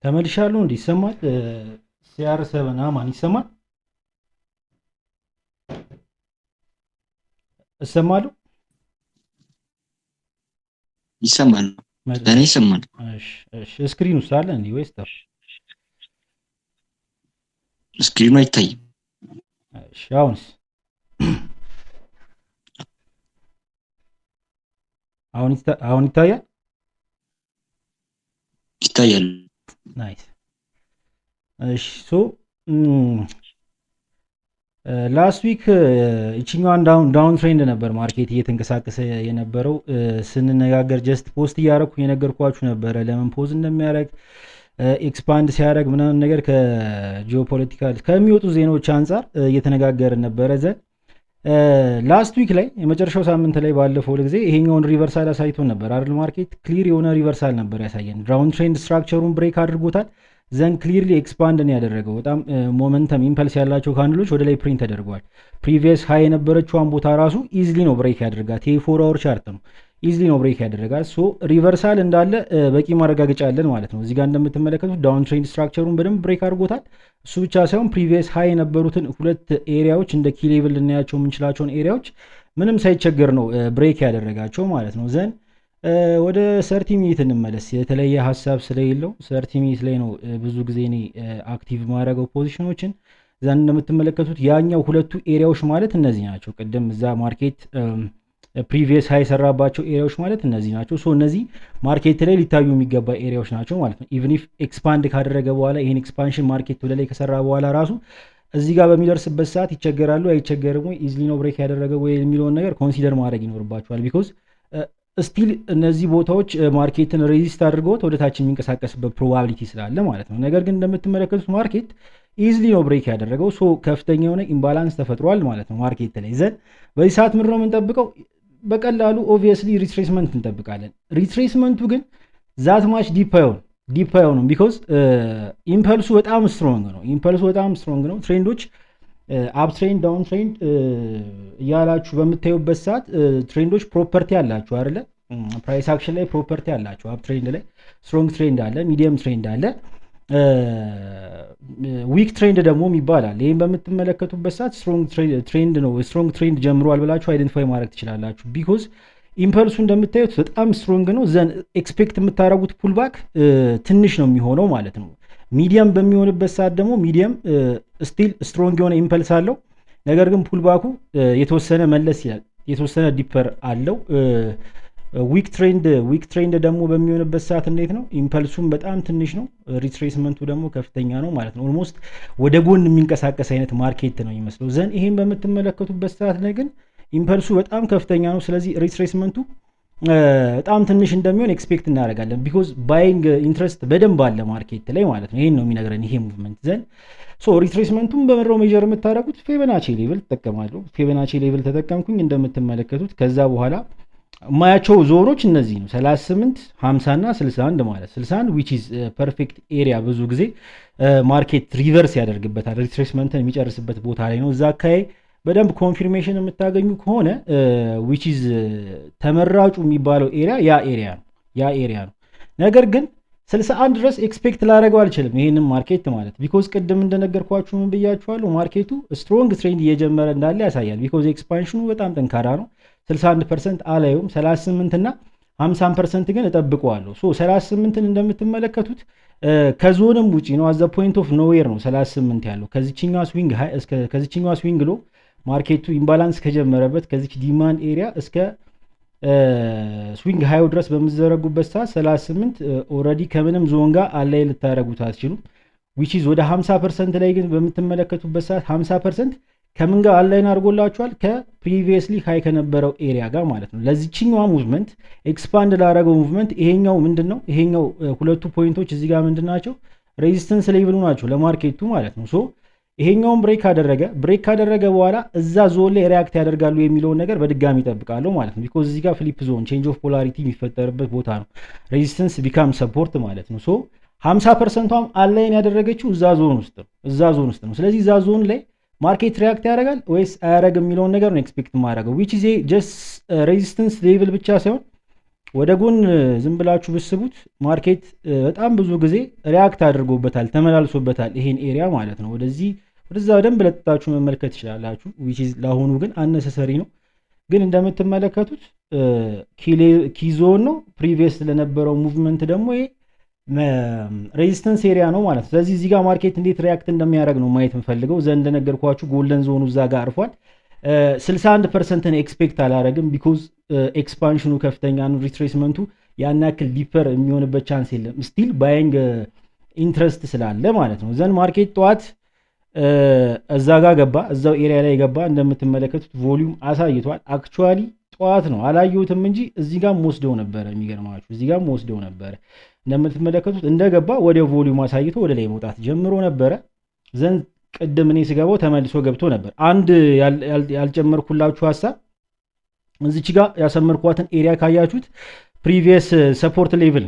ተመልሻለሁ። እንዴ ይሰማል? ሲአር ሰበን አማን ይሰማል? እሰማለሁ። ይሰማል። ለእኔ ይሰማል። እሺ እሺ። ስክሪን ውስጥ አለ እንዴ ወይስ ጠፋ? ስክሪኑ አይታይም። እሺ አሁንስ? አሁን ይታያል? ይታያል። ናይስ። እሺ ሶ ላስት ዊክ እችኛዋን ዳውን ትሬንድ ነበር ማርኬት እየተንቀሳቀሰ የነበረው። ስንነጋገር ጀስት ፖስት እያደረኩ የነገርኳችሁ ነበረ ለምን ፖዝ እንደሚያደርግ ኤክስፓንድ ሲያደርግ ምናምን ነገር ከጂኦፖለቲካል ከሚወጡ ዜናዎች አንጻር እየተነጋገርን ነበረ። ዘን ላስት ዊክ ላይ የመጨረሻው ሳምንት ላይ ባለፈው ጊዜ ይሄኛውን ሪቨርሳል አሳይቶን ነበር አይደል? ማርኬት ክሊር የሆነ ሪቨርሳል ነበር ያሳየን። ዳውን ትሬንድ ስትራክቸሩን ብሬክ አድርጎታል። ዘን ክሊርሊ ኤክስፓንድ ነው ያደረገው። በጣም ሞመንተም ኢምፐልስ ያላቸው ካንድሎች ወደ ላይ ፕሪንት ተደርገዋል። ፕሪቪየስ ሃይ የነበረችዋን ቦታ ራሱ ኢዝሊ ነው ብሬክ ያደርጋት። ይሄ 4 አወር ቻርት ነው። ኢዝሊ ነው ብሬክ ያደረጋል። ሶ ሪቨርሳል እንዳለ በቂ ማረጋገጫ አለን ማለት ነው። እዚጋ እንደምትመለከቱት ዳውን ትሬንድ ስትራክቸሩን በደንብ ብሬክ አድርጎታል። እሱ ብቻ ሳይሆን ፕሪቪየስ ሃይ የነበሩትን ሁለት ኤሪያዎች እንደ ኪ ሌቭል ልናያቸው የምንችላቸውን ኤሪያዎች ምንም ሳይቸገር ነው ብሬክ ያደረጋቸው ማለት ነው። ዘን ወደ ሰርቲ ሚኒት እንመለስ። የተለየ ሀሳብ ስለሌለው ሰርቲ ሚኒት ላይ ነው ብዙ ጊዜ እኔ አክቲቭ ማድረገው ፖዚሽኖችን። ዛን እንደምትመለከቱት ያኛው ሁለቱ ኤሪያዎች ማለት እነዚህ ናቸው። ቅድም እዛ ማርኬት ፕሪቪየስ ሃይ የሰራባቸው ኤሪያዎች ማለት እነዚህ ናቸው። ሶ እነዚህ ማርኬት ላይ ሊታዩ የሚገባ ኤሪያዎች ናቸው ማለት ነው። ኢቭን ኢፍ ኤክስፓንድ ካደረገ በኋላ ይህን ኤክስፓንሽን ማርኬት ወደ ላይ ከሰራ በኋላ ራሱ እዚህ ጋር በሚደርስበት ሰዓት ይቸገራሉ አይቸገርም ወይ ኢዝሊ ነው ብሬክ ያደረገው ወይ የሚለውን ነገር ኮንሲደር ማድረግ ይኖርባቸዋል። ቢኮዝ ስቲል እነዚህ ቦታዎች ማርኬትን ሬዚስት አድርገውት ወደ ታች የሚንቀሳቀስበት ፕሮባቢሊቲ ስላለ ማለት ነው። ነገር ግን እንደምትመለከቱት ማርኬት ኢዝሊ ነው ብሬክ ያደረገው። ሶ ከፍተኛ የሆነ ኢምባላንስ ተፈጥሯል ማለት ነው ማርኬት ላይ። ዘን በዚህ ሰዓት ምንድን ነው የምንጠብቀው? በቀላሉ ኦብቪየስሊ ሪትሬስመንት እንጠብቃለን። ሪትሬስመንቱ ግን ዛት ማች ዲፕ አይሆንም። ቢኮዝ ኢምፐልሱ በጣም ስትሮንግ ነው። ትሬንዶች አፕ ትሬንድ ዳውን ትሬንድ እያላችሁ በምታዩበት ሰዓት ትሬንዶች ፕሮፐርቲ አላችሁ አይደለ? ፕራይስ አክሽን ላይ ፕሮፐርቲ አላችሁ። አፕ ትሬንድ ላይ ስትሮንግ ትሬንድ አለ፣ ሚዲየም ትሬንድ አለ፣ ዊክ ትሬንድ ደግሞ ይባላል። ይህም በምትመለከቱበት ሰዓት ስትሮንግ ትሬንድ ነው። ስትሮንግ ትሬንድ ጀምሯል ብላችሁ አይደንቲፋይ ማድረግ ትችላላችሁ። ቢኮዝ ኢምፐልሱ እንደምታዩት በጣም ስትሮንግ ነው። ዘን ኤክስፔክት የምታደረጉት ፑልባክ ትንሽ ነው የሚሆነው ማለት ነው። ሚዲየም በሚሆንበት ሰዓት ደግሞ ሚዲየም ስቲል ስትሮንግ የሆነ ኢምፐልስ አለው። ነገር ግን ፑልባኩ የተወሰነ መለስ ይላል፣ የተወሰነ ዲፐር አለው። ዊክ ትሬንድ ደግሞ በሚሆንበት ሰዓት እንዴት ነው? ኢምፐልሱም በጣም ትንሽ ነው፣ ሪትሬስመንቱ ደግሞ ከፍተኛ ነው ማለት ነው። ኦልሞስት ወደ ጎን የሚንቀሳቀስ አይነት ማርኬት ነው የሚመስለው። ዘን ይሄን በምትመለከቱበት ሰዓት ላይ ግን ኢምፐልሱ በጣም ከፍተኛ ነው። ስለዚህ ሪትሬስመንቱ በጣም ትንሽ እንደሚሆን ኤክስፔክት እናደርጋለን። ቢኮዝ ባይንግ ኢንትረስት በደንብ አለ ማርኬት ላይ ማለት ነው። ይሄን ነው የሚነግረን ይሄ ሙቭመንት። ዘን ሶ ሪትሬስመንቱን በምድረው ሜጀር የምታደረጉት ፌበናቺ ሌቭል ትጠቀማለሁ። ፌበናቺ ሌቭል ተጠቀምኩኝ እንደምትመለከቱት። ከዛ በኋላ የማያቸው ዞኖች እነዚህ ነው 38 50 እና 61 ማለት 61 ዊች ኢዝ ፐርፌክት ኤሪያ። ብዙ ጊዜ ማርኬት ሪቨርስ ያደርግበታል፣ ሪትሬስመንትን የሚጨርስበት ቦታ ላይ ነው። እዛ አካባቢ በደንብ ኮንፊርሜሽን የምታገኙ ከሆነ ዊች ኢዝ ተመራጩ የሚባለው ኤሪያ ያ ኤሪያ ነው። ነገር ግን 61 ድረስ ኤክስፔክት ላደረገው አልችልም ይህንም ማርኬት ማለት ቢኮዝ ቅድም እንደነገርኳችሁ ምን ብያችኋለሁ፣ ማርኬቱ ስትሮንግ ትሬንድ እየጀመረ እንዳለ ያሳያል። ቢኮዝ ኤክስፓንሽኑ በጣም ጠንካራ ነው። 61% አላየውም፣ 38 እና 50% ግን እጠብቀዋለሁ። 38ን እንደምትመለከቱት ከዞንም ውጪ ነው። አዘ ፖይንት ኦፍ ኖዌር ነው 38 ያለው። ከዚችኛዋ ስዊንግ ሎ ማርኬቱ ኢምባላንስ ከጀመረበት ከዚች ዲማንድ ኤሪያ እስከ ስዊንግ ሃዩ ድረስ በምዘረጉበት ሰዓት 38 ኦልሬዲ ከምንም ዞን ጋር አላይ ልታደረጉት አትችሉም። ዊች ኢዝ ወደ 50% ላይ ግን በምትመለከቱበት ሰዓት 50% ከምን ጋር አላይን አድርጎላችኋል? ከፕሪቪየስሊ ሃይ ከነበረው ኤሪያ ጋር ማለት ነው። ለዚችኛዋ ሙቭመንት ኤክስፓንድ ላደረገው ሙቭመንት ይሄኛው ምንድን ነው? ይሄኛው ሁለቱ ፖይንቶች እዚህ ጋር ምንድን ናቸው? ሬዚስተንስ ሌቭሉ ናቸው ለማርኬቱ ማለት ነው። ሶ ይሄኛውን ብሬክ ካደረገ በኋላ እዛ ዞን ላይ ሪያክት ያደርጋሉ የሚለውን ነገር በድጋሚ ይጠብቃለሁ ማለት ነው። ቢኮዝ እዚህ ጋር ፍሊፕ ዞን ቼንጅ ኦፍ ፖላሪቲ የሚፈጠርበት ቦታ ነው። ሬዚስተንስ ቢካም ሰፖርት ማለት ነው። ሶ 50%ም አላይን ያደረገችው እዛ ዞን ውስጥ ነው። ስለዚህ እዛ ዞን ላይ ማርኬት ሪያክት ያደርጋል ወይስ አያደርግም የሚለውን ነገር ነው ኤክስፔክት ማድረገው። ዊች ኢዝ ጀስት ሬዚስተንስ ሌቭል ብቻ ሳይሆን ወደ ጎን ዝም ብላችሁ ብስቡት ማርኬት በጣም ብዙ ጊዜ ሪያክት አድርጎበታል፣ ተመላልሶበታል ይሄን ኤሪያ ማለት ነው። ወደዛ በደንብ ለጥታችሁ መመልከት ትችላላችሁ። ለአሁኑ ግን አነሰሰሪ ነው። ግን እንደምትመለከቱት ኪዞን ነው። ፕሪቪየስ ለነበረው ሙቭመንት ደግሞ ይሄ ሬዚስተንስ ኤሪያ ነው ማለት ነው። ስለዚህ እዚህ ጋር ማርኬት እንዴት ሪያክት እንደሚያደርግ ነው ማየት የምፈልገው። ዘንድ እንደነገርኳችሁ ጎልደን ዞኑ እዛ ጋር አርፏል። 61%ን ኤክስፔክት አላረግም ቢኮዝ ኤክስፓንሽኑ ከፍተኛ ነው። ሪትሬስመንቱ ያን ያክል ዲፐር የሚሆንበት ቻንስ የለም። ስቲል ባይንግ ኢንትረስት ስላለ ማለት ነው። ዘንድ ማርኬት ጠዋት እዛ ጋር ገባ፣ እዛው ኤሪያ ላይ ገባ። እንደምትመለከቱት ቮሊዩም አሳይቷል። አክቹዋሊ ጠዋት ነው አላየሁትም እንጂ እዚህ ጋር ወስደው ነበረ። የሚገርማችሁ እዚህ ጋር ወስደው ነበረ። እንደምትመለከቱት እንደገባ ወደ ቮሊዩም አሳይቶ ወደ ላይ መውጣት ጀምሮ ነበረ። ዘንድ ቅድም እኔ ስገባው ተመልሶ ገብቶ ነበር። አንድ ያልጨመርኩላችሁ ሀሳብ እዚች ጋር ያሰመርኳትን ኤሪያ ካያችሁት ፕሪቪየስ ሰፖርት ሌቭል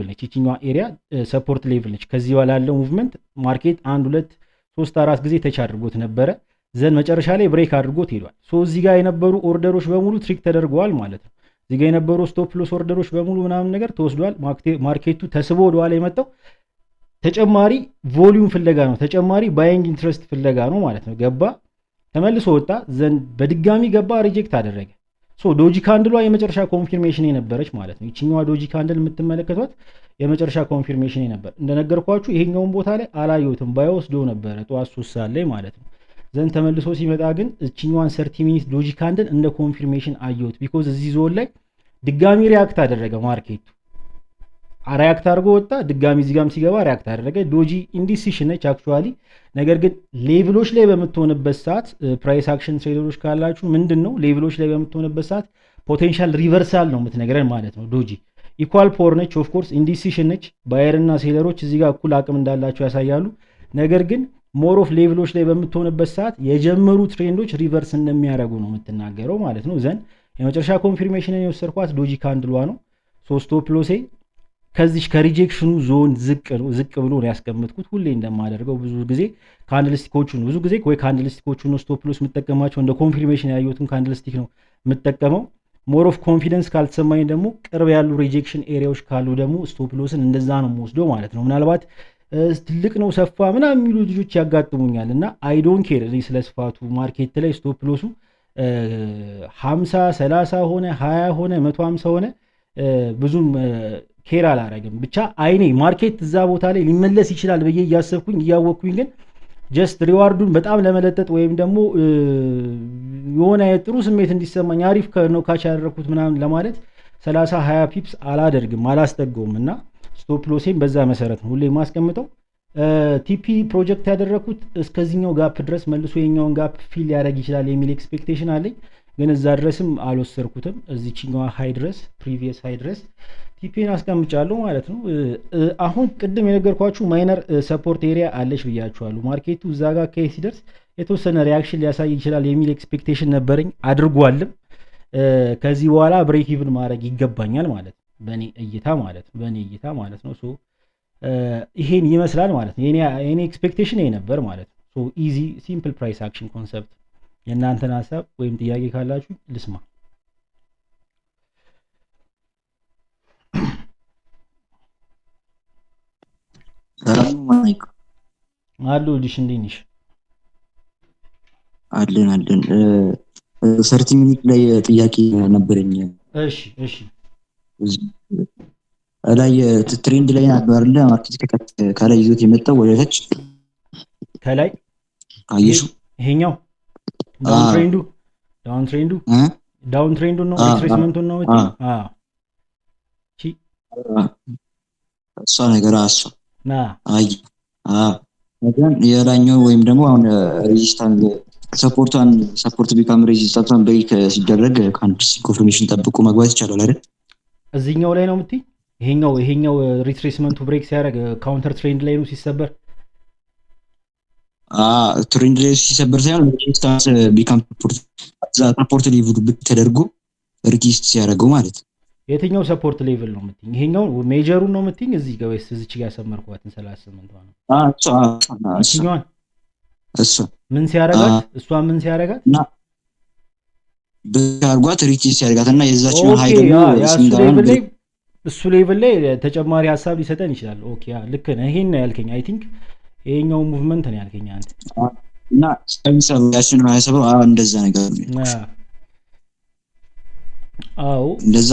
ነች። ይችኛዋ ኤሪያ ሰፖርት ሌቭል ነች። ከዚህ በኋላ ያለው ሙቭመንት ማርኬት 1 2 3 4 ጊዜ ተች አድርጎት ነበረ። ዘንድ መጨረሻ ላይ ብሬክ አድርጎት ሄዷል። እዚህ ጋር የነበሩ ኦርደሮች በሙሉ ትሪክ ተደርገዋል ማለት ነው። እዚህ ጋር የነበሩ ስቶፕ ሎስ ኦርደሮች በሙሉ ምናምን ነገር ተወስዷል። ማርኬቱ ተስቦ ወደኋላ የመጣው ተጨማሪ ቮሊዩም ፍለጋ ነው፣ ተጨማሪ ባይንግ ኢንትረስት ፍለጋ ነው ማለት ነው። ገባ፣ ተመልሶ ወጣ፣ ዘንድ በድጋሚ ገባ፣ ሪጀክት አደረገ። ዶጂ ካንድሏ የመጨረሻ ኮንፊርሜሽን የነበረች ማለት ነው። ይችኛዋ ዶጂ ካንድል የምትመለከቷት የመጨረሻ ኮንፊርሜሽን ነበር። እንደነገርኳችሁ ይሄኛውን ቦታ ላይ አላየሁትም፣ ባይወስዶ ነበረ ጠዋት 3 ሰዓት ላይ ማለት ነው። ዘንድ ተመልሶ ሲመጣ ግን እችኛዋን 30 ሚኒት ዶጂ ካንድል እንደ ኮንፊርሜሽን አየሁት። ቢኮዝ እዚህ ዞን ላይ ድጋሚ ሪያክት አደረገ ማርኬቱ፣ ሪያክት አድርጎ ወጣ፣ ድጋሚ እዚህ ጋርም ሲገባ ሪያክት አደረገ። ዶጂ ኢንዲሲሽን ነች አክቹዋሊ። ነገር ግን ሌቭሎች ላይ በምትሆንበት ሰዓት ፕራይስ አክሽን ትሬደሮች ካላችሁ ምንድን ነው ሌቭሎች ላይ በምትሆንበት ሰዓት ፖቴንሻል ሪቨርሳል ነው የምትነግረን ማለት ነው። ዶጂ ኢኳል ፖር ነች፣ ኦፍኮርስ ኢንዲሲሽን ነች። ባየር እና ሴለሮች እዚህ ጋር እኩል አቅም እንዳላቸው ያሳያሉ። ነገር ግን ሞር ኦፍ ሌቭሎች ላይ በምትሆንበት ሰዓት የጀመሩ ትሬንዶች ሪቨርስ እንደሚያደርጉ ነው የምትናገረው ማለት ነው። ዘንድ የመጨረሻ ኮንፊርሜሽንን የወሰድኳት ዶጂ ካንድሏ ነው። ስቶፕ ሎሴ ከዚህ ከሪጀክሽኑ ዞን ዝቅ ብሎ ነው ያስቀምጥኩት። ሁሌ እንደማደርገው ብዙ ጊዜ ካንድልስቲኮቹን ስቶፕ ሎስ የምጠቀማቸው እንደ ኮንፊርሜሽን ያየሁትን ካንድልስቲክ ነው የምጠቀመው። ሞር ኦፍ ኮንፊደንስ ካልተሰማኝ ደግሞ ቅርብ ያሉ ሪጀክሽን ኤሪያዎች ካሉ ደግሞ ስቶፕ ሎስን እንደዛ ነው የምወስደው ማለት ነው። ምናልባት ትልቅ ነው ሰፋ ምናምን የሚሉ ልጆች ያጋጥሙኛል እና አይ ዶንት ኬር ስለ ስፋቱ። ማርኬት ላይ ስቶፕ ሎሱ 50 30 ሆነ 20 ሆነ 150 ሆነ ብዙም ኬር አላረግም። ብቻ አይኔ ማርኬት እዛ ቦታ ላይ ሊመለስ ይችላል ብዬ እያሰብኩኝ እያወቅኩኝ ግን ጀስት ሪዋርዱን በጣም ለመለጠጥ ወይም ደግሞ የሆነ ጥሩ ስሜት እንዲሰማኝ አሪፍ ነው ካች ያደረኩት ምናምን ለማለት 30 20 ፒፕስ አላደርግም፣ አላስጠገውም እና ስቶፕ ሎሴን በዛ መሰረት ነው ሁሌ የማስቀምጠው። ቲፒ ፕሮጀክት ያደረኩት እስከዚህኛው ጋፕ ድረስ መልሶ የኛውን ጋፕ ፊል ሊያደርግ ይችላል የሚል ኤክስፔክቴሽን አለኝ። ግን እዛ ድረስም አልወሰድኩትም። እዚችኛዋ ሃይ ድረስ ፕሪቪየስ ሃይ ድረስ ቲፒን አስቀምጫለሁ ማለት ነው። አሁን ቅድም የነገርኳችሁ ማይነር ሰፖርት ኤሪያ አለች ብያችኋለሁ። ማርኬቱ እዛ ጋር ከይ ሲደርስ የተወሰነ ሪያክሽን ሊያሳይ ይችላል የሚል ኤክስፔክቴሽን ነበረኝ፣ አድርጓልም። ከዚህ በኋላ ብሬክ ኢቭን ማድረግ ይገባኛል ማለት ነው፣ በእኔ እይታ ማለት ነው። ሶ ይሄን ይመስላል ማለት ነው። የኔ ኤክስፔክቴሽን ይሄ ነበር ማለት ነው። ሶ ኢዚ ሲምፕል ፕራይስ አክሽን ኮንሰፕት። የእናንተን ሀሳብ ወይም ጥያቄ ካላችሁ ልስማ። አሉ ልሽ እንዴት ነሽ? አለን 30 ሚኒት ላይ ጥያቄ ነበረኝ። እሺ ላይ ትሬንድ ላይ አባርለ ማርኬት ከላይ ይዞት የመጣው ወደ ታች ከላይ አየሹ። ይሄኛው ዳውን ትሬንዱ ነው ሪትሬስመንቱ ነው። እሷ ነገር ነገን የላኛው ወይም ደግሞ አሁን ሬዚስታንስ ሰፖርት ቢካም ሬዚስታንስ ብሬክ ሲደረግ ካንድልስ ኮንፊርሜሽን ጠብቆ መግባት ይቻላል አይደል? እዚህኛው ላይ ነው የምትይ? ይሄኛው ሪትሬስመንቱ ብሬክ ሲያደርግ ካውንተር ትሬንድ ላይ ነው ሲሰበር። ትሬንድ ላይ ሲሰበር ሳይሆን ሬዚስታንስ ቢካም ሰፖርት ሌቭል ተደርጎ ሪቲስት ሲያደርገው ማለት። የትኛው ሰፖርት ሌቭል ነው የምትይኝ? ይሄኛው ሜጀሩን ነው የምትይኝ? እዚህ ጋር ወይስ እዚች ጋር ያሰመርኳትን 38 ነው? እሷ ምን ሲያረጋት? በአርጓት ሪች ሲያደርጋት እና የዛችኛው ኦኬ ሀይ ደግሞ ያ ሲንጋራን እሱ ሌቭል ላይ ተጨማሪ ሀሳብ ሊሰጠን ይችላል። ኦኬ ልክ ነህ። ይሄን ነው ያልከኝ። አይ ቲንክ ይሄኛው ሙቭመንት ነው ያልከኝ አንተ እና ሰብሰብ ያችን ማያሰበው እንደዛ ነገር ነው። አዎ እንደዛ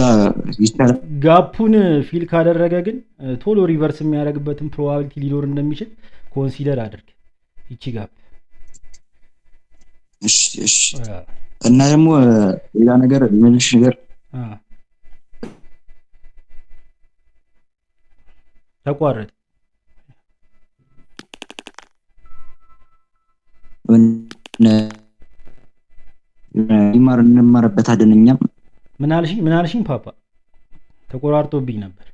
ይቻላል። ጋፑን ፊል ካደረገ ግን ቶሎ ሪቨርስ የሚያደርግበትን ፕሮባቢሊቲ ሊኖር እንደሚችል ኮንሲደር አድርግ። ይቺ ጋፕ እሺ እሺ። እና ደግሞ ሌላ ነገር ምንሽ ነገር ተቋረጠ። እንማርበታለን እኛም። ምን አልሽኝ ፓፓ? ተቆራርጦብኝ ነበር።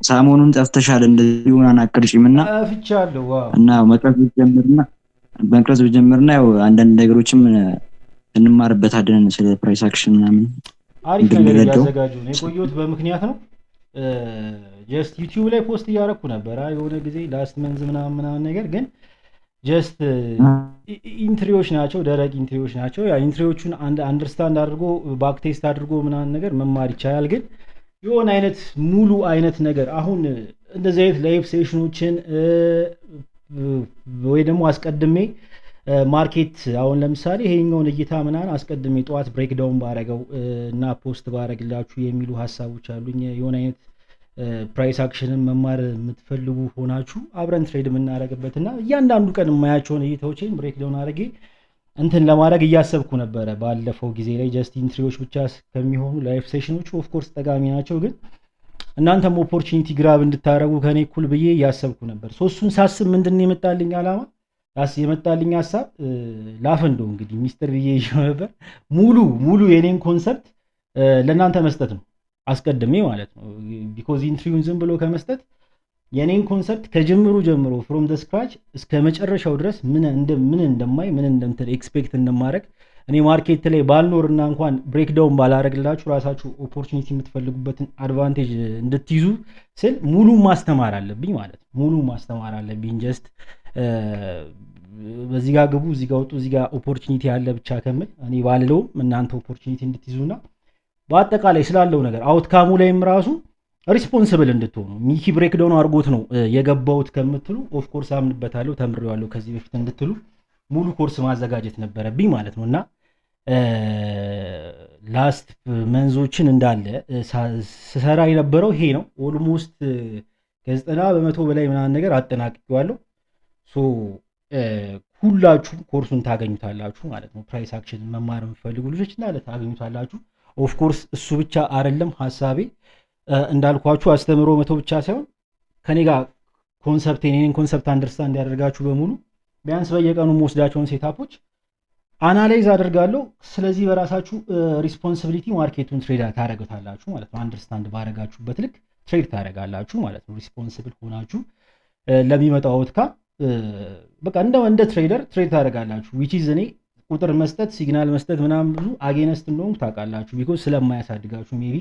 ሰሞኑን ጠፍተሻል። እንደዚህ ሆና አናቀርጭምና ጠፍቻለሁ። እና መቅረጽ ብጀምርና ያው አንዳንድ ነገሮችም እንማርበታለን ስለ ፕራይስ አክሽን ምናምን። አሪፍ ነገር እያዘጋጁ ነው። የቆየሁት በምክንያት ነው። ጀስት ዩቲዩብ ላይ ፖስት እያደረኩ ነበር የሆነ ጊዜ ላስት መንዝ ምናምን ነገር ግን ጀስት ኢንትሪዎች ናቸው፣ ደረቅ ኢንትሪዎች ናቸው። ያ ኢንትሪዎቹን አንደርስታንድ አድርጎ ባክ ቴስት አድርጎ ምናምን ነገር መማር ይቻላል። ግን የሆነ አይነት ሙሉ አይነት ነገር አሁን እንደዚህ አይነት ላይቭ ሴሽኖችን ወይ ደግሞ አስቀድሜ ማርኬት አሁን ለምሳሌ ይሄኛውን እይታ ምናምን አስቀድሜ ጠዋት ብሬክዳውን ባረገው እና ፖስት ባረግላችሁ የሚሉ ሀሳቦች አሉኝ። የሆነ አይነት ፕራይስ አክሽንን መማር የምትፈልጉ ሆናችሁ አብረን ትሬድ የምናደርግበት እና እያንዳንዱ ቀን የማያቸውን እይታዎችን ብሬክዳውን አድርጌ እንትን ለማድረግ እያሰብኩ ነበረ። ባለፈው ጊዜ ላይ ጀስት ኢንትሪዎች ብቻ ከሚሆኑ ላይፍ ሴሽኖች ኦፍኮርስ ጠቃሚ ናቸው፣ ግን እናንተም ኦፖርቹኒቲ ግራብ እንድታደረጉ ከኔ እኩል ብዬ እያሰብኩ ነበር። ሶስቱን ሳስብ ምንድን ነው የመጣልኝ አላማ የመጣልኝ ሀሳብ ላፈንደው እንግዲህ ሚስጥር ብዬ ይዤው ነበር። ሙሉ የኔን ኮንሰፕት ለእናንተ መስጠት ነው አስቀድሜ ማለት ነው። ቢኮዝ ኢንትሪውን ዝም ብሎ ከመስጠት የኔን ኮንሰፕት ከጅምሩ ጀምሮ ፍሮም ደ ስክራች እስከ መጨረሻው ድረስ ምን እንደማይ ምን እንደምትል ኤክስፔክት እንደማድረግ እኔ ማርኬት ላይ ባልኖርና እንኳን ብሬክዳውን ባላረግላችሁ ራሳችሁ ኦፖርቹኒቲ የምትፈልጉበትን አድቫንቴጅ እንድትይዙ ስል ሙሉ ማስተማር አለብኝ ማለት ነው። ሙሉ ማስተማር አለብኝ። ጀስት በዚህ ጋር ግቡ፣ እዚህ ጋር ወጡ፣ እዚህ ጋር ኦፖርቹኒቲ ያለ ብቻ ከምል እኔ ባልለውም እናንተ ኦፖርቹኒቲ እንድትይዙና በአጠቃላይ ስላለው ነገር አውትካሙ ላይም ራሱ ሪስፖንስብል እንድትሆኑ ሚኪ ብሬክዳውን አድርጎት ነው የገባውት ከምትሉ ኦፍኮርስ አምንበታለሁ ተምሬዋለሁ ከዚህ በፊት እንድትሉ ሙሉ ኮርስ ማዘጋጀት ነበረብኝ ማለት ነው። እና ላስት መንዞችን እንዳለ ስሰራ የነበረው ይሄ ነው። ኦልሞስት ከ90% በላይ ምናምን ነገር አጠናቅቄዋለሁ። ሁላችሁም ኮርሱን ታገኙታላችሁ ማለት ነው። ፕራይስ አክሽን መማር የምትፈልጉ ልጆች እንዳለ ታገኙታላችሁ። ኦፍኮርስ እሱ ብቻ አይደለም ሀሳቤ። እንዳልኳችሁ አስተምሮ መቶ ብቻ ሳይሆን ከኔ ጋር የኔን ኮንሰፕት አንደርስታንድ ያደርጋችሁ በሙሉ ቢያንስ በየቀኑ የምወስዳቸውን ሴታፖች አናላይዝ አደርጋለሁ። ስለዚህ በራሳችሁ ሪስፖንሲቢሊቲ ማርኬቱን ትሬድ ታደርጉታላችሁ ማለት ነው። አንደርስታንድ ባደረጋችሁበት ልክ ትሬድ ታደርጋላችሁ ማለት ነው። ሪስፖንሲብል ሆናችሁ ለሚመጣው አውትካም በቃ እንደ ትሬደር ትሬድ ታደርጋላችሁ። ዊች ኢዝ እኔ ቁጥር መስጠት ሲግናል መስጠት ምናምን ብዙ አጌነስት እንደሆንኩ ታውቃላችሁ። ቢኮዝ ስለማያሳድጋችሁ ሜቢ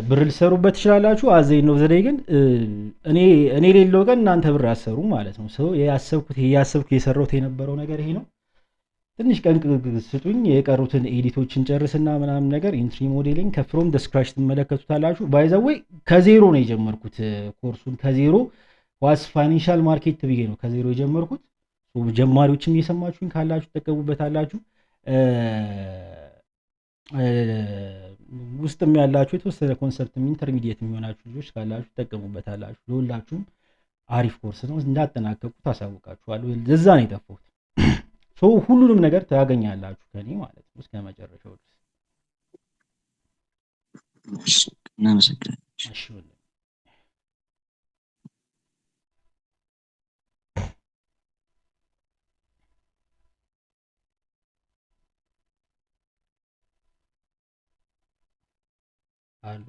ብር ልሰሩበት ትችላላችሁ። አዘይ ነው ዘዴ ግን እኔ ሌለው ቀን እናንተ ብር አሰሩ ማለት ነው። ሰው ያሰብኩት የሰራሁት የነበረው ነገር ይሄ ነው። ትንሽ ቀን ስጡኝ፣ የቀሩትን ኤዲቶችን ጨርስና ምናምን ነገር ኢንትሪ ሞዴሊንግ ከፍሮም ደስክራች ትመለከቱታላችሁ። ባይ ዘ ዌይ ከዜሮ ነው የጀመርኩት ኮርሱን ከዜሮ ዋስ ፋይናንሻል ማርኬት ብዬ ነው ከዜሮ የጀመርኩት። ጀማሪዎችም እየሰማችሁኝ ካላችሁ ትጠቀሙበታላችሁ። ውስጥም ያላችሁ የተወሰነ ኮንሰፕት ኢንተርሚዲየት የሚሆናችሁ ልጆች ካላችሁ ትጠቀሙበታላችሁ። ለሁላችሁም አሪፍ ኮርስ ነው። እንዳጠናቀቁ ታሳውቃችኋለሁ። ለዛ ነው የጠፋሁት። ሁሉንም ነገር ታገኛላችሁ ከኔ ማለት ነው እስከ መጨረሻው ድረስ። እናመሰግናለን። እሺ አሉ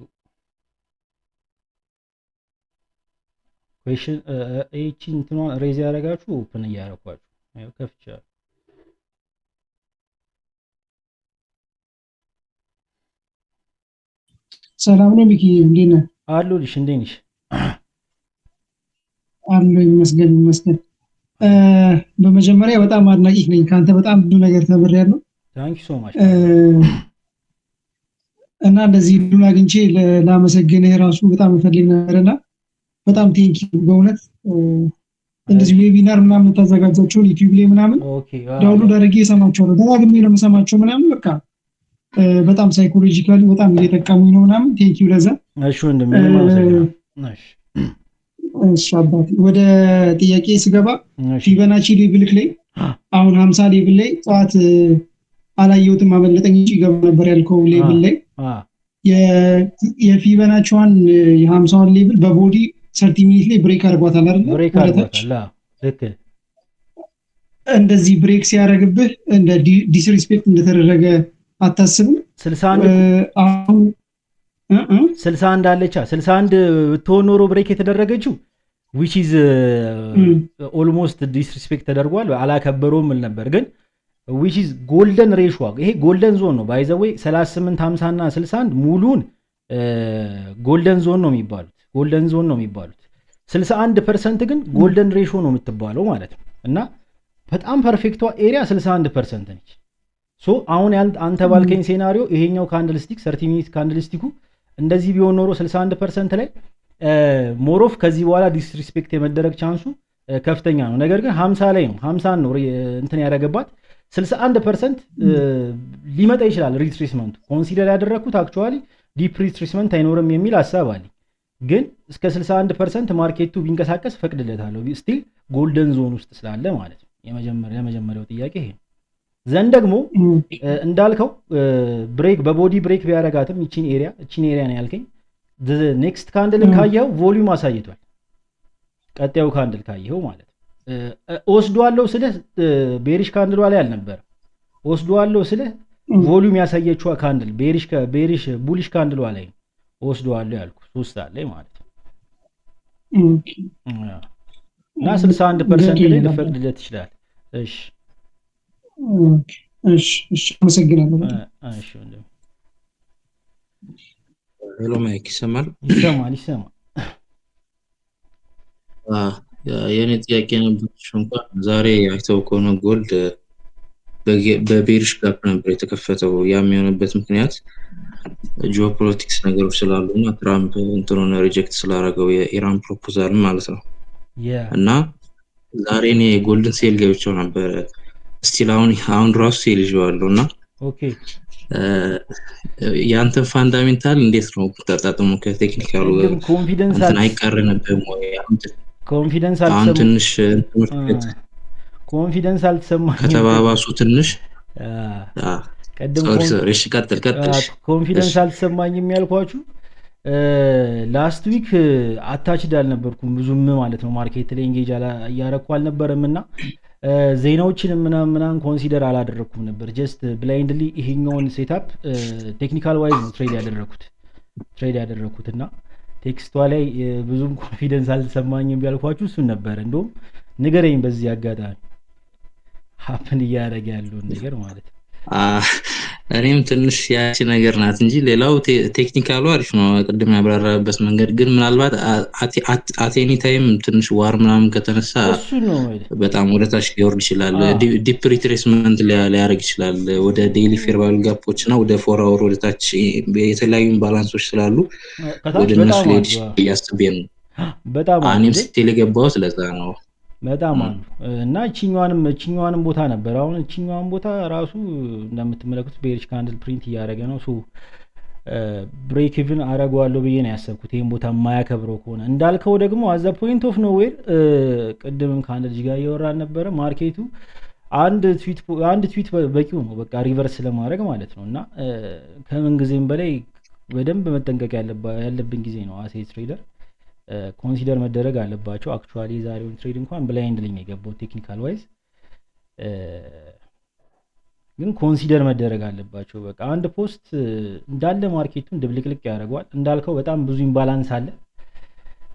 ኩዌሽን ኤቺ እንትኗን ሬዝ ያደረጋችሁ ኦፕን እያደረኳችሁ አዩ ከፍቻለሁ። ሰላም ነው ሚኪ፣ እንዴት ነህ? አለሁልሽ። እንዴት ነሽ? አለሁ ይመስገን። በመጀመሪያ በጣም አድናቂህ ነኝ። ከአንተ በጣም ብዙ ነገር ተምሬያለሁ። ታንክ ዩ ሶ ማች እና እንደዚህ ዱን አግኝቼ ላመሰግንህ ራሱ በጣም እፈልግ ነበርና በጣም ቴንኪ በእውነት እንደዚህ ዌቢናር ምናምን ታዘጋጃቸው ዩቲዩብ ላይ ምናምን ዳውንሎድ አድርጌ እሰማቸዋለሁ። ደጋግሜ ነው የምሰማቸው ምናምን በቃ በጣም ሳይኮሎጂካሊ በጣም እየጠቀሙኝ ነው ምናምን ቴንኪ ለዛ። እሺ ወንድም እሺ እሺ አባቴ ወደ ጥያቄ ስገባ ፊቦናቺ ሌቭልክ ላይ አሁን 50 ሌቭል ላይ ጠዋት አላየሁትም አመለጠኝ እንጂ ገባ ነበር ያልከው ሌቭል ላይ የፊቦናቺዋን የ50ዋን ሌቭል በቦዲ 30 ሚኒት ላይ ብሬክ አድርጓታል አይደል? ብሬክ አድርጓታል። ልክ እንደዚህ ብሬክ ሲያደርግብህ እንደ ዲስሪስፔክት እንደተደረገ አታስብም? 61 አለቻ 61 ብትሆን ኖሮ ብሬክ የተደረገችው which is almost disrespect ተደርጓል አላከበረውም ል ነበር ግን which is golden ratio ይሄ golden zone ነው by the way 38 50 እና 61 ሙሉን golden zone ነው የሚባሉት 61% ግን golden ratio ነው የምትባለው ማለት ነው እና በጣም ፐርፌክቷ ኤሪያ 61% ነች ሶ አሁን አንተ ባልከኝ ሴናሪዮ ይሄኛው ካንድልስቲክ 30 ሚኒት ካንድልስቲኩ እንደዚህ ቢሆን ኖሮ 61% ላይ ሞሮፍ ከዚህ በኋላ ዲስሪስፔክት የመደረግ ቻንሱ ከፍተኛ ነው ነገር ግን 50 ላይ ነው 50 ነው እንትን ያደረገባት 61% ሊመጣ ይችላል ሪትሬስመንቱ ኮንሲደር ያደረኩት አክቹአሊ ዲፕ ሪትሬስመንት አይኖርም የሚል ሐሳብ አለኝ ግን እስከ 61% ማርኬቱ ቢንቀሳቀስ ፈቅድለታለሁ ስቲል ጎልደን ዞን ውስጥ ስላለ ማለት ነው የመጀመሪያው ጥያቄ ይሄ ነው ዘንድ ደግሞ እንዳልከው ብሬክ በቦዲ ብሬክ ቢያረጋትም እቺን ኤሪያ ነው ያልከኝ ኔክስት ካንድልን ካየው ቮሊዩም አሳይቷል ቀጣዩ ካንድል ካየው ማለት ወስዷለው ስለ ቤሪሽ ካንድሏ ላይ አልነበረ ወስዷለው ስለ ቮሊዩም ያሳየችው ካንድል ቤሪሽ ቡሊሽ ካንድሏ ላይ ወስዷለው ያልኩ 3 ሰዓት ላይ ማለት ነው እና 61% ላይ ልፈቅድለት ይችላል እሺ አመሰግናለሁ እሺ ወንድም ሄሎ ማይክ ይሰማል የኔ ጥያቄ ነበር እንኳን ዛሬ አይተው ከሆነ ጎልድ በቤሪሽ ጋፕ ነበር የተከፈተው ያም የሆነበት ምክንያት ጂኦፖለቲክስ ነገሮች ስላሉና ትራምፕ እንትሮን ሪጀክት ስላደረገው የኢራን ፕሮፖዛል ማለት ነው እና ዛሬ እኔ ጎልድን ሴል ገብቼው ነበር ስቲል አሁን ራሱ ሴል ይዤዋለሁና ኦኬ ያንተ ፋንዳሜንታል እንዴት ነው ተጣጣሙ ከቴክኒካሉ ኮንፊደንስ አይቀርንብም ወይ ኮንፊደንስ ኮንፊደንስ አልተሰማኝም ከተባባሱ ትንሽ ቀደም እሺ ቀጥል ኮንፊደንስ አልተሰማኝም ያልኳችሁ ላስት ዊክ አታችድ አልነበርኩም ብዙም ማለት ነው ማርኬት ላይ ኤንጌጅ ያረኩ አልነበረምና ዜናዎችን ምናምን ኮንሲደር አላደረኩም ነበር ጀስት ብላይንድሊ ይሄኛውን ሴትአፕ ቴክኒካል ዋይዝ ነው ትሬድ ያደረኩትና ቴክስቷ ላይ ብዙም ኮንፊደንስ አልተሰማኝም ያልኳችሁ እሱን ነበር እንደውም ንገረኝ በዚህ አጋጣሚ ሀፕን እያደረገ ያለው ነገር ማለት ነው እኔም ትንሽ ያቺ ነገር ናት እንጂ ሌላው ቴክኒካሉ አሪፍ ነው ቅድም ያብራራበት መንገድ ግን ምናልባት አቴኒ ታይም ትንሽ ዋር ምናምን ከተነሳ እሱ ነው በጣም ወደታች ሊወርድ ይችላል ዲፕ ሪትሬስመንት ሊያደርግ ይችላል ወደ ዴይሊ ፌር ቫልዩ ጋፖች እና ወደ 4 አወር ወደታች የተለያዩ ባላንሶች ስላሉ ወደ እነሱ ሊሄድ ያስብ ነው በጣም እኔም ስቲል የገባው ስለዛ ነው በጣም አሉ እና እቺኛዋንም ቦታ ነበር አሁን እቺኛዋን ቦታ ራሱ እንደምትመለከቱት ቤሪሽ ካንድል ፕሪንት እያደረገ ነው ሶ ብሬክ ኢቭን አረጋዋለሁ ብዬ ነው ያሰብኩት ይሄን ቦታ የማያከብረው ከሆነ እንዳልከው ደግሞ አዘ ፖይንት ኦፍ ኖዌር ቅድምም ካንድል ጋር እያወራን ነበረ ማርኬቱ አንድ ትዊት በቂው ነው በቃ ሪቨርስ ለማድረግ ማለት ነው እና ከምን ጊዜም በላይ በደንብ መጠንቀቅ ያለብን ጊዜ ነው አሴ ትሬደር ኮንሲደር መደረግ አለባቸው አክቹአሊ ዛሬውን ትሬድ እንኳን ብላይንድ ላይ የገባው ቴክኒካል ዋይዝ ግን ኮንሲደር መደረግ አለባቸው በቃ አንድ ፖስት እንዳለ ማርኬቱን ድብልቅልቅ ያደርገዋል እንዳልከው በጣም ብዙ ኢምባላንስ አለ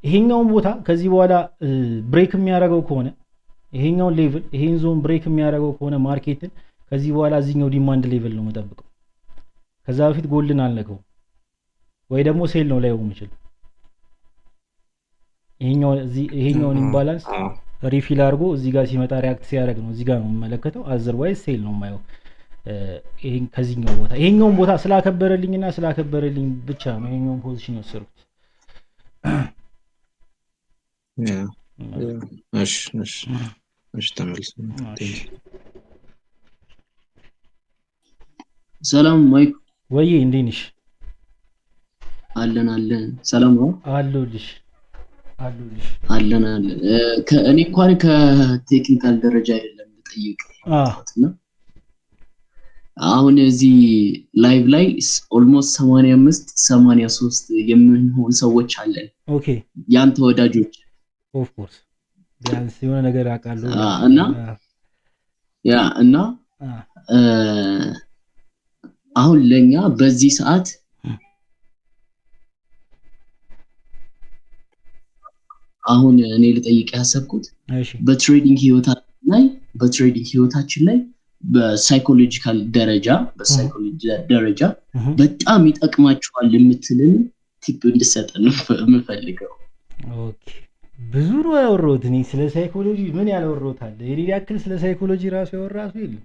ይሄኛውን ቦታ ከዚህ በኋላ ብሬክ የሚያደርገው ከሆነ ይሄኛውን ሌቭል ይሄን ዞን ብሬክ የሚያደርገው ከሆነ ማርኬትን ከዚህ በኋላ እዚህኛው ዲማንድ ሌቭል ነው መጠብቀው ከዛ በፊት ጎልድን አልነከው ወይ ደግሞ ሴል ነው ላይ ሆኖ ይችላል ይሄኛውን ኢምባላንስ ሪፊል አድርጎ እዚህ ጋር ሲመጣ ሪአክት ሲያደርግ ነው እዚህ ጋር ነው የምመለከተው አዘርዋይዝ ሴል ነው የማየው ከዚህኛው ቦታ ይሄኛውን ቦታ ስላከበረልኝና ስላከበረልኝ ብቻ ነው ይሄኛውን ፖዚሽን የወሰድኩት። እሺ ተመልስ። ሰላም ማይክ ወይ እንዴት ነሽ? አለን ሰላም ነው አሉልሽ አለን እኔ እንኳን ከቴክኒካል ደረጃ አይደለም ልጠይቅ እና አሁን እዚህ ላይቭ ላይ ኦልሞስት 85-83 የምንሆን ሰዎች አለን። ኦኬ ያንተ ወዳጆች ኦፍ ኮርስ ቢያንስ የሆነ ነገር ያውቃሉ እና አሁን ለኛ በዚህ ሰዓት አሁን እኔ ልጠይቅ ያሰብኩት በትሬዲንግ ህይወታችን ላይ በሳይኮሎጂካል ደረጃ በጣም ይጠቅማችኋል የምትልን ቲፕ እንድሰጠን የምፈልገው። ኦኬ ብዙ ነው ያወራሁት እኔ ስለ ሳይኮሎጂ ምን ያላወራሁት አለ? የሌላ ያክል ስለ ሳይኮሎጂ ራሱ ያወራሱ የለም።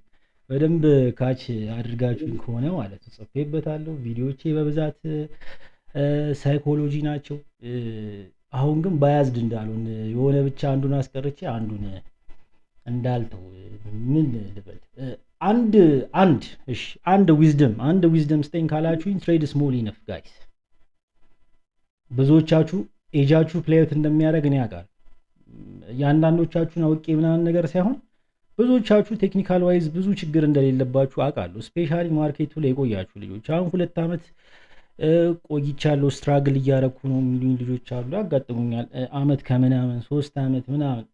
በደንብ ካች አድርጋችሁኝ ከሆነ ማለት ነው ጽፌበታለሁ። ቪዲዮዎቼ በብዛት ሳይኮሎጂ ናቸው። አሁን ግን ባያዝድ እንዳልሆን የሆነ ብቻ አንዱን አስቀርቼ አንዱን እንዳልተው ምን ልበል። አንድ ዊዝደም ስጠኝ ካላችሁኝ ትሬድ ስሞል ኢነፍ ጋይስ። ብዙዎቻችሁ ኤጃችሁ ፕሌይት እንደሚያደርግ እኔ አውቃለሁ። የአንዳንዶቻችሁን አውቄ ምናምን ነገር ሳይሆን ብዙዎቻችሁ ቴክኒካል ዋይዝ ብዙ ችግር እንደሌለባችሁ አውቃለሁ። ስፔሻሊ ማርኬቱ ላይ የቆያችሁ ልጆች አሁን 2 ዓመት ቆይቻለሁ ስትራግል እያደረኩ ነው የሚሉኝ ልጆች አሉ፣ ያጋጥሙኛል። ዓመት ከምናምን 3 ዓመት ምናምን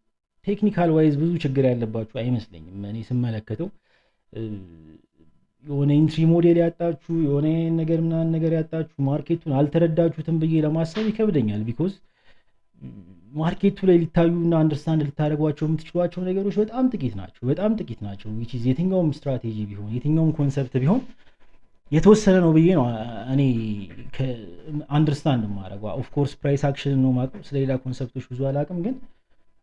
ቴክኒካል ዋይዝ ብዙ ችግር ያለባችሁ አይመስለኝም እኔ ስመለከተው። የሆነ ኢንትሪ ሞዴል ያጣችሁ የሆነ ነገር ምናምን ነገር ያጣችሁ ማርኬቱን አልተረዳችሁትም ብዬ ለማሰብ ይከብደኛል። ቢኮዝ ማርኬቱ ላይ ሊታዩና አንደርስታንድ ልታደርጓቸው የምትችሏቸው ነገሮች በጣም ጥቂት ናቸው። which is የትኛውም ስትራቴጂ ቢሆን የትኛውም ኮንሰፕት ቢሆን የተወሰነ ነው ብዬ ነው እኔ አንደርስታንድ የማደርገው። ኦፍ ኮርስ ፕራይስ አክሽን ነው ማቀው፣ ስለሌላ ኮንሰፕቶች ብዙ አላውቅም። ግን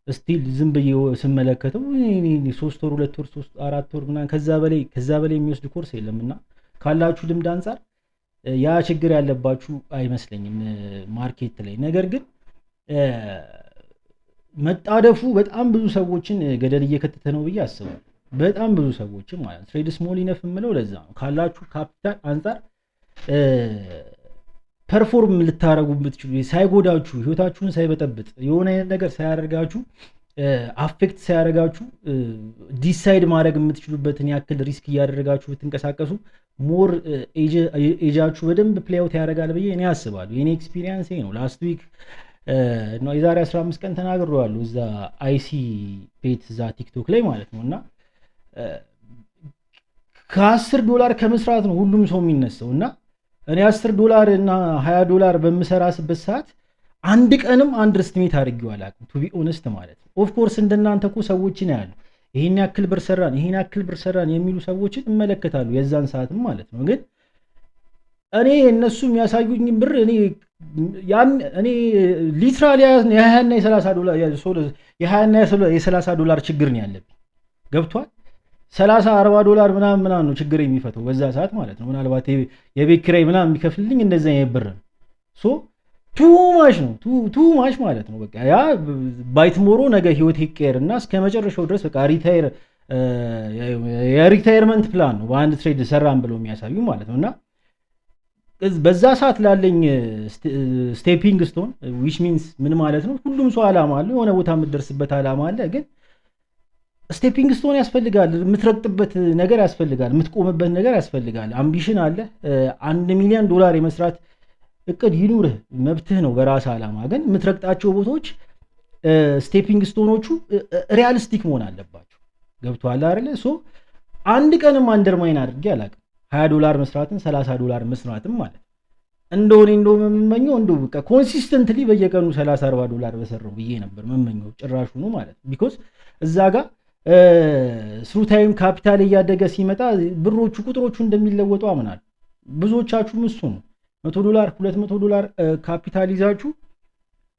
ስቲል ዝም ብዬ ስመለከተው 3 ወር 2 ወር 3 4 ወር ምናምን ከዛ በላይ የሚወስድ ኮርስ የለምና ካላችሁ ልምድ አንጻር ያ ችግር ያለባችሁ አይመስለኝም ማርኬት ላይ። ነገር ግን መጣደፉ በጣም ብዙ ሰዎችን ገደል እየከተተ ነው ብዬ አስባለሁ። በጣም ብዙ ሰዎችን ማለት ትሬድ ስሞል ኢነፍ የምለው ለዛ ነው። ካላችሁ ካፒታል አንጻር ፐርፎርም ልታረጉ የምትችሉ ሳይጎዳችሁ ህይወታችሁን ሳይበጠብጥ የሆነ አይነት ነገር ሳያደርጋችሁ አፌክት ሳያደርጋችሁ ዲሳይድ ማድረግ የምትችሉበትን ያክል ሪስክ እያደረጋችሁ ብትንቀሳቀሱ ሞር ኤጃችሁ በደንብ ፕሌይ አውት ያደርጋል ብዬ እኔ አስባለሁ። የኔ ኤክስፒሪየንስ ነው። ላስት ዊክ ነው የዛሬ 15 ቀን ተናግሬዋለሁ እዛ አይሲ ቤት እዛ ቲክቶክ ላይ ማለት ነው። እና $10 ከመስራት ነው ሁሉም ሰው የሚነሳው። እና እኔ $10 እና $20 በምሰራበት ሰዓት አንድ ቀንም አንደርስቲሜት አድርጌው አላውቅም ቱ ቢ ኦነስት ማለት ነው። ኦፍ ኮርስ እንደናንተ እኮ ሰዎችን ያሉ ይሄን ያክል ብር ሰራን የሚሉ ሰዎችን እመለከታሉ የዛን ሰዓትም ማለት ነው። ግን እኔ እነሱ የሚያሳዩኝ ብር እኔ ሊትራሊ የ20 እና $30 ችግር ነው ያለብኝ። ገብቷል? $30-40 ምናምን ነው ችግር የሚፈተው በዛ ሰዓት ማለት ነው። ምናልባት የቤት ኪራይ ምናምን የሚከፍልልኝ እንደዛ የብር ነው። ሶ ቱ ማች ማለት ነው። በቃ ያ ባይትሞሮ ነገ ህይወት ይቀየር እና እስከ መጨረሻው ድረስ በቃ የሪታየርመንት ፕላን ነው በአንድ ትሬድ ሰራን ብለው የሚያሳዩ ማለት ነው። እና በዛ ሰዓት ላለኝ ስቴፒንግ ስቶን ዊች ሚንስ ምን ማለት ነው? ሁሉም ሰው አላማ አለው፣ የሆነ ቦታ የምትደርስበት አላማ አለ። ግን ስቴፒንግ ስቶን ያስፈልጋል፣ የምትረግጥበት ነገር ያስፈልጋል፣ የምትቆምበት ነገር ያስፈልጋል። አምቢሽን አለ፣ $1 ሚሊዮን የመስራት እቅድ ይኑርህ፣ መብትህ ነው በራስ አላማ። ግን የምትረግጣቸው ቦታዎች ስቴፒንግ ስቶኖቹ ሪያሊስቲክ መሆን አለባቸው። ገብቶሃል አይደለ? ሶ አንድ ቀንም አንደርማይን አድርጌ አላውቅም $20 መስራትን $30 መስራትም ማለት እንደው የምመኘው እንደው በቃ ኮንሲስተንትሊ በየቀኑ $30-40 በሰራው ብዬ ነበር መመኘው ጭራሹኑ ማለት ነው። ቢኮዝ እዛ ጋር ስሩ ታይም ካፒታል እያደገ ሲመጣ ብሮቹ ቁጥሮቹ እንደሚለወጡ አምናለሁ። ብዙዎቻችሁም እሱ ነው $100 $200 ካፒታል ይዛችሁ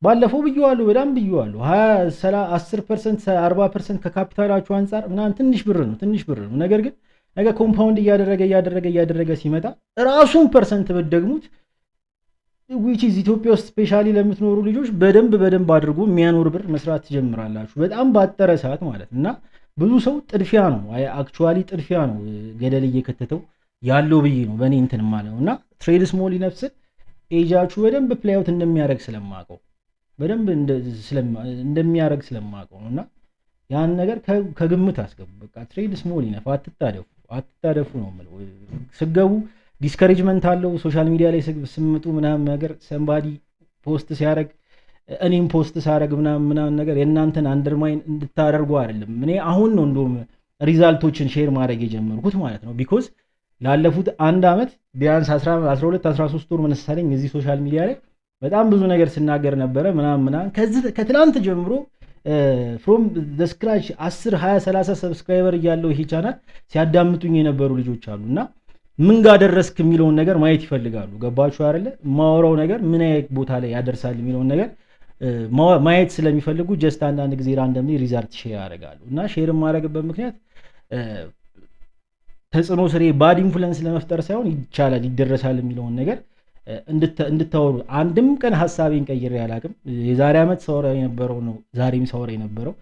ባለፈው ብየዋለሁ፣ በጣም ብየዋለሁ 10% 40% ከካፒታላችሁ አንፃር ምናምን ትንሽ ብር ነው። ነገር ግን ነገ ኮምፓውንድ እያደረገ ሲመጣ ራሱን ፐርሰንት ብትደግሙት which is ኢትዮጵያ ውስጥ ስፔሻሊ ለምትኖሩ ልጆች በደንብ አድርጎ የሚያኖር ብር መስራት ትጀምራላችሁ በጣም ባጠረ ሰዓት ማለት እና ብዙ ሰው ጥድፊያ ነው አክቹአሊ ጥድፊያ ነው ገደል እየከተተው ያለው ብዬ ነው በእኔ እንትን ማለት እና ትሬድ ስሞል ይነፍስ ኤጃችሁ በደንብ ፕሌይ አውት እንደሚያደርግ ስለማውቀው በደንብ እንደሚያደርግ ስለማውቀው እና ያን ነገር ከግምት አስገቡ በቃ ትሬድ ስሞል ይነፍ አትታደፉ ነው የምለው ስገቡ ዲስከሬጅመንት አለው ሶሻል ሚዲያ ላይ ስምጡ ምናምን ነገር ሰምባዲ ፖስት ሲያደርግ እኔም ፖስት ሳደርግ ምናምን ነገር የእናንተን አንደርማይን እንድታደርጉ አይደለም እኔ አሁን ነው እንደውም ሪዛልቶችን ሼር ማድረግ የጀመርኩት ማለት ነው ቢኮዝ ላለፉት አንድ አመት ቢያንስ 12 13 ወር መነሳለኝ እዚህ ሶሻል ሚዲያ ላይ በጣም ብዙ ነገር ስናገር ነበረ ምናምን ከትላንት ጀምሮ ፍሮም ዘ ስክራች 10 20 30 ሰብስክራይበር እያለው ይሄ ቻናል ሲያዳምጡኝ የነበሩ ልጆች አሉና ምን ጋር ደረስክ የሚለውን ነገር ማየት ይፈልጋሉ ገባችሁ አይደለ ማወራው ነገር ምን አይነት ቦታ ላይ ያደርሳል የሚለውን ነገር ማየት ስለሚፈልጉ ጀስት አንዳንድ ጊዜ ራንደምሊ ሪዛልት ሼር ያደርጋሉ እና ሼር ማድረግበት ምክንያት ተጽዕኖ ስሬ ባድ ኢንፍሉዌንስ ለመፍጠር ሳይሆን ይቻላል ይደረሳል የሚለውን ነገር እንድታወሩ አንድም ቀን ሐሳቤን ቀይሬ ያላቅም የዛሬ አመት ሰወራ የነበረው ነው ዛሬም ሰወራ የነበረው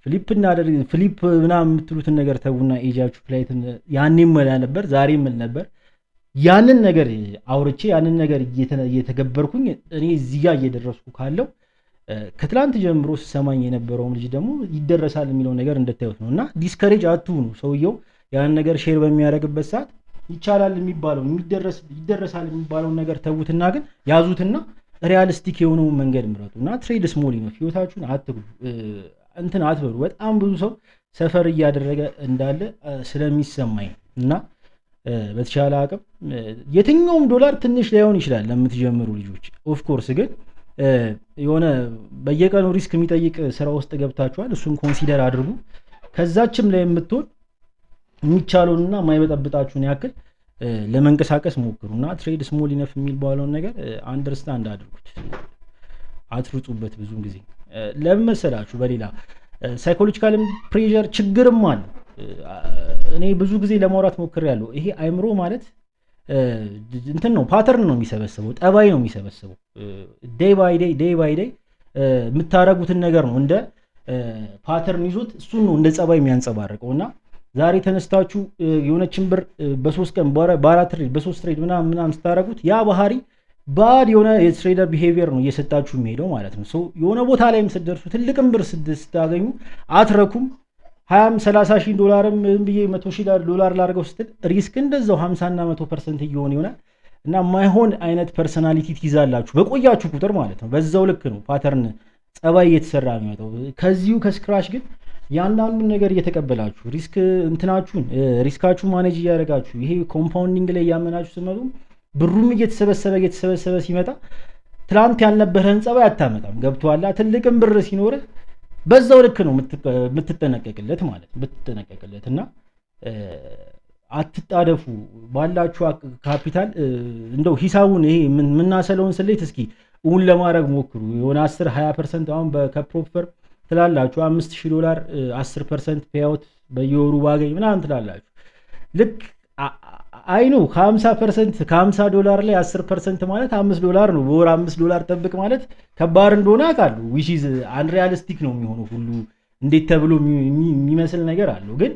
ፍሊፕ ምናምን የምትሉትን ነገር ተውና ኤጃችሁ ፍላይትን ያኔም መላ ነበር ዛሬም ምን ነበር ያንን ነገር አውርቼ ያንን ነገር እየተገበርኩኝ እኔ እዚህ ጋር እየደረስኩ ካለው ከትላንት ጀምሮ ሲሰማኝ የነበረው ልጅ ደግሞ ይደረሳል የሚለው ነገር እንድታዩት ነውና ዲስከሬጅ አትሁኑ ሰውየው ያን ነገር ሼር በሚያደርግበት ሰዓት ይቻላል የሚባለው ይደረሳል የሚባለው ነገር ተውትና ግን ያዙትና ሪያሊስቲክ የሆነውን መንገድ ምረጡና ትሬድ ስሞል ነው ህይወታችሁን አትግቡ እንትን አትበሉ በጣም ብዙ ሰው ሰፈር እያደረገ እንዳለ ስለሚሰማኝ እና በተቻለ አቅም የትኛውም ዶላር ትንሽ ላይሆን ይችላል ለምትጀምሩ ልጆች ኦፍ ኮርስ ግን የሆነ በየቀኑ ሪስክ የሚጠይቅ ስራ ውስጥ ገብታችኋል እሱን ኮንሲደር አድርጉ ከዛችም ላይ የምትሆን የሚቻለውንና የማይበጠብጣችሁን ያክል ለመንቀሳቀስ ሞክሩና ትሬድ ስሞል ኢነፍ የሚባለውን ነገር አንደርስታንድ አድርጉት አትሩጡበት ብዙ ጊዜ ለምን መሰላችሁ በሌላ ሳይኮሎጂካል ፕሬሸር ችግርም አለ እኔ ብዙ ጊዜ ለማውራት ሞክሬያለሁ ይሄ አይምሮ ማለት እንትን ነው ፓተርን ነው የሚሰበስበው ጠባይ ነው የሚሰበስበው ዴይ ባይ ዴይ የምታረጉትን ነገር ነው እንደ ፓተርን ይዞት እሱን ነው እንደ ጸባይ የሚያንጸባርቀውና ዛሬ ተነስታችሁ የሆነችን ብር በ3 ቀን በ4 ትሬድ በ3 ትሬድ ምናምን ስታረጉት ያ ባህሪ ባድ የሆነ የትሬደር ቢሄቪየር ነው እየሰጣችሁ የሚሄደው ማለት ነው የሆነ ቦታ ላይም ስትደርሱ ትልቅም ብር ስታገኙ አትረኩም 20-30 ዶላርም ብዬ 100 ዶላር ላርገው ስትል ሪስክ እንደዛው 50 እና 100% እየሆነ ይሆናል እና ማይሆን አይነት ፐርሰናሊቲ ትይዛላችሁ በቆያችሁ ቁጥር ማለት ነው በዛው ልክ ነው ፓተርን ጸባይ እየተሰራ የሚመጣው ከዚሁ ከስክራች ግን ያንዳንዱን ነገር እየተቀበላችሁ ሪስክ እንትናችሁን ሪስካችሁ ማኔጅ እያደረጋችሁ ይሄ ኮምፓውንዲንግ ላይ ያመናችሁ ስትመጡ ብሩም እየተሰበሰበ ሲመጣ ትላንት ያልነበረን ጸባይ አታመጣም ገብቷላ ትልቅም ብር ሲኖር በዛው ልክ ነው የምትጠነቀቅለት ማለት የምትጠነቀቅለት እና አትጣደፉ ባላችሁ ካፒታል እንደው ሂሳቡን ይሄ ምናሰለውን ስሌት እስኪ እውን ለማድረግ ሞክሩ የሆነ 10-20% አሁን ከፕሮፐር ትላላችሁ $5000 10% ፔይአውት በየወሩ ባገኝ ምናምን ትላላችሁ ልክ አይኑ ከ50% $50 ላይ 10% ማለት $5 ነው በወር $5 ጠብቅ ማለት ከባድ እንደሆነ አውቃለሁ which is unrealistic ነው የሚሆነው ሁሉ እንዴት ተብሎ የሚመስል ነገር አለው ግን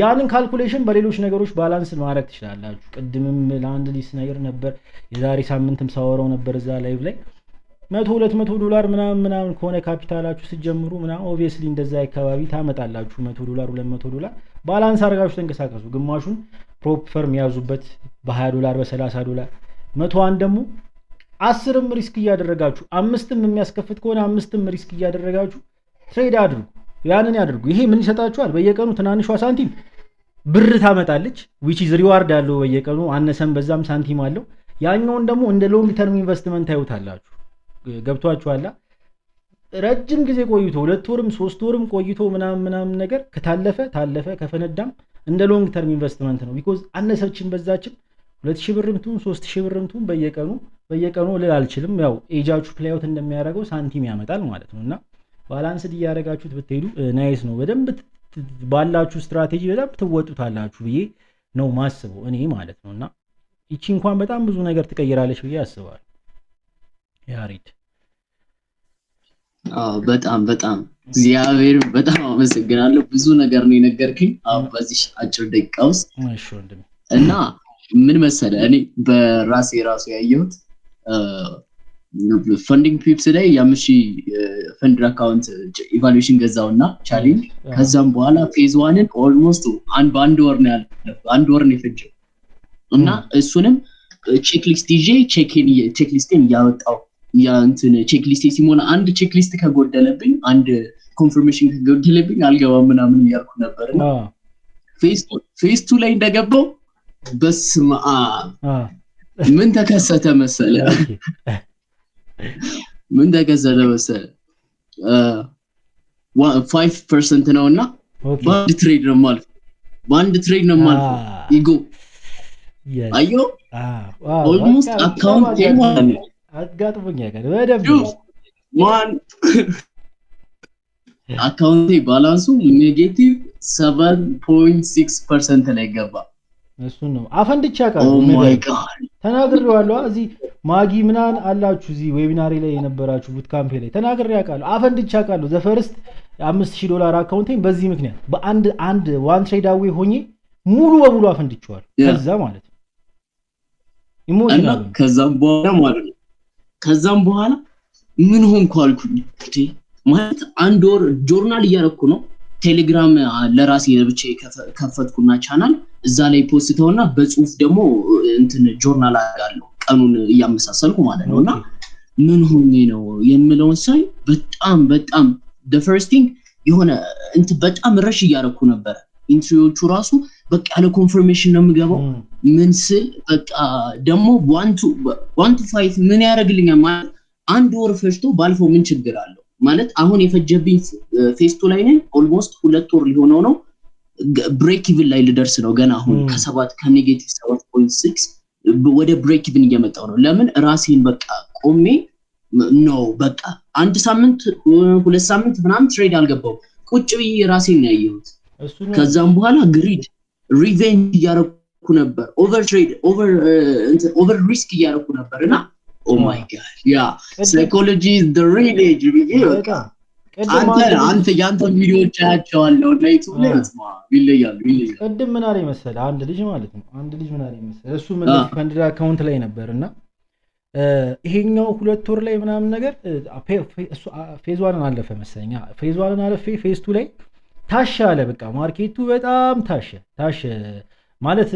ያንን ካልኩሌሽን በሌሎች ነገሮች ባላንስ ማድረግ ትችላላችሁ ቅድምም ለአንድ ሊስ ነገር ነበር የዛሬ ሳምንትም ሳወራው ነበር እዛ ላይቭ ላይ $100-200 ምናምን ከሆነ ካፒታላችሁ ስትጀምሩ ምናምን ኦብቪየስሊ እንደዛ አካባቢ ታመጣላችሁ $100 $200 ባላንስ አድርጋችሁ ተንቀሳቀሱ ግማሹን ፕሮፐር የሚያዙበት በ$20 በ$30 100 ደግሞ 10ም ሪስክ እያደረጋችሁ 5ም የሚያስከፍት ከሆነ 5ም ሪስክ እያደረጋችሁ ትሬድ አድርጉ ያንን ያድርጉ ይሄ ምን ይሰጣችኋል በየቀኑ ትናንሿ ሳንቲም ብር ታመጣለች which is reward አለው በየቀኑ አነሰም በዛም ሳንቲም አለው ያኛውን ደግሞ እንደ ሎንግ ተርም ኢንቨስትመንት ታዩታላችሁ ገብቷችኋል ረጅም ጊዜ ቆይቶ 2 ወርም 3 ወርም ቆይቶ ምናምን ነገር ታለፈ ከፈነዳም እንደ ሎንግ ተርም ኢንቨስትመንት ነው because አነሰችን በዛችን 2000 ብርም ትሁን 3000 ብርም ትሁን በየቀኑ ልል አልችልም ያው ኤጃችሁ ፕሌይ አውት እንደሚያደርገው ሳንቲም ያመጣል ማለት ነውና ባላንስ እያደረጋችሁት ብትሄዱ ናይስ ነው በደንብ ባላችሁ ስትራቴጂ በጣም ትወጡታላችሁ ብዬ ነው ማስበው እኔ ማለት ነው። እና ይቺ እንኳን በጣም ብዙ ነገር ትቀይራለች ብዬ አስባለሁ። ያሬድ በጣም በጣም እግዚአብሔር በጣም አመሰግናለሁ። ብዙ ነገር ነው የነገርከኝ አሁን በዚህ አጭር ደቂቃ ውስጥ። እሺ ወንድሜ። እና ምን መሰለህ እኔ በራሴ ራሱ ያየሁት ፈንዲንግ ፒፕስ ላይ ያምሺ ፈንድ አካውንት ኢቫሉዌሽን ገዛውና ቻሌንጅ ከዛም በኋላ ፌዝ 1ን ኦልሞስት አንድ ወር ነው ያለፈው። አንድ ወር ነው የፈጀው እና እሱንም ቼክሊስት ይዤ ቼክሊስቴን ያወጣው ያ እንትን ቼክሊስቴ ሲሞላ አንድ ቼክሊስት ከጎደለብኝ አንድ ኮንፈርሜሽን ከጎደለብኝ አልገባም ምናምን እያልኩ ነበርና ፌዝ 2 ላይ እንደገባው በስመ አብ ምን ተከሰተ መሰለ ምን ተከሰተ መሰለ 5% ነውና በአንድ ትሬድ ነው ማለት ኢጎ አዮ ኦልሞስት አካውንት ይሆናል አጋጥሞኛል በደንብ ማን አካውንቴ ባላንሱ ኔጌቲቭ 7.6% ላይ ገባ። እሱ ነው አፈንድቻ ቃል ተናግሬዋለሁ። እዚህ ማጊ ምናን አላችሁ እዚህ ዌቢናሪ ላይ የነበራችሁ ቡት ካምፔ ላይ ተናግሬ ያውቃለሁ። አፈንድቻ ቃል ዘፈርስት $5000 አካውንቴን በዚህ ምክንያት በአንድ ዋን ትሬድ አዌይ ሆኜ ሙሉ በሙሉ አፈንድቻለሁ። ከዛ ማለት ነው ኢሞሽናል ከዛም በኋላ ምን ሆንኩ አልኩኝ እንዴ ማለት አንድ ወር ጆርናል እያረኩ ነው። ቴሌግራም ለራሴ ለብቻ ከፈትኩና ቻናል እዛ ላይ ፖስተውና በጽሁፍ ደግሞ እንትን ጆርናል አደርጋለሁ ቀኑን እያመሳሰልኩ ማለት ነውና ምን ሆኜ ነው የምለውን ሳይ በጣም the first thing የሆነ እንትን በጣም ረሽ እያረኩ ነበር። ኢንትሪዎቹ ራሱ በቃ ያለ ኮንፈርሜሽን ነው የምገባው። ምን ስል በቃ ደግሞ 1 to 5 ምን ያደርግልኛል ማለት አንድ ወር ፈጅቶ ባልፈው ምን ችግር አለው ማለት አሁን የፈጀብኝ ፌዝ 2 ላይ ነኝ። ኦልሞስት 2 ወር ሊሆነው ነው። ብሬክ ኢቭን ላይ ልደርስ ነው ገና አሁን ከኔጌቲቭ 7.6 ወደ ብሬክ ኢቭን እየመጣው ነው። ለምን ራሴን በቃ ቆሜ ነው በቃ አንድ ሳምንት 2 ሳምንት ምናምን ትሬድ አልገባው ቁጭ ብዬ ራሴን ነው ያየሁት። ከዛም በኋላ ግሪድ ሪቬንጅ እያረኩ ነበር። ኦቨር ሪስክ እያረኩ ነበርና ኦ ማይ ጋድ ያ ሳይኮሎጂ ኢዝ ዘ ሪል ኤጅ በቃ አንተ ያንተ ቪዲዮዎች አያቸዋለሁ እና ዩቲዩብ ላይ ይለያሉ። ቅድም ምን አለኝ መሰለህ አንድ ልጅ ማለት ነው ምን አለኝ መሰለህ እሱ ምን ፈንድ አካውንት ላይ ነበርና ይሄኛው 2 ወር ላይ ምናምን ነገር ፌዝ 1 አለፈ መሰለኝ። ፌዝ 1 አለፈ ፌዝ 2 ላይ ታሻ አለ በቃ ማርኬቱ በጣም ታሸ ማለት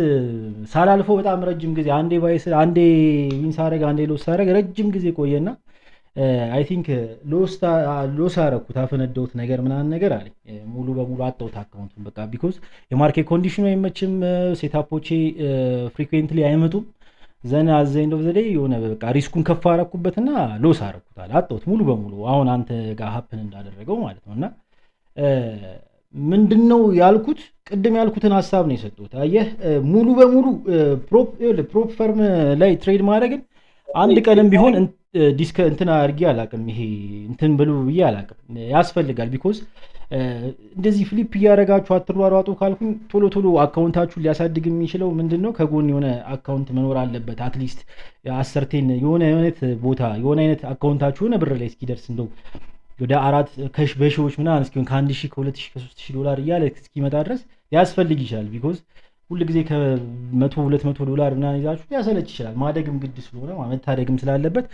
ሳላልፈው በጣም ረጅም ጊዜ አንዴ ባይስ አንዴ ዊንስ አረጋ አንዴ ሎስ አረጋ ረጅም ጊዜ ቆየና አይ ቲንክ ሎስ አረኩት አፈነደውት ነገር ምናምን ነገር አለ ሙሉ በሙሉ አጣውት አካውንቱን በቃ ቢኮዝ የማርኬት ኮንዲሽኑ አይመችም ሴታፖቼ ፍሪኩዌንትሊ አይመጡም። ዘና አዘይንዶ ዘዴ የሆነ በቃ ሪስኩን ከፍ አረኩበትና ሎስ አረኩታል አጣውት ሙሉ በሙሉ አሁን አንተ ጋር ሀፕን እንዳደረገው ማለት ነውና ምንድነው ያልኩት ቅድም ያልኩትን ሐሳብ ነው የሰጡት። አየህ ሙሉ በሙሉ ፕሮፕ ፈርም ላይ ትሬድ ማድረግን አንድ ቀንም ቢሆን ዲስክ እንትን አድርጌ አላቅም ይሄ እንትን ብሉ ብዬ አላቅም ያስፈልጋል። ቢኮዝ እንደዚህ ፍሊፕ እያደረጋችሁ አትሯሯጡ ካልኩኝ ቶሎ አካውንታችሁን ሊያሳድግ የሚችለው ምንድነው ከጎን የሆነ አካውንት መኖር አለበት። አትሊስት 10 የሆነ ቦታ የሆነ አይነት አካውንታችሁ የሆነ ብር ላይ እስኪደርስ እንደው ወደ 4 ከሽ በሺዎች ምናምን እስኪሆን ከ1000 ከ2000 ከ3000 እያለ እስኪመጣ ድረስ ያስፈልግ ይችላል። ቢኮዝ ሁሉ ጊዜ ከ100-200 ምናምን ይዛችሁ ያሰለች ይችላል። ማደግም ግድ ስለሆነ መታደግም ስላለበት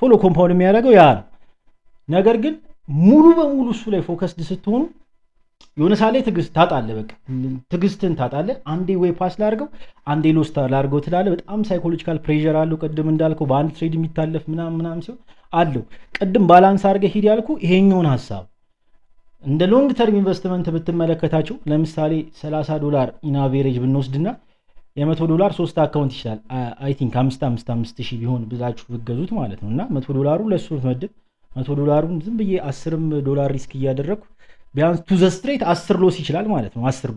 ቶሎ ኮምፓውንድ የሚያደርገው ያ ነው። ነገር ግን ሙሉ በሙሉ እሱ ላይ ፎከስድ ስትሆኑ የሆነ ሳለ ትግስት ታጣለህ። በቃ ትግስትን ታጣለህ። አንዴ ወይ ፓስ ላርገው አንዴ ሎስ ላርገው ትላለህ። በጣም ሳይኮሎጂካል ፕሬሸር አለው። ቅድም እንዳልከው በአንድ ትሬድ የሚታለፍ ምናምን ሲሆን አለው። ቅድም ባላንስ አድርገህ ሂድ ያልኩ ይሄኛውን ሐሳብ እንደ ሎንግ ተርም ኢንቨስትመንት ብትመለከታቸው ለምሳሌ $30 ኢን አቨሬጅ ብንወስድና $100 3 አካውንት ይችላል። አይ ቲንክ 5,000 ቢሆን ብዛችሁ ብትገዙት ማለት ነውና $100 ለሱ መድብ $100ን ዝም ብዬ $10 ሪስክ እያደረኩ ቢያንስ ቱ ዘ ስትሬት 10 ሎስ ይችላል ማለት ነው። $10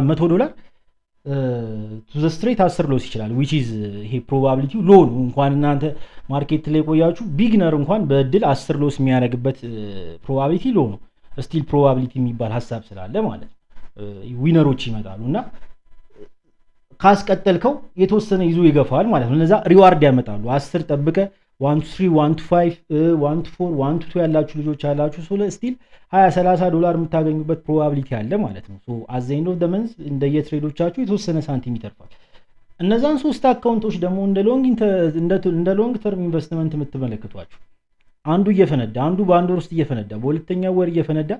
$100 ቱ ዘ ስትሬት 10 ሎስ ይችላል which is ይሄ ፕሮባቢሊቲው ሎ ነው። እንኳን እናንተ ማርኬት ላይ ቆያችሁ ቢግነር እንኳን በእድል 10 ሎስ የሚያደርግበት ፕሮባቢሊቲ ሎ ነው። ስቲል ፕሮባቢሊቲ የሚባል ሀሳብ ስላለ ማለት ነው ዊነሮች ይመጣሉ እና ካስቀጠልከው የተወሰነ ይዞ ይገፋል ማለት ነው። እነዛ ሪዋርድ ያመጣሉ። 10 ጠብቀ 1 to 3 1 to 5 1 to 4 1 to 2 ያላችሁ ልጆች አላችሁ ሶ ስቲል 20-30 $ የምታገኙበት ፕሮባቢሊቲ አለ ማለት ነው። ሶ አት ዘ ኤንድ ኦፍ ዘ መንዝ እንደየትሬዶቻችሁ የተወሰነ ሳንቲም ይተርፋል። እነዛን 3 አካውንቶች ደግሞ እንደ ሎንግ ተርም ኢንቨስትመንት የምትመለከቷቸው አንዱ እየፈነዳ አንዱ በአንድ ወር ውስጥ እየፈነዳ በሁለተኛው ወር እየፈነዳ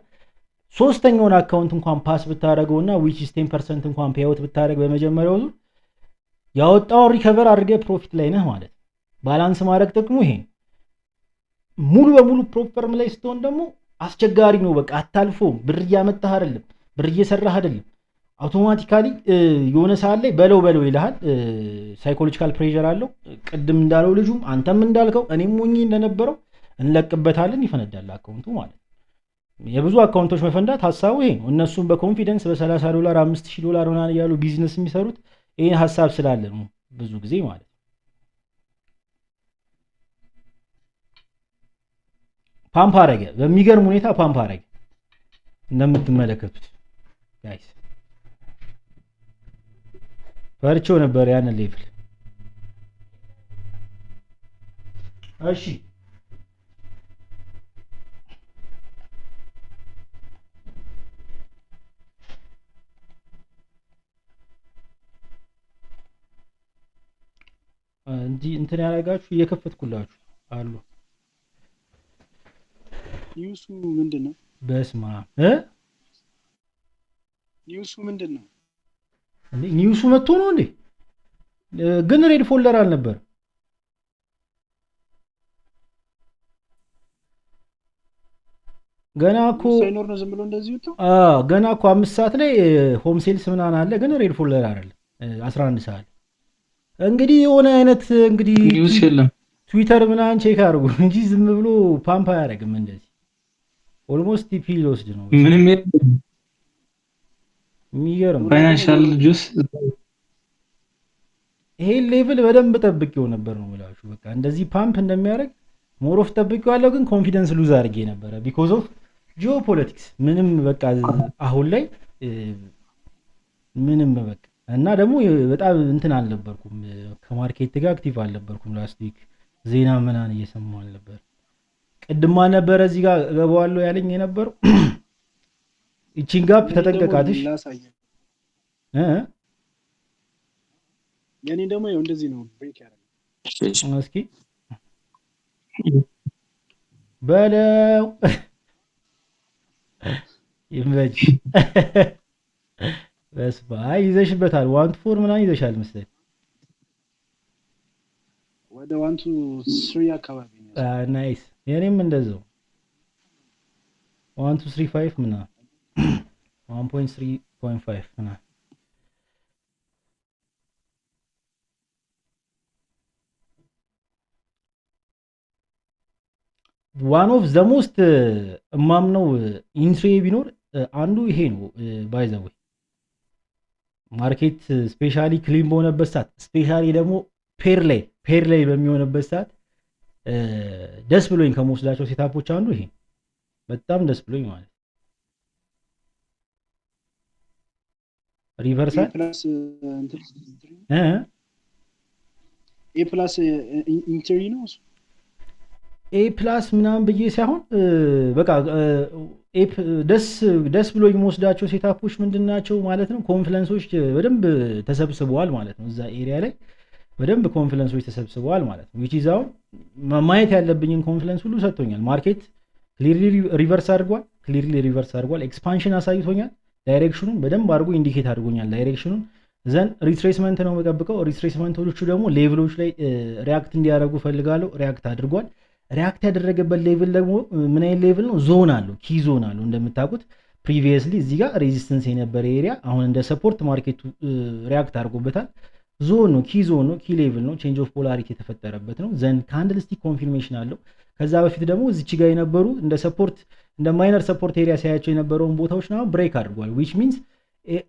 ሶስተኛውን አካውንት እንኳን ፓስ ብታደርገውና which is 10% እንኳን ፔይአውት ብታደርግ በመጀመሪያው ዙር ያወጣው ሪከቨር አድርገህ ፕሮፊት ላይ ነህ ማለት ነው። ባላንስ ማድረግ ጥቅሙ ይሄ ሙሉ በሙሉ ፕሮፐርም ላይ ስትሆን ደግሞ አስቸጋሪ ነው። በቃ አታልፎም። ብር እያመጣህ አይደለም፣ ብር እየሰራህ አይደለም። አውቶማቲካሊ የሆነ ሰዓት ላይ በለው ይልሃል። ሳይኮሎጂካል ፕሬሸር አለው። ቅድም እንዳለው ልጁም አንተም እንዳልከው እኔም ሞኝ እንደነበረው እንለቅበታለን፣ ይፈነዳል አካውንቱ ማለት ነው። የብዙ አካውንቶች መፈንዳት ሐሳቡ ይሄ ነው። እነሱም በኮንፊደንስ $30 $5000 ምናምን እያሉ ቢዝነስ የሚሰሩት ይሄን ሐሳብ ስላለ ነው ብዙ ጊዜ ማለት ነው። ፓምፕ አረገ፣ በሚገርም ሁኔታ ፓምፕ አረገ እንደምትመለከቱት ጋይስ። ፈርቼው ነበር ያንን ሌቭል። እሺ እንትን ያደርጋችሁ እየከፈትኩላችሁ አሉ። ኒውሱ ምንድነው? በስማ ኒውሱ ምንድነው? ኒውሱ መጥቶ ነው እንዴ? ግን ሬድ ፎልደር አልነበር። ገና እኮ ሳይኖር ነው ዝም ብሎ እንደዚህ ወጣው። ገና እኮ 5 ሰዓት ላይ ሆም ሴልስ ምናምን አለ፣ ግን ሬድ ፎልደር አይደለም። 11 ሰዓት እንግዲህ የሆነ አይነት እንግዲህ ኒውስ የለም። ትዊተር ምናምን ቼክ አድርጉ እንጂ ዝም ብሎ ፓምፕ አያደርግም እንደዚህ። ኦልሞስት ቲፒ ሊወስድ ነው። ምንም የለም። የሚገርም ፋይናንሻል ጁስ ይሄ ሌቭል በደንብ ጠብቄው ነበር ነው የምላችሁ። በቃ እንደዚህ ፓምፕ እንደሚያደርግ ሞሮፍ ጠብቄዋለሁ፣ ግን ኮንፊደንስ ሉዝ አድርጌ ነበረ ቢኮዝ ኦፍ ጂኦፖለቲክስ። ምንም በቃ አሁን ላይ ምንም በቃ እና ደግሞ በጣም እንትን አልነበርኩም፣ ከማርኬት ጋር አክቲቭ አልነበርኩም። ላስት ዊክ ዜና ምናምን እየሰማሁ አልነበር። ቅድማ ነበረ እዚህ ጋር ገባዋለሁ ያለኝ የነበረው እቺን ጋፕ ተጠንቀቃትሽ የኔ ደግሞ ይኸው እንደዚህ ነው ብሬክ ያደርጋል። እስኪ በለው ይመች በስባ ይዘሽበታል። 1 to 4 ምናምን ይዘሻል መሰለኝ። ወደ 1 to 3 አካባቢ ነው። ናይስ። የኔም እንደዛው 1 to 3 5 ምናምን 1.3.5 ምናምን ዋን ኦፍ ዘ ሞስት እማምነው ኢንትሪ ቢኖር አንዱ ይሄ ነው። ባይ ዘ ወይ ማርኬት ስፔሻሊ ክሊን በሆነበት ሰዓት ስፔሻሊ ደግሞ ፔር ላይ በሚሆንበት ሰዓት ደስ ብሎኝ ከመወስዳቸው ሴታፖች አንዱ ይሄ በጣም ደስ ብሎኝ ማለት ሪቨርሳል ኤ ፕላስ ኢንትሪ ነው እሱ ኤ ፕላስ ምናምን ብዬ ሳይሆን በቃ ደስ ብሎ የሚወስዳቸው ሴታፖች ምንድናቸው ማለት ነው። ኮንፍለንሶች በደንብ ተሰብስበዋል ማለት ነው። እዛ ኤሪያ ላይ በደንብ ኮንፍለንሶች ተሰብስበዋል ማለት ነው። which is አሁን ማየት ያለብኝን ኮንፍለንስ ሁሉ ሰጥቶኛል። ማርኬት ክሊርሊ ሪቨርስ አድርጓል። ኤክስፓንሽን አሳይቶኛል። ዳይሬክሽኑን በደንብ አድርጎ ኢንዲኬት አድርጎኛል ዳይሬክሽኑን። ዘን ሪትሬስመንት ነው የምጠብቀው። ሪትሬስመንቶቹ ደግሞ ሌቭሎች ላይ ሪያክት እንዲያደርጉ ፈልጋለሁ። ሪያክት አድርጓል። ሪያክት ያደረገበት ሌቭል ደግሞ ምን አይነት ሌቭል ነው? ዞን አለው፣ ኪ ዞን አለው። እንደምታውቁት ፕሪቪየስሊ እዚህ ጋር ሬዚስተንስ የነበረ ኤሪያ አሁን እንደ ሰፖርት ማርኬቱ ሪያክት አድርጎበታል። ዞን ነው፣ ኪ ዞን ነው፣ ኪ ሌቭል ነው። ቼንጅ ኦፍ ፖላሪቲ የተፈጠረበት ነው። ዘን ካንድልስቲክ ኮንፊርሜሽን አለው። ከዛ በፊት ደግሞ እዚች ጋር የነበሩ እንደ ሰፖርት እንደ ማይነር ሰፖርት ኤሪያ ሲያያቸው የነበረውን ቦታዎች ነው ብሬክ አድርጓል። ዊች ሚንስ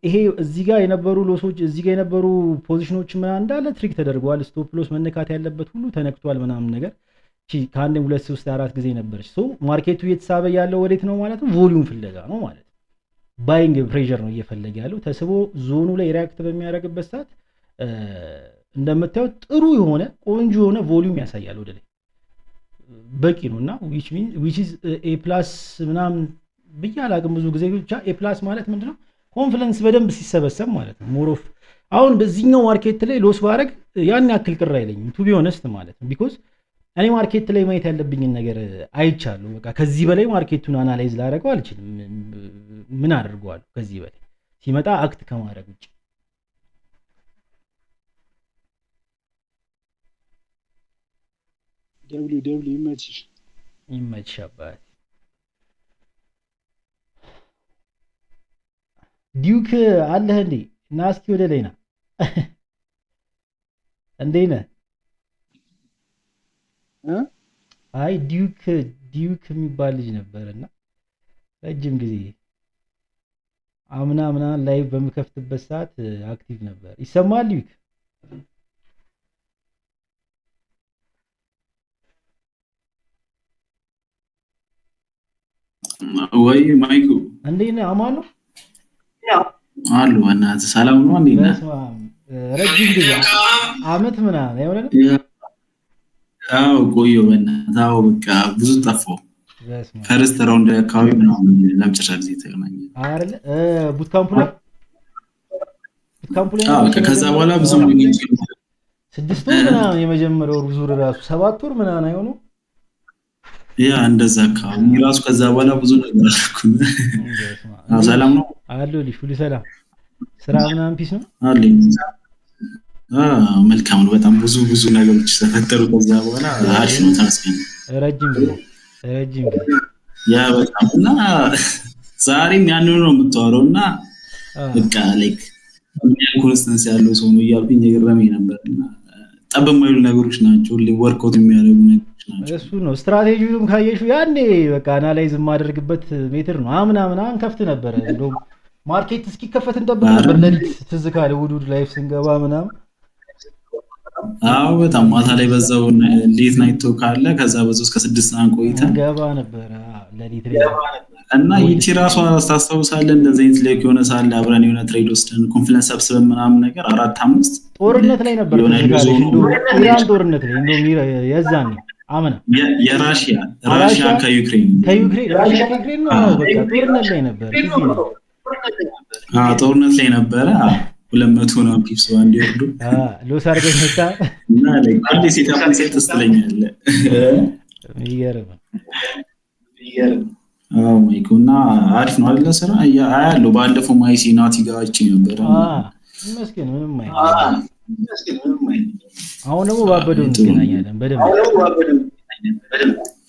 ይሄ እዚህ ጋር የነበሩ ሎሶች እዚህ ጋር የነበሩ ፖዚሽኖች ምናምን እንዳለ ትሪክ ተደርገዋል። ስቶፕ ሎስ መነካት ያለበት ሁሉ ተነክቷል ምናምን ነገር ከአንድም 2 3 4 ጊዜ ነበረች። ሶ ማርኬቱ እየተሳበ ያለው ወዴት ነው ማለት ነው? ቮሊዩም ፍለጋ ነው ማለት ነው። ባይንግ ፕሬሸር ነው እየፈለገ ያለው። ተስቦ ዞኑ ላይ ሪያክት በሚያደርግበት ሰዓት እንደምታዩት ጥሩ የሆነ ቆንጆ የሆነ ቮሊዩም ያሳያል ወደ ላይ በቂ ነው። እና which is A+ ምናምን ብዬ አላቅም ብዙ ጊዜ ብቻ A+ ማለት ምንድነው? ኮንፊደንስ በደንብ ሲሰበሰብ ማለት ነው። ሞር ኦፍ አሁን በዚህኛው ማርኬት ላይ ሎስ ባረግ ያን ያክል ቅር አይለኝም ቱ ቢ ሆነስት ማለት ነው። ቢኮዝ እኔ ማርኬት ላይ ማየት ያለብኝን ነገር አይቻለሁ። በቃ ከዚህ በላይ ማርኬቱን አናላይዝ ላደርገው አልችልም። ምን አድርገዋለሁ ከዚህ በላይ ሲመጣ አክት ከማድረግ ውጭ። ደብሊው ይመችሽ አባት። ዲዩክ አለህ እንዴ? ና እስኪ ወደ ላይ ና። እንዴት ነህ? አይ ዲዩክ የሚባል ልጅ ነበርና ረጅም ጊዜ አምና ምናምን ላይ በምከፍትበት ሰዓት አክቲቭ ነበር። ይሰማል ዲዩክ? ወይ ማይኩ እንዴት ነህ? አማን ነው አሉ። እናት ሰላም ነው እንዴ? ረጅም ጊዜ አመት ምናምን አይሆንም? አዎ ቆየ በእናትህ። አዎ በቃ ብዙ ጠፋሁ። ፈርስት ራውንድ አካባቢ ምናምን ለመጨረሻ ጊዜ ተገናኘን አይደል? ቡት ካምፑ ላይ አዎ። ከዛ በኋላ ብዙ ግንኙነት 6 ወር ምናምን የመጀመሪያው ዙር ራሱ 7 ወር ምናምን አይሆነው? ያ እንደዛ አካባቢ ራሱ ከዛ በኋላ ብዙ ነገር አልኩኝ። ሰላም ነው አለሁልሽ። ሁሉ ሰላም፣ ስራ ምናምን ፒስ ነው አለኝ። መልካም ነው። በጣም ብዙ ነገሮች ተፈጠሩ ከዛ በኋላ አሪፍ ነው። ተመስገን። ረጅም ጊዜ ያ በጣም እና ዛሬም ያንኑ ነው የምታወራው እና በቃ ላይክ ኮንስተንስ ያለው ሰው ነው እያልኩኝ የገረመኝ ነበርና ጠብ የማይሉ ነገሮች ናቸው። ወርክአውት የሚያደርጉ ነገሮች ናቸው። እሱ ነው ስትራቴጂውም ካየሽው ያኔ በቃ አናላይዝ የማደርግበት ሜትር ነው። ምናምን ከፍት ነበረ። እንደውም ማርኬት እስኪከፈት እንጠብቅ ነበር። ለሊት ትዝ ካለ ውዱድ ላይፍ ስንገባ ምናምን አዎ በጣም ማታ ላይ በዛው ሌት ናይቶ ካለ ከዛ በዛው እስከ 6 ሰዓት ቆይተን ገባ ነበር። ለሊት ላይ እና ይቺ ራሷ ታስታውሳለህ? እንደዚህ አይነት ሌክ የሆነ ሳለ አብረን የሆነ ትሬድ ወስደን ኮንፊደንስ ሰብስበን ምናምን ነገር 4-5 ጦርነት ላይ ነበር። ኢራን ጦርነት ላይ እንደውም የዛኔ አመና የራሺያ ከዩክሬን ራሺያ ከዩክሬን ነው። በቃ ጦርነት ላይ ነበር። ጦርነት ላይ ነበረ። 200 ነው ፒፕስ አንድ ይወርዱ ሎስ አድርገህ መጣ እና አንዴ ሴታፕ ሴት ትስተለኛለህ። ይገርም። ማይኩና አሪፍ ነው አይደል? ስራ አያለው። ባለፈው ማይሲ ናቲ ጋር አይቼ ነበር። መስኪን ምንም አሁን ደግሞ ባበደው እንገናኛለን በደንብ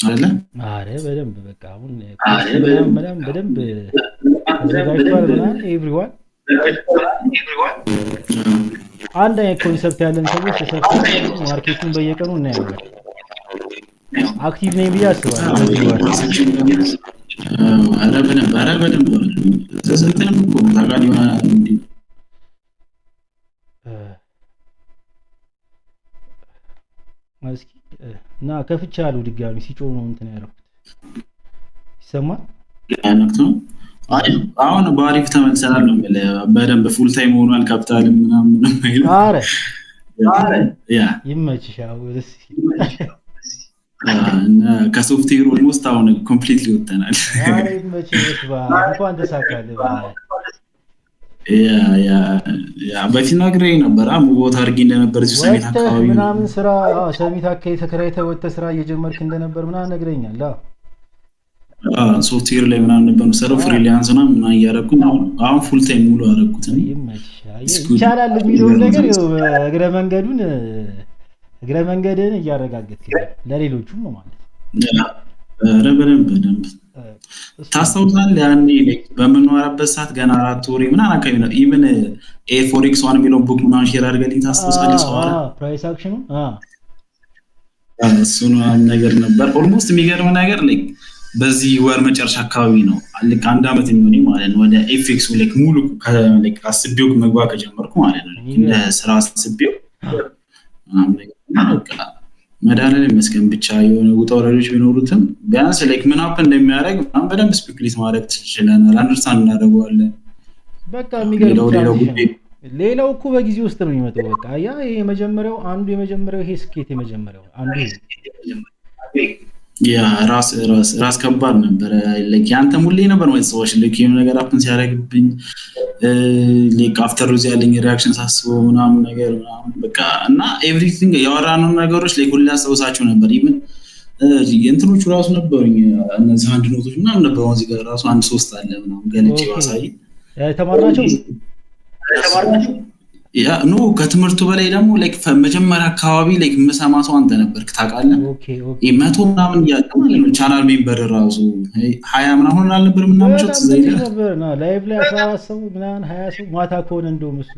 አይደለ? አረ በደንብ በቃ አሁን በደንብ ተዘጋጅቷል ምናምን ኤቭሪዋን አንድ አይነት ኮንሰፕት ያለን ሰዎች ተሰብስበን ማርኬቱን በየቀኑ እናያለን። አክቲቭ ነኝ ብዬ አስባለሁ። አረ በደንብ ተሰንተንም እኮ ታጋሊ ሆነ እንዴ እስኪ እና ከፍቻለሁ ድጋሚ ሲጮህ ነው እንትን ያደረኩት። ይሰማል? ያነክቶ አሁን በአሪፍ ተመልሰናል ነው በደንብ ፉል ታይም ሆኗል። ካፒታልም ምናምን አይደል? አረ ያ ይመችሽ። እና ከሶፍትዌር ኦልሞስት አሁን ኮምፕሊትሊ ወጥተናል። አረ ይመችሽ። እንኳን ተሳካልህ። ያ በፊት ነግሬህ ነበር። ሙቦት አድርጌ እንደነበር እዚህ ሰሚት አካባቢ ምናምን ስራ ሰሚት አካባቢ ተከራይተህ ወጥተህ ስራ እየጀመርክ እንደነበር ምናምን ነግረኛል። ሶፍትዌር ላይ ምናምን ነበር የምሰራው ፍሪላንስ ነው ምናምን እያደረኩኝ አሁን ፉል ታይም ሙሉ አደረኩት። ይቻላል የሚለውን ነገር እግረ መንገድን እያረጋገጥክ ለሌሎቹም ማለት ነው። ኧረ በደንብ ታስታውሳለህ? ያኔ በምንወራበት ሰዓት ገና 4 ወር ምናምን አካባቢ ነው። ኢቭን ፎሬክስ ዋን የሚለውን ቡክ ምናምን ሼር አድርገልኝ ታስታውሳለህ? ሰው አለ ፕራይስ አክሽኑ እሱን ነገር ነበር። ኦልሞስት የሚገርም ነገር ላይክ በዚህ ወር መጨረሻ አካባቢ ነው ልክ 1 አመት የሚሆነኝ ማለት ነው ወደ ኤፍኤክስ ላይክ ሙሉ ላይክ አስቤው መግባት ከጀመርኩ ማለት ነው። እንደ ስራ አስቤው በቃ መድኃኒዓለም ይመስገን ብቻ የሆነ ውጣ ውረዶች ቢኖሩትም ቢያንስ ላይክ ምን አፕ እንደሚያደርግ በጣም በደንብ ስፔኩሌት ማድረግ ትችላለናል፣ አንደርስታንድ እናደርገዋለን። በቃ የሚገርም ሌላው እኮ በጊዜ ውስጥ ነው የሚመጣው። በቃ ያ ይሄ የመጀመሪያው ይሄ ስኬት የመጀመሪያው አንዱ ያ ራስ ከባድ ነበረ። ላይክ ያንተ ሙሌ ነበር ማለት ላይክ የሆነ ነገር አፕን ሲያደርግብኝ ላይክ አፍተር ሩዝ ያለኝ ሪአክሽን ሳስበው ምናምን ነገር በቃ እና ኤቭሪቲንግ ያወራነው ነገሮች ላይክ ሁሉ ያስታውሳቸው ነበር። ኢቭን እንትኖቹ ራሱ ነበሩኝ እነዚህ አንድ ኖቶች ምናምን ነበሩ እዚህ ጋር ራሱ አንድ 3 አለ ምናምን ገልጬ ዋሳይ ተማርናቸው ያ ኖ ከትምህርቱ በላይ ደግሞ ላይክ መጀመሪያ አካባቢ ላይክ መሰማቱ አንተ ነበርክ ታውቃለህ። መቶ ምናምን ያለው ቻናል ሜምበር ራሱ 20 ምናምን አልነበር ምናምን ነበርና ላይቭ ላይ 14 ሰው ምናምን 20 ሰው ማታ ከሆነ እንደውም እሱ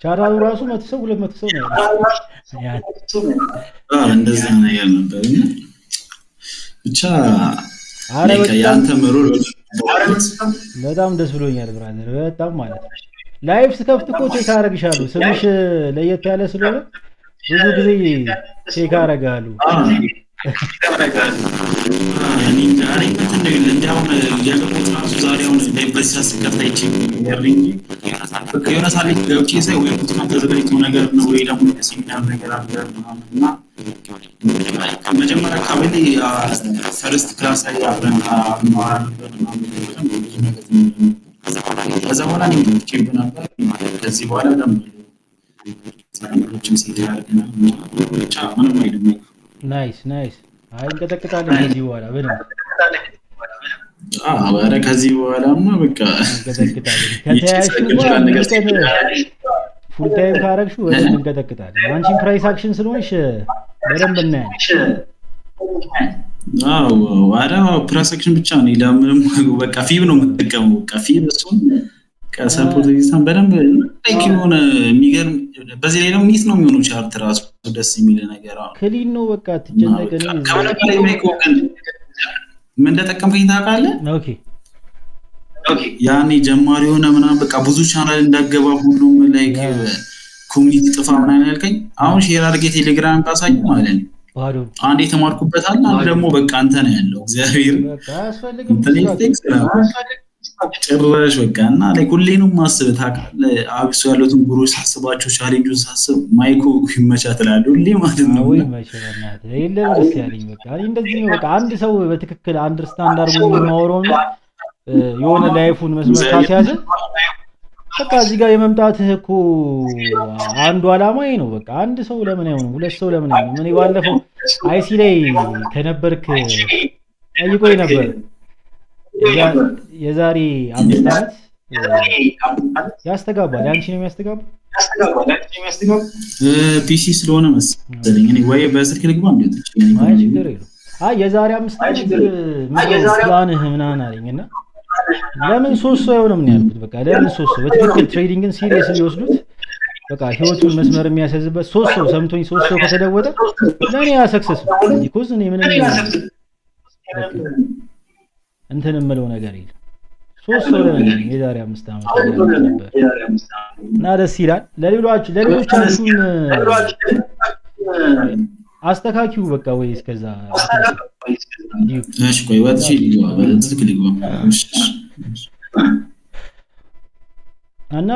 ቻናሉ ራሱ 100 ሰው 200 ሰው ነው ያለው። እንደዛ ነገር ነበር ብቻ ላይክ ያንተ ምሩር በጣም ደስ ብሎኛል ብራዘር፣ በጣም ማለት ነው። ላይቭ ስከፍት እኮ ቼክ አደርግሻለሁ ስምሽ ለየት ያለ ስለሆነ ብዙ ጊዜ ቼክ አደርጋለሁ። ያኔ ዛሬ እንደምን እንደውም ያገቡት ራሱ ዛሬውን በሲያስ ከፍታይቺ ያርኝ ከየሆነ ሳሊት ገብቼ ሳይ ወይ ቁጥማ ተዘጋጅቶ ነገር ነው ወይ ደግሞ ሲሚናር ነገር አለ እና መጀመሪያ አካባቢ ፈርስት ክላስ ላይ አብረን ከዛ በኋላ ነው ቼምፕ ነበር። ከዚህ በኋላ ደግሞ ሳይንቶችን ሲያደርግና ብቻ ምንም አይደለም። ናይስ አይ እንቀጠቅጣለን ከዚህ በኋላ በደንብ አረ ከዚህ በኋላማ በቃ እንቀጠቅጣለን። ከተያያችሁ ፉል ታይም ካረግሹ በደንብ እንቀጠቅጣለን። አንቺን ፕራይስ አክሽን ስለሆንሽ በደንብ እናያለን። አረ ፕራይስ አክሽን ብቻ ነው ለምንም በቃ ፊብ ነው የምትጠቀመው። በቃ ፊብ እሱን ከሰፖርት ዲስታን በደንብ ላይክ የሆነ የሚገርም በዚህ ላይ ነው ኒት ነው የሚሆነው ቻርት ራሱ ደስ የሚል ነገር አሁን ክሊን ነው በቃ ትጀነቀኝ ከመለከለ ማይኮን ምን እንደተጠቀምከኝ ታውቃለህ? ያኔ ጀማሪ ሆነ ምናምን በቃ ብዙ ቻናል እንዳገባ ሁሉም ላይክ ኮሚኒቲ ጥፋ ምናምን ያልከኝ አሁን ሼር አድርጌ ቴሌግራም ታሳዩ ማለት ነው። አንዴ ተማርኩበት አለ አንድ ደግሞ በቃ አንተ ነው ያለው እግዚአብሔር በቃ አስፈልግም ጭራሽ በቃ እና ላይ ሁሌ ነው ማስብ ታውቃለህ። አብሶ ያሉትን ጉሮች ሳስባቸው ቻሌንጁን ሳስብ ማይኮ ይመቻት እላለሁ ሁሌ ማለት ነው። ወይ ማይቸናት የለም ደስ ያለኝ በቃ እንደዚህ ነው በቃ አንድ ሰው በትክክል አንደርስታንድ አድርጎ የሚያወራው የሆነ ላይፉን መስመር ካስያዘ በቃ እዚህ ጋር የመምጣትህ እኮ አንዱ አላማ ይሄ ነው። በቃ አንድ ሰው ለምን አይሆንም? ሁለት ሰው ለምን አይሆንም? እኔ ባለፈው አይሲ ላይ ከነበርክ ጠይቆኝ ነበር የዛሬ 5 ዓመት ያስተጋባል። አንቺ ነው የሚያስተጋባው ፒሲ ስለሆነ መሰለኝ እኔ ወይ በስልክ ልግባ እንዴት አይ ችግር የለውም። አይ የዛሬ 5 ዓመት ምን ፕላንህ ምናምን አለኝና ለምን 3 ሰው አይሆንም ነው ያልኩት። በቃ ለምን 3 ሰው በትክክል ትሬዲንግን ሲሪየስ ሊወስዱት በቃ ህይወቱን መስመር የሚያሰዝበት 3 ሰው ሰምቶኝ 3 ሰው ከተለወጠ ለኔ ያ ሰክሰስ ነው። ቢኮዝ እኔ ምንም እንትን የምለው ነገር የለም። 3 ሰው ለምን የዛሬ 5 ዓመት ነበር እና ደስ ይላል። ለሌሎቻችሁም አስተካኪው በቃ ወይ እስከዛ እሺ ቆይ ወጥቼ ልግባ እና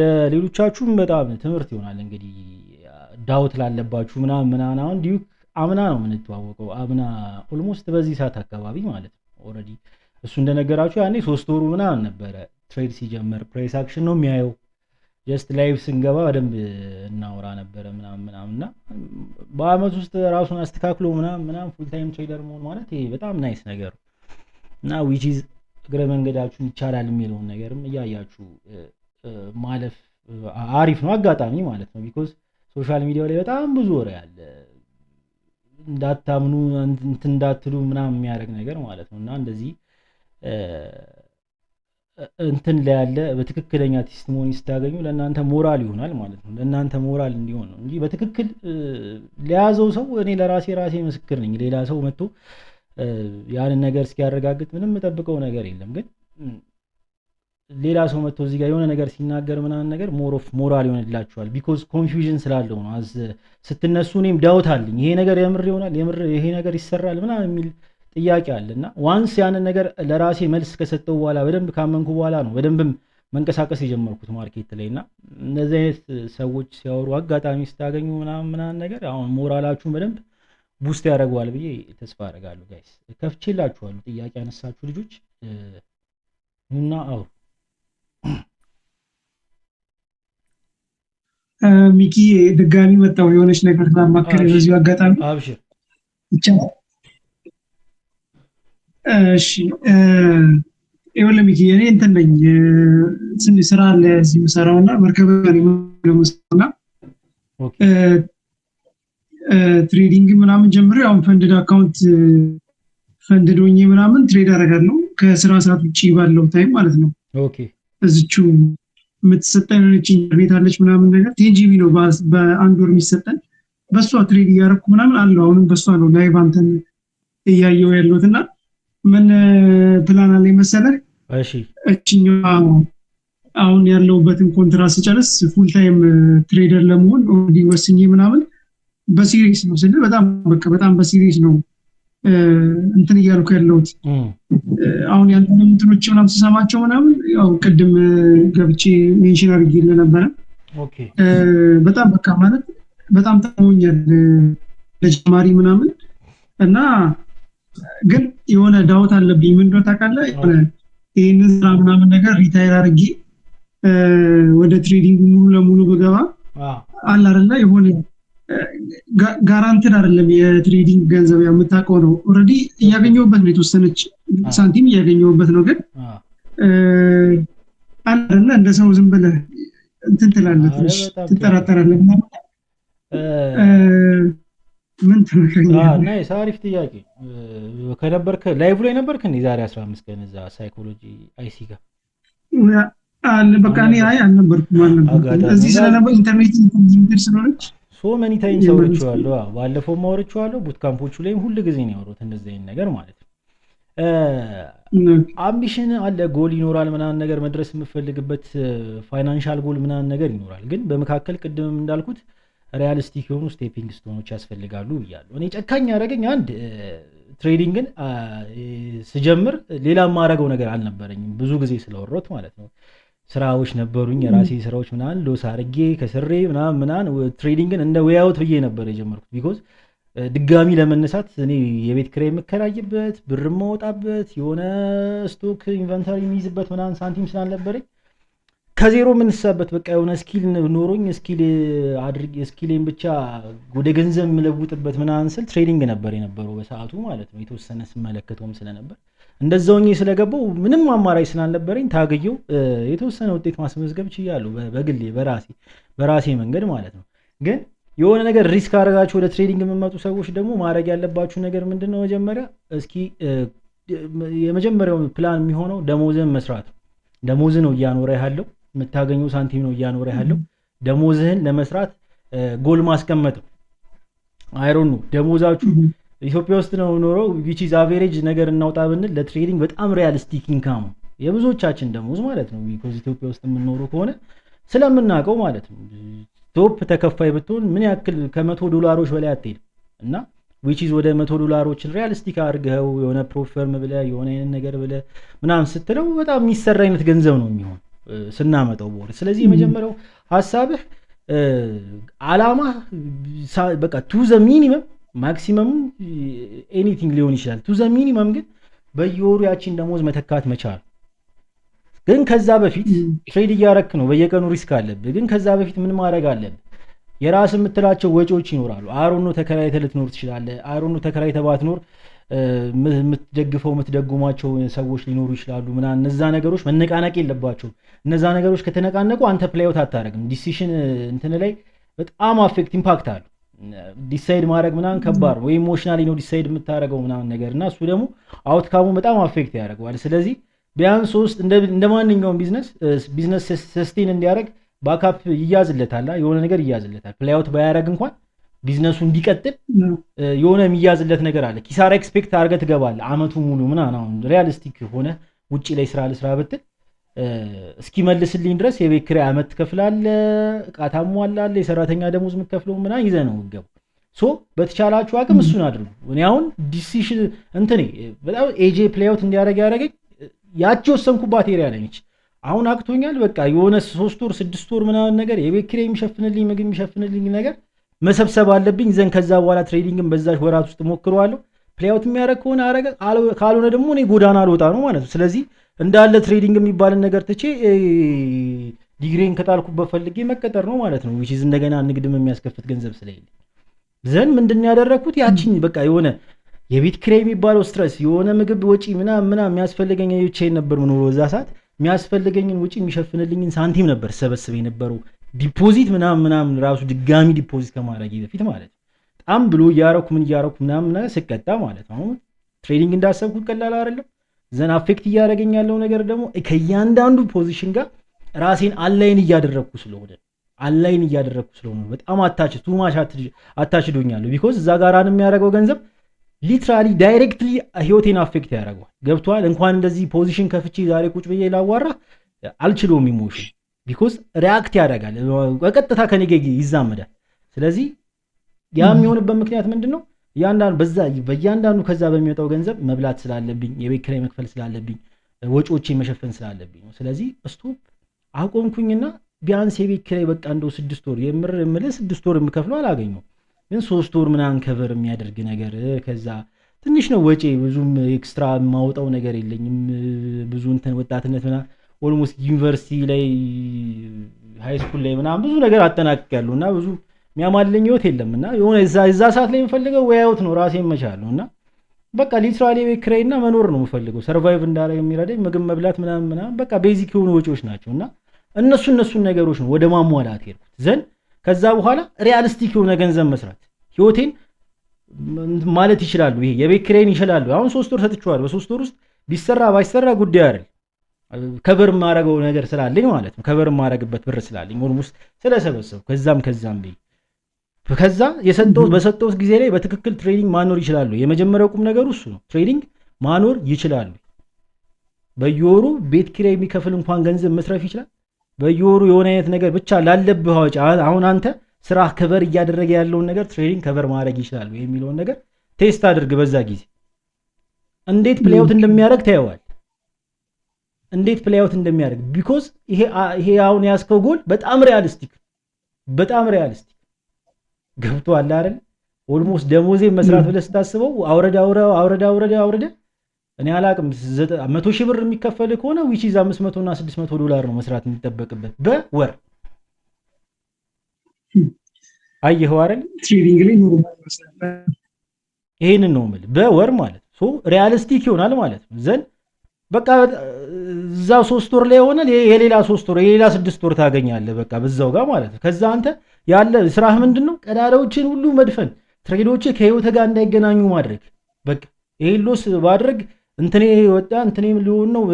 ለሌሎቻችሁም በጣም ትምህርት ይሆናል። እንግዲህ ዳውት ላለባችሁ ምናምን አሁን ዲዩክ አምና ነው የምንተዋወቀው። አምና ኦልሞስት በዚህ ሰዓት አካባቢ ማለት ነው። ኦሬዲ እሱ እንደነገራችሁ ያኔ 3 ወሩ ምናምን ነበረ ትሬድ ሲጀምር። ፕራይስ አክሽን ነው የሚያየው። ጀስት ላይቭ ስንገባ በደንብ እናወራ ነበረ ምናምንና በአመት ውስጥ ራሱን አስተካክሎ ምናምን ፉል ታይም ትሬደር መሆን ማለት ይሄ በጣም ናይስ ነገር እና which is እግረ መንገዳችሁን ይቻላል የሚለውን ነገርም እያያችሁ ማለፍ አሪፍ ነው አጋጣሚ ማለት ነው። ቢኮዝ ሶሻል ሚዲያው ላይ በጣም ብዙ ወሬ አለ እንዳታምኑ እንትን እንዳትሉ ምናምን የሚያደርግ ነገር ማለት ነው። እና እንደዚህ እንትን ላይ ያለ በትክክለኛ ቴስቲሞኒ ስታገኙ ለእናንተ ሞራል ይሆናል ማለት ነው። ለእናንተ ሞራል እንዲሆን ነው እንጂ በትክክል ለያዘው ሰው እኔ ለራሴ ምስክር ነኝ። ሌላ ሰው መጥቶ ያንን ነገር እስኪያረጋግጥ ምንም የምጠብቀው ነገር የለም። ግን ሌላ ሰው መጥቶ እዚህ ጋር የሆነ ነገር ሲናገር ምናምን ነገር ሞር ኦፍ ሞራል ይሆንላችኋል። ቢኮዝ ኮንፊውዥን ስላለው ነው። ስትነሱ እኔም ዳውት አለኝ ይሄ ነገር የምር ይሆናል የምር ይሄ ነገር ይሰራል ምናምን የሚል ጥያቄ አለና ዋንስ ያንን ነገር ለራሴ መልስ ከሰጠው በኋላ በደንብ ካመንኩ በኋላ ነው በደንብም መንቀሳቀስ የጀመርኩት ማርኬት ላይ እና እነዚህ አይነት ሰዎች ሲያወሩ አጋጣሚ ስታገኙ ምናምን ነገር አሁን ሞራላችሁን በደንብ ቡስት ያደርገዋል ብዬ ተስፋ አደርጋለሁ። ጋይስ ከፍቼላችኋለሁ ጥያቄ ያነሳችሁ ልጆች እና አውሩ። ሚኪ ድጋሚ መጣው የሆነች ነገር ማማከር በዚሁ አጋጣሚ አብሽር ይቻላል? እሺ ይኸውልህ ሚኪ እኔ እንትን ነኝ ትንሽ ስራ አለ እዚህ የምሰራውና መርከብ ላይ የምሰራውና ትሬዲንግ ምናምን ጀምሬ አሁን ፈንድድ አካውንት ፈንድድ ሆኜ ምናምን ትሬድ አደርጋለሁ ከስራ ሰዓት ውጪ ባለው ታይም ማለት ነው። ኦኬ እዚቹ የምትሰጠን ኢንተርኔት አለች ምናምን ነገር ቴንጂቢ ነው በአንድ ወር የሚሰጠን በሷ ትሬድ እያደረኩ ምናምን አለው። አሁንም በሷ ነው ላይቭ አንተን እያየው ያለሁትና ምን ፕላን አለኝ መሰለህ? እሺ እቺኛው አሁን ያለውበትን ኮንትራት ስጨርስ ፉል ታይም ትሬደር ለመሆን ኦልሬዲ ወስኜ ምናምን በሲሪየስ ነው ስለ በጣም በሲሪየስ ነው እንትን እያልኩ ያለሁት። አሁን ያንተንም እንትኖች ምናምን ስሰማቸው ምናምን ያው ቅድም ገብቼ ሜንሽን አድርጌልህ ነበረ። ኦኬ በጣም ማለት በጣም ተሞኛል ለጀማሪ ምናምን እና ግን የሆነ ዳውት አለብኝ። ምን እንደሆነ ታውቃለህ? የሆነ ይሄንን ስራ ምናምን ነገር ሪታየር አድርጌ ወደ ትሬዲንግ ሙሉ ለሙሉ በገባ አለ አይደለ የሆነ ጋራንቲድ አይደለም የትሬዲንግ ገንዘብ የምታውቀው ነው። ኦሬዲ እያገኘሁበት ነው የተወሰነች ሳንቲም እያገኘሁበት ነው። ግን አለና እንደ ሰው ዝም ብለህ እንትን ትላለህ ትንሽ ትጠራጠራለህ እና ምን ትመክረኛለህ? ናይስ አሪፍ ጥያቄ። ከነበርክ ላይቭ ላይ ነበርክ እንዴ ዛሬ 15 ቀን እዛ ሳይኮሎጂ አይሲ ጋር አለ? በቃ እኔ አልነበርኩም እዚህ ስለነበር ኢንተርኔት ኢንተርኔት ስለሆነች ሶ መኒ ታይምስ አውርቼዋለሁ። ባለፈው አውርቼዋለሁ። ቡት ካምፖቹ ላይም ሁሉ ጊዜ ነው ያወሩት እንደዚህ አይነት ነገር ማለት ነው። አምቢሽን አለ ጎል ይኖራል ምናምን ነገር መድረስ የምፈልግበት ፋይናንሻል ጎል ምናምን ነገር ይኖራል። ግን በመካከል ቅድምም እንዳልኩት ሪያሊስቲክ የሆኑ ስቴፒንግ ስቶኖች ያስፈልጋሉ ብያለሁ። እኔ ጨካኝ ያደረገኝ አንድ ትሬዲንግን ስጀምር ሌላ የማደርገው ነገር አልነበረኝም ብዙ ጊዜ ስለወሮት ማለት ነው። ስራዎች ነበሩኝ የራሴ ስራዎች ምናምን ሎስ አድርጌ ከስሬ ምናምን ትሬዲንግን እንደ ዌያውት ብዬ ነበር የጀመርኩት። ቢኮዝ ድጋሚ ለመነሳት እኔ የቤት ኪራይ የምከራይበት ብር የማወጣበት የሆነ ስቶክ ኢንቨንተሪ የሚይዝበት ምናምን ሳንቲም ስላልነበረኝ ከዜሮ የምንሳበት በቃ የሆነ ስኪል ኖሮኝ ስኪሌን ብቻ ወደ ገንዘብ የምለውጥበት ምናምን ስል ትሬዲንግ ነበር የነበረው በሰዓቱ ማለት ነው። የተወሰነ ስመለከተውም ስለነበር እንደዛውኝ ስለገባው ምንም አማራጭ ስላልነበረኝ ታገየው የተወሰነ ውጤት ማስመዝገብ ችያለሁ በግሌ በራሴ መንገድ ማለት ነው። ግን የሆነ ነገር ሪስክ አድርጋችሁ ወደ ትሬዲንግ የምመጡ ሰዎች ደግሞ ማድረግ ያለባችሁ ነገር ምንድነው? መጀመሪያ እስኪ የመጀመሪያው ፕላን የሚሆነው ደሞዝን መስራት። ደሞዝ ነው እያኖረ ያለው የምታገኘው ሳንቲም ነው እያኖረ ያለው። ደሞዝህን ለመስራት ጎል ማስቀመጥ አይሮን ነው። ደሞዛችሁ ኢትዮጵያ ውስጥ ነው ኖረው which is average ነገር እናውጣ ብንል ለትሬዲንግ በጣም ሪያሊስቲክ ኢንካም የብዙዎቻችን ደሞዝ ማለት ነው። ቢኮዝ ኢትዮጵያ ውስጥ የምንኖረው ከሆነ ስለምናውቀው ማለት ነው። ቶፕ ተከፋይ ብትሆን ምን ያክል $100 በላይ አትሄድም እና which is ወደ $100 ሪያሊስቲክ አድርገው የሆነ ፕሮፈርም ብለህ የሆነ ነገር ብለህ ምናምን ስትለው በጣም የሚሰራ አይነት ገንዘብ ነው የሚሆን ስናመጣው ቦር። ስለዚህ የመጀመሪያው ሐሳብህ አላማ በቃ ቱ ዘ ሚኒመም ማክሲመም ኤኒቲንግ ሊሆን ይችላል። ቱ ዘ ሚኒመም ግን በየወሩ ያቺን ደሞዝ መተካት መቻል። ግን ከዛ በፊት ትሬድ እያረክ ነው በየቀኑ ሪስክ አለብህ። ግን ከዛ በፊት ምን ማድረግ አለብህ? የራስ የምትላቸው ወጪዎች ይኖራሉ። አሮን ነው ተከራይተህ ልትኖር ትችላለህ። አሮን ነው ተከራይተህ ባትኖር የምትደጉማቸው ሰዎች ሊኖሩ ይችላሉ ምናምን። እነዛ ነገሮች መነቃነቅ የለባቸውም። እነዛ ነገሮች ከተነቃነቁ አንተ ፕሌይአውት አታደርግም። ዲሲሽን እንትን ላይ በጣም አፌክት ኢምፓክት አለው። ዲሳይድ ማድረግ ምናምን ከባድ ነው። ወይ ኢሞሽናሊ ነው ዲሳይድ የምታደርገው ምናምን ነገር እና እሱ ደግሞ አውትካሙ በጣም አፌክት ያደርገዋል። ስለዚህ ቢያንስ ሶስት እንደ ማንኛውም ቢዝነስ ሰስቴን እንዲያደርግ ባካፕ ይያዝለታል። የሆነ ነገር ይያዝለታል። ፕሌይአውት ባያደርግ እንኳን ቢዝነሱ እንዲቀጥል የሆነ የሚያዝለት ነገር አለ። ኪሳራ ኤክስፔክት አድርገህ ትገባለህ አመቱ ሙሉ ምናምን። አሁን ሪያሊስቲክ ሆነ ውጪ ላይ ስራ ልስራ ብትል እስኪመልስልኝ ድረስ የቤት ኪራይ ዓመት ትከፍላለህ፣ ዕቃ ታሟላለህ፣ የሰራተኛ ደሞዝ የምትከፍለው ምናምን ይዘህ ነው የምትገባው። ሶ በተቻላችሁ አቅም እሱን አድርጉ። እኔ አሁን ዲሲሽን እንትኔ በጣም ኤጄ ፕሌይአውት እንዲያደርግ ያደረገኝ ያቺ ወሰንኩባት ኤሪያ ነች። አሁን አቅቶኛል በቃ የሆነ 3 ወር 6 ወር ምናምን ነገር የቤት ኪራይ የሚሸፍንልኝ ምግብ የሚሸፍንልኝ ነገር መሰብሰብ አለብኝ። ዘን ከዛ በኋላ ትሬዲንግን በዛች ወራት ውስጥ ሞክረዋለሁ። ፕሌይአውት የሚያደርግ ከሆነ አረገ፣ ካልሆነ ደግሞ እኔ ጎዳና አልወጣ ነው ማለት ነው። ስለዚህ እንዳለ ትሬዲንግ የሚባልን ነገር ትቼ ዲግሪን ከጣልኩበት ፈልጌ መቀጠር ነው ማለት ነው። ዊች እንደገና ንግድም የሚያስከፍት ገንዘብ ስለሌለ ዘን ምንድን ያደረግኩት ያቺኝ በቃ የሆነ የቤት ኪራይ የሚባለው ስትረስ የሆነ ምግብ ወጪ ምናምን የሚያስፈልገኝ ብቻዬን ነበር ምኖረው። እዛ ሰዓት የሚያስፈልገኝን ወጪ የሚሸፍንልኝን ሳንቲም ነበር ሰበስበ የነበረው ዲፖዚት ምናምን ራሱ ድጋሚ ዲፖዚት ከማድረግ በፊት ማለት ነው። በጣም ብሎ እያረኩ ምናምን ስቀጣ ማለት ነው። አሁን ትሬዲንግ እንዳሰብኩት ቀላል አይደለም። ዘን አፌክት እያደረገኝ ያለው ነገር ደግሞ ከእያንዳንዱ ፖዚሽን ጋር ራሴን አላይን እያደረግኩ ስለሆነ በጣም ቱማሽ አታችዶኛለሁ። ቢኮዝ እዛ ጋር የሚያደርገው ገንዘብ ሊትራሊ ዳይሬክትሊ ህይወቴን አፌክት ያደርገዋል። ገብቷል። እንኳን እንደዚህ ፖዚሽን ከፍቼ ዛሬ ቁጭ ብዬ ላዋራ አልችለውም። ኢሞሽን ቢኮዝ ሪያክት ያደርጋል፣ በቀጥታ ከኔ ጋር ይዛመዳል። ስለዚህ ያ የሚሆንበት ምክንያት ምንድነው? በእያንዳንዱ ከዛ በሚወጣው ገንዘብ መብላት ስላለብኝ፣ የቤት ኪራይ መክፈል ስላለብኝ፣ ወጪዎቼን መሸፈን ስላለብኝ ነው። ስለዚህ ስቶፕ አቆምኩኝና ቢያንስ የቤት ኪራይ በቃ እንደው 6 ወር የምልህ 6 ወር የምከፍለው አላገኘው፣ ግን 3 ወር ምናምን ከቨር የሚያደርግ ነገር ከዛ ትንሽ ነው ወጪ፣ ብዙም ኤክስትራ የማውጣው ነገር የለኝም። ብዙ እንትን ወጣትነት ምናምን ኦልሞስት ዩኒቨርሲቲ ላይ ሃይ ስኩል ላይ ምናምን ብዙ ነገር አጠናቅቄያለሁ እና ብዙ የሚያማልኝ ህይወት የለምና የሆነ እዛ ሰዓት ላይ የምፈልገው ወያውት ነው ራሴን መቻለሁ እና በቃ ሊትራሊ ቤት ኪራይና መኖር ነው የምፈልገው። ሰርቫይቭ እንዳደረግ የሚረዳኝ ምግብ መብላት ምናምን በቃ ቤዚክ የሆኑ ወጪዎች ናቸውና እነሱን ነገሮች ነው ወደ ማሟላት ሄድኩት። ዘን ከዛ በኋላ ሪያሊስቲክ የሆነ ገንዘብ መስራት ህይወቴን ማለት ይችላሉ። ይሄ የቤት ኪራይን ይችላሉ። አሁን 3 ወር ሰጥቼዋለሁ። በ3 ወር ውስጥ ቢሰራ ባይሰራ ጉዳይ አይደል። ከበር ማረገው ነገር ስላለኝ ማለት ነው። ከበር ማረግበት ብር ስላለኝ ኦልሞስት ስለሰበሰብኩ ከዛም በይ ከዛ በሰጠሁት ጊዜ ላይ በትክክል ትሬዲንግ ማኖር ይችላሉ። የመጀመሪያው ቁም ነገሩ እሱ ነው። ትሬዲንግ ማኖር ይችላሉ። በየወሩ ቤት ኪራይ የሚከፍል እንኳን ገንዘብ መስረፍ ይችላል። በየወሩ የሆነ አይነት ነገር ብቻ ላለብህ ወጪ አሁን አንተ ስራ ከበር እያደረገ ያለውን ነገር ትሬዲንግ ከበር ማድረግ ይችላል የሚለውን ነገር ቴስት አድርግ። በዛ ጊዜ እንዴት ፕሌይአውት እንደሚያደርግ ታየዋል። ቢኮዝ ይሄ አሁን ያስከው ጎል በጣም ሪያሊስቲክ ገብቶሃል አይደል? ኦልሞስት ደሞዜን መስራት ብለህ ስታስበው አውረደ እኔ አላቅም 100 ሺህ ብር የሚከፈል ከሆነ ዊች ኢዝ 500 እና $600 ነው መስራት የሚጠበቅበት በወር። አየኸው አይደል? ትሬዲንግ ላይ ይሄንን ነው የምልህ በወር ማለት ሶ ሪያሊስቲክ ይሆናል ማለት ነው። ዘን በቃ እዛው 3 ወር ላይ ሆነ የሌላ 3 ወር የሌላ 6 ወር ታገኛለህ በቃ በዛው ጋር ማለት ነው። ከዛ አንተ ያለ ስራህ ምንድነው? ቀዳዳዎችን ሁሉ መድፈን፣ ትሬዶች ከህይወት ጋር እንዳይገናኙ ማድረግ። በቃ ይሄሎስ ባድርግ እንትኔ ወጣ እንትኔም ሊሆን ነው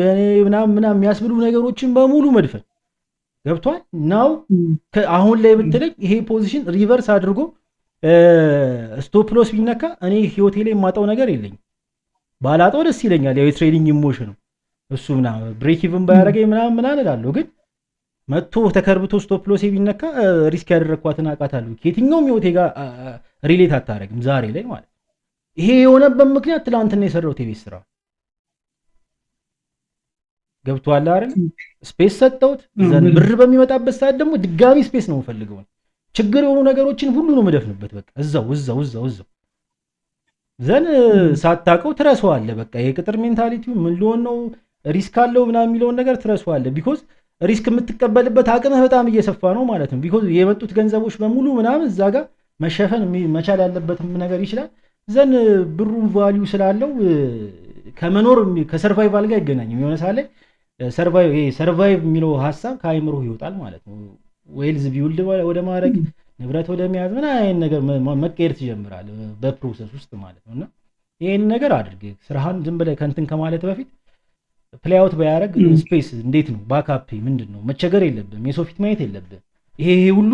ምናምን የሚያስብሉ ነገሮችን በሙሉ መድፈን። ገብቷል ናው አሁን ላይ ብትለኝ ይሄ ፖዚሽን ሪቨርስ አድርጎ ስቶፕ ሎስ ቢነካ እኔ ህይወቴ ላይ የማጣው ነገር የለኝም። ባላጣው ደስ ይለኛል። ያው የትሬዲንግ ኢሞሽን ነው እሱ ምናምን ብሬክ ኢቭን ባያደርገኝ ምናምን እላለሁ። ግን መጥቶ ተከርብቶ ስቶፕ ሎስ ቢነካ ሪስክ ያደረግኳትን አውቃታለሁ። ከየትኛውም ህይወቴ ጋር ሪሌት አታደርግም ዛሬ ላይ ማለት። ይሄ የሆነበት ምክንያት ትላንትና የሰራሁት የቤት ስራ ገብቶሃል አይደል? ስፔስ ሰጠሁት። ዘን ብር በሚመጣበት ሰዓት ደግሞ ድጋሚ ስፔስ ነው የምፈልገው። ችግር የሆኑ ነገሮችን ሁሉ ነው የምደፍንበት። በቃ እዛው ዘን ሳታውቀው ትረሳዋለህ። በቃ የቅጥር ሜንታሊቲው ምን ሊሆን ነው ሪስክ አለው ምናምን የሚለውን ነገር ትረሳዋለህ። ቢኮዝ ሪስክ የምትቀበልበት አቅምህ በጣም እየሰፋ ነው ማለት ነው። ቢኮዝ የመጡት ገንዘቦች በሙሉ ምናምን እዛ ጋር መሸፈን መቻል ያለበትም ነገር ይችላል። ዘን ብሩን ቫልዩ ስላለው ከመኖር ከሰርቫይቫል ጋር አይገናኝም። የሆነ ሳለ ሰርቫይቭ የሚለው ሀሳብ ከአይምሮ ይወጣል ማለት ነው። ዌልዝ ቢውልድ ወደ ማድረግ ንብረት ወደ መያዝ ምን አይነት ነገር መቀየር ትጀምራለህ በፕሮሰስ ውስጥ ማለት ነውና ይሄን ነገር አድርግ። ስራህን ዝም ብለህ ከንትን ከማለት በፊት ፕሌይአውት ባያደርግ ስፔስ እንዴት ነው ባክአፕ ምንድነው? መቸገር የለብህም። የሰው ፊት ማየት የለብህም። ይሄ ሁሉ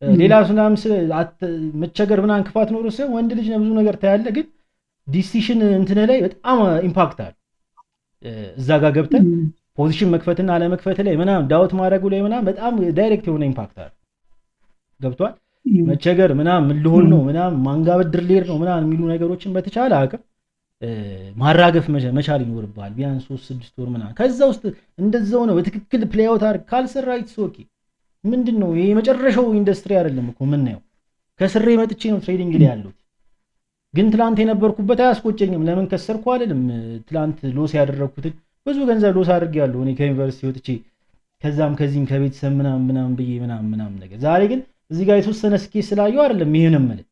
ሌላ ምናምን መቸገር ምናምን ክፋት ኖሮ ሰው ወንድ ልጅ ነው ብዙ ነገር ታያለህ። ግን ዲሲሽን እንትን ላይ በጣም ኢምፓክት አለ። እዛ ጋር ገብተህ ፖዚሽን መክፈትና አለመክፈት ላይ ምናምን ዳውት ማድረጉ ላይ ምናምን በጣም ዳይሬክት የሆነ ኢምፓክት አለ። ገብቷል? መቸገር ምናምን ምን ልሆን ነው ምናምን ማንጋ ብድር ልሄድ ነው ምናምን የሚሉ ነገሮችን በተቻለ አቅም ማራገፍ መቻል ይኖርብሃል። ቢያንስ 3-6 ወር ምናምን ከዛ ውስጥ እንደዛው ነው በትክክል ፕሌይ አውት አድርግ። ካልሰራ ኢትስ ኦኬ። ምንድነው ይሄ የመጨረሻው ኢንዱስትሪ አይደለም እኮ ምን ነው ከስሬ መጥቼ ነው ትሬዲንግ ላይ ያለሁት። ግን ትላንት የነበርኩበት አያስቆጨኝም። ለምን ከሰርኩ አይደለም። ትላንት ሎስ ያደረኩትን ብዙ ገንዘብ ሎስ አድርጌያለሁ እኔ ከዩኒቨርሲቲ ወጥቼ ከዛም ከዚህም ከቤተሰብ ምናምን ብዬ ምናምን ነገር። ዛሬ ግን እዚህ ጋር የተወሰነ ስኬት ስላየው አይደለም ይሄንም ማለት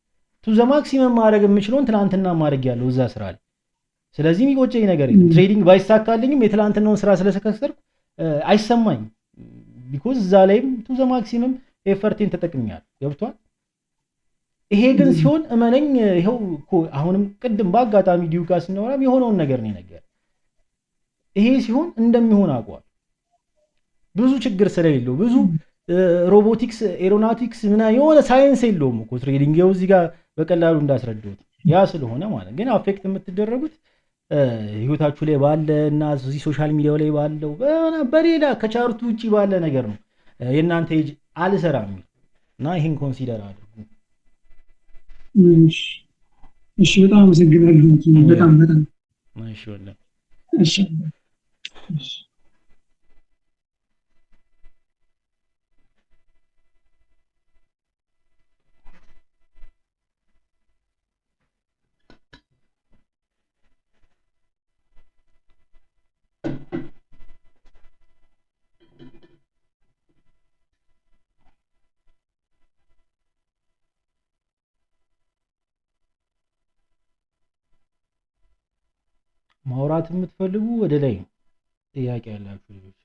ቱ ዘ ማክሲመም ማድረግ የምችለውን ትላንትና ማድረግ ያለው እዛ ስራ ላይ። ስለዚህ የሚቆጨኝ ነገር የለም። ትሬዲንግ ባይሳካልኝም የትላንትናውን ስራ ስለሰከሰርኩ አይሰማኝም። ቢኮዝ እዛ ላይም ቱ ዘ ማክሲመም ኤፈርቴን ተጠቅሜያለሁ። ገብቷል? ይሄ ግን ሲሆን እመነኝ ይሄው እኮ አሁንም ቅድም በአጋጣሚ ዲዩካ ስናወራም የሆነውን ነገር ነው ነገር። ይሄ ሲሆን እንደሚሆን አውቀዋል። ብዙ ችግር ስለሌለው ብዙ ሮቦቲክስ ኤሮናቲክስ የሆነ ሳይንስ የለውም እኮ ትሬዲንግ። ይኸው እዚህ ጋር በቀላሉ እንዳስረዳሁት ያ ስለሆነ ማለት ግን አፌክት የምትደረጉት ህይወታችሁ ላይ ባለ እና እዚህ ሶሻል ሚዲያው ላይ ባለው በሌላ ከቻርቱ ውጪ ባለ ነገር ነው የእናንተ ኤጅ አልሰራም እና ይሄን ኮንሲደር አድርጉ። እሺ በጣም አመሰግናለሁ። በጣም እሺ ወላ እሺ ማውራት የምትፈልጉ ወደ ላይ ጥያቄ ያላችሁ ልጆች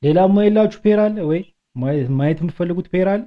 ሌላ ማይላችሁ ፔር አለ ወይ ማየት የምትፈልጉት ፔር አለ?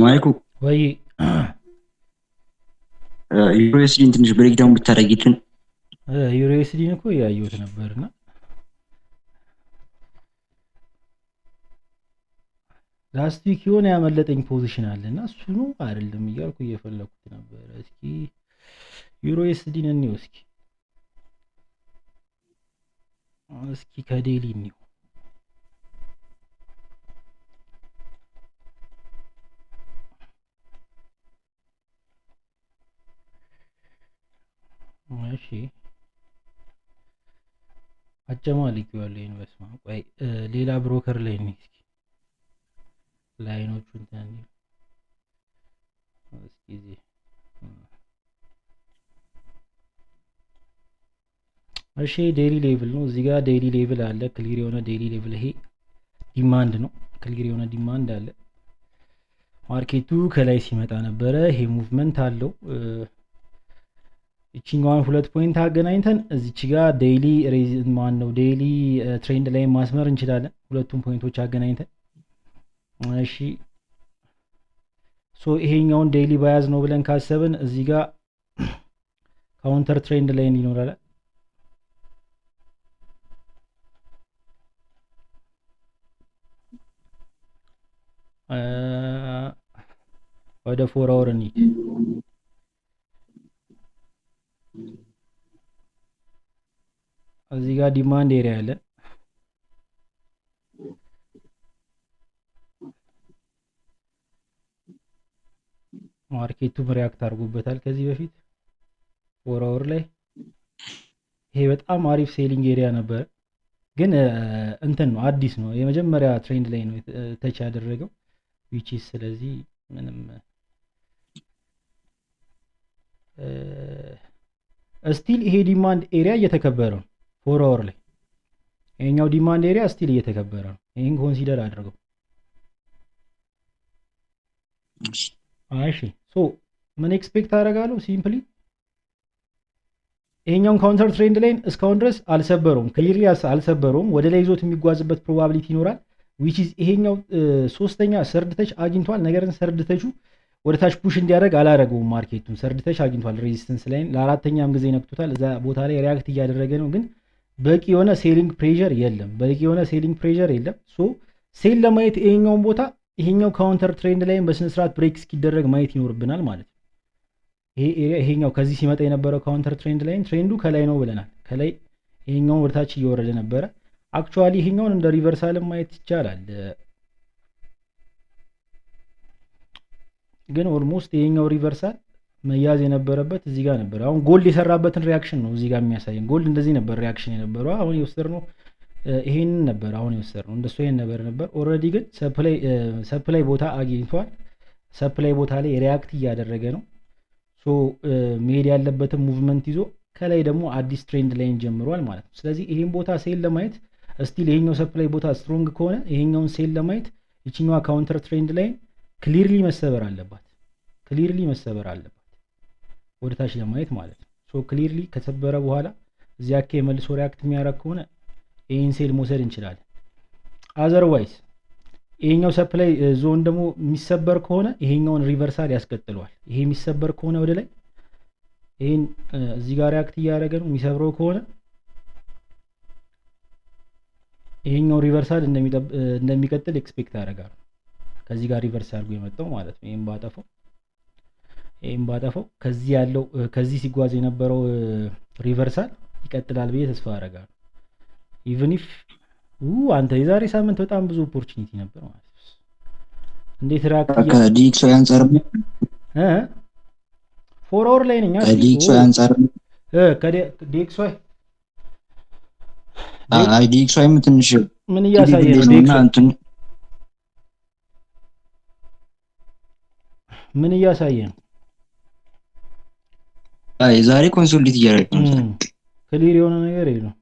ማይኩ ወይ ዩኤስዲን ትንሽ ብሬክዳውን ብታረጊልን። ዩኤስዲን እኮ ያየሁት ነበርና ላስት ዊክ የሆነ ያመለጠኝ ፖዚሽን አለና እሱ ነው አይደለም እያልኩ እየፈለኩት ነበር። እስኪ ዩኤስዲን እንየው እስኪ ከዴሊ እንየው። እሺ አጨማልቄዋለሁ ኢንቨስትመንት። ቆይ ሌላ ብሮከር ላይ ነኝ እስኪ ላይኖቹን ታንዲ እስኪ እዚህ እሺ ዴይሊ ሌቭል ነው። እዚህ ጋር ዴይሊ ሌቭል አለ። ክሊር የሆነ ዴይሊ ሌቭል ይሄ ዲማንድ ነው። ክሊር የሆነ ዲማንድ አለ። ማርኬቱ ከላይ ሲመጣ ነበረ። ይሄ ሙቭመንት አለው። እቺኛዋን 2 ፖይንት አገናኝተን እዚች ጋር ዴይሊ ሬዚን ማን ነው ዴይሊ ትሬንድ ላይ ማስመር እንችላለን። ሁለቱም ፖይንቶች አገናኝተን እሺ ሶ ይሄኛውን ዴይሊ ባያዝ ነው ብለን ካሰብን እዚህ ጋር ካውንተር ትሬንድ ላይን ይኖራል። ወደ 4 አወር እንሂድ። እዚህ ጋር ዲማንድ ኤሪያ አለ። ማርኬቱም ሪያክት አድርጎበታል ከዚህ በፊት 4 አወር ላይ። ይሄ በጣም አሪፍ ሴሊንግ ኤሪያ ነበር፣ ግን እንትን ነው አዲስ ነው፣ የመጀመሪያ ትሬንድ ላይ ነው ተች ያደረገው which is ስለዚህ ምንም ስቲል ይሄ ዲማንድ ኤሪያ እየተከበረ ነው 4 አወር ላይ። ይሄኛው ዲማንድ ኤሪያ ስቲል እየተከበረ ነው። ይሄን ኮንሲደር አድርገው። እሺ ሶ ምን ኤክስፔክት አደርጋለሁ? ሲምፕሊ ይሄኛውን ካውንተር ትሬንድ ላይን እስካሁን ድረስ አልሰበረውም፣ ክሊርሊ አልሰበረውም። ወደ ላይ ይዞት የሚጓዝበት ፕሮባቢሊቲ ይኖራል which is ይሄኛው ሶስተኛ ሰርድ ተች አግኝቷል። ነገር ግን ሰርድ ተቹ ወደ ታች ፑሽ እንዲያደርግ አላረገውም። ማርኬቱን ሰርድ ተች አግኝቷል፣ ሬዚስተንስ ላይን ለአራተኛም ጊዜ ነክቶታል። እዛ ቦታ ላይ ሪያክት እያደረገ ነው፣ ግን በቂ የሆነ ሴሊንግ ፕሬሸር የለም። በቂ የሆነ ሴሊንግ ፕሬሸር የለም። ሶ ሴል ለማየት ይሄኛውን ቦታ ይሄኛው ካውንተር ትሬንድ ላይን በስነ ስርዓት ብሬክ እስኪደረግ ማየት ይኖርብናል ማለት ነው። ይሄ ኤሪያ ይሄኛው ከዚህ ሲመጣ የነበረው ካውንተር ትሬንድ ላይን ትሬንዱ ከላይ ነው ብለናል። ከላይ ይሄኛውን ወደ ታች እየወረደ ነበረ። አክቹአሊ ይሄኛውን እንደ ሪቨርሳልም ማየት ይቻላል፣ ግን ኦልሞስት ይሄኛው ሪቨርሳል መያዝ የነበረበት እዚህ ጋር ነበር። አሁን ጎልድ የሰራበትን ሪያክሽን ነው እዚህ ጋር የሚያሳየን። ጎልድ እንደዚህ ነበር ሪያክሽን የነበረው። አሁን የወሰድነው ይሄንን ነበር። አሁን የወሰድነው እንደሱ ይሄን ነበር። ኦልሬዲ ግን ሰፕላይ ቦታ አግኝቷል። ሰፕላይ ቦታ ላይ ሪያክት እያደረገ ነው። ሶ መሄድ ያለበትን ሙቭመንት ይዞ ከላይ ደግሞ አዲስ ትሬንድ ላይን ጀምሯል ማለት ነው። ስለዚህ ይሄን ቦታ ሴል ለማየት ስቲል ይሄኛው ሰፕላይ ቦታ ስትሮንግ ከሆነ ይሄኛውን ሴል ለማየት ይችኛዋ ካውንተር ትሬንድ ላይን ክሊርሊ መሰበር አለባት። ክሊርሊ መሰበር አለባት ወደ ታች ለማየት ማለት ነው። ሶ ክሊርሊ ከሰበረ በኋላ እዚያ አካባቢ መልሶ ሪያክት የሚያደርግ ከሆነ ይሄን ሴል መውሰድ እንችላለን። አዘርዋይዝ ይሄኛው ሰፕላይ ዞን ደግሞ የሚሰበር ከሆነ ይሄኛውን ሪቨርሳል ያስቀጥለዋል። ይሄ የሚሰበር ከሆነ ወደ ላይ ይሄን እዚህ ጋር ሪያክት እያደረገ ነው። የሚሰብረው ከሆነ ይሄኛው ሪቨርሳል እንደሚቀጥል ኤክስፔክት ያደርጋል። ከዚህ ጋር ሪቨርስ አድርጎ የመጣው ማለት ነው። ይሄን ባጠፈው ከዚህ ያለው ከዚህ ሲጓዝ የነበረው ሪቨርሳል ይቀጥላል ብዬ ተስፋ አደርጋለሁ። ኢቭን ኢፍ አንተ የዛሬ ሳምንት በጣም ብዙ ኦፖርቹኒቲ ነበር ማለት ነው። እንዴት ሪያክት ከዲክሶ አንፃር 4 አወር ላይ ነኝ ከዲክሶ አንፃር ከዲክሶ ዲክሶም ትንሽ ምን እያሳየ ነው? ዲክሶ ምን እያሳየ ነው? ዛሬ ኮንሶሊዴት እያደረገ ነው። ክሊር የሆነ ነገር የለም።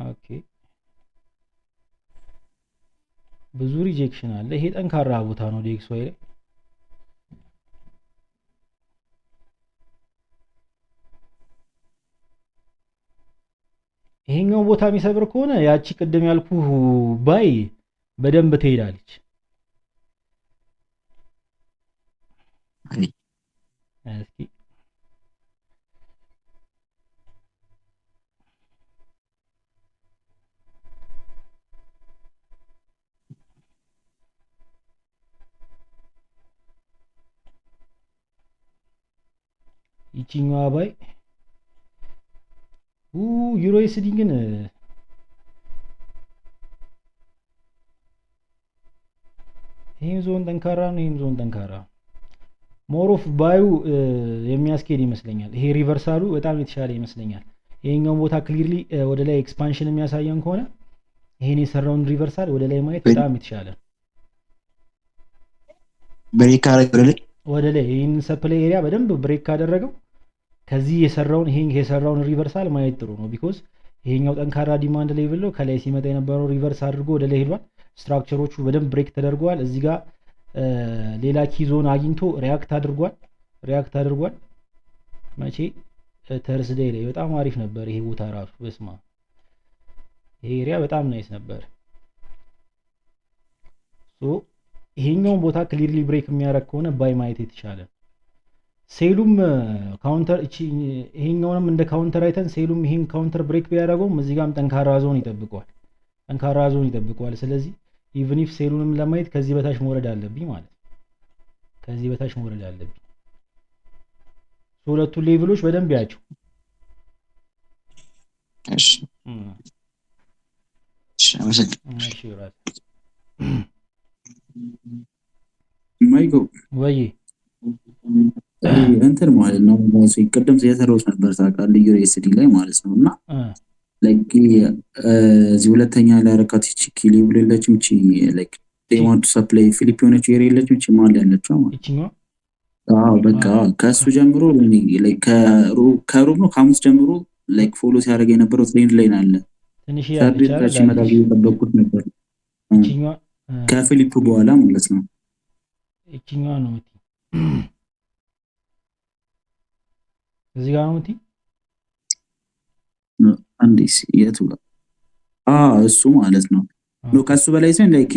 ኦኬ ብዙ ሪጀክሽን አለ። ይሄ ጠንካራ ቦታ ነው ዲክሶ ላይ። ይሄኛው ቦታ የሚሰብር ከሆነ ያቺ ቅድም ያልኩ ባይ በደንብ ትሄዳለች። እስኪ ይቺኛዋ ባይ ዩሮኤስዲ ግን ይሄን ዞን ጠንካራ ነው። ይሄን ዞን ጠንካራ ሞር ኦፍ ባዩ የሚያስኬድ ይመስለኛል። ይሄ ሪቨርሳሉ በጣም የተሻለ ይመስለኛል። ይሄኛው ቦታ ክሊርሊ ወደ ላይ ኤክስፓንሽን የሚያሳየን ከሆነ ይሄን የሰራውን ሪቨርሳል ወደ ላይ ማየት በጣም የተሻለ ብሬክ አደረገ ወደ ላይ ይሄን ሰፕላይ ኤሪያ በደንብ ብሬክ ካደረገው ከዚህ የሰራውን ሪቨርሳል ማየት ጥሩ ነው። ቢኮዝ ይሄኛው ጠንካራ ዲማንድ ሌቭል ነው። ከላይ ሲመጣ የነበረው ሪቨርስ አድርጎ ወደ ላይ ሄዷል። ስትራክቸሮቹ በደንብ ብሬክ ተደርገዋል። እዚህ ጋር ሌላ ኪዞን አግኝቶ ሪያክት አድርጓል። መቼ ተርስዴይ ላይ በጣም አሪፍ ነበር ይሄ ቦታ ራሱ በስማ ይሄ ኤሪያ በጣም ናይስ ነበር። ሶ ይሄኛውን ቦታ ክሊርሊ ብሬክ የሚያደርግ ከሆነ ባይ ማየት የተሻለ። ሴሉም ካውንተር ይሄኛውንም እንደ ካውንተር አይተን ሴሉም ይሄን ካውንተር ብሬክ ቢያደርገውም እዚህ ጋርም ጠንካራ ዞን ይጠብቀዋል። ስለዚህ ኢቭን ኢፍ ሴሉንም ለማየት ከዚህ በታች መውረድ አለብኝ ማለት ነው። ከዚህ በታች መውረድ አለብኝ። ሁለቱ ሌቭሎች በደንብ ያቸው። እሺ ማይጎ ወይ እንትን ማለት ነው ቅድም የተረውት ነበር ታውቃለህ ዩኤስዲ ላይ ማለት ነው። እና ላይክ እዚህ ሁለተኛ ላይ አረካት ቺ ሌብል የለችም ቺ ላይክ ዴማንድ ሰፕላይ ፊሊፒኖች ኤሪያ የለችም ቺ ማለት ያለችው ማለት ነው። በቃ ከሱ ጀምሮ ላይክ ከሩብ ነው ከሐሙስ ጀምሮ ላይክ ፎሎ ሲያደርግ የነበረው ትሬንድ ላይ አለ። ትንሽ ታዲያች መዳብ እየጠበቁት ነበር ከፊሊፕ በኋላ ማለት ነው። እቺኛዋ ነው ምቲ እዚህ ጋር ነው ምቲ አንዲስ የቱ እሱ ማለት ነው። ከሱ በላይ ሲሆን ላይክ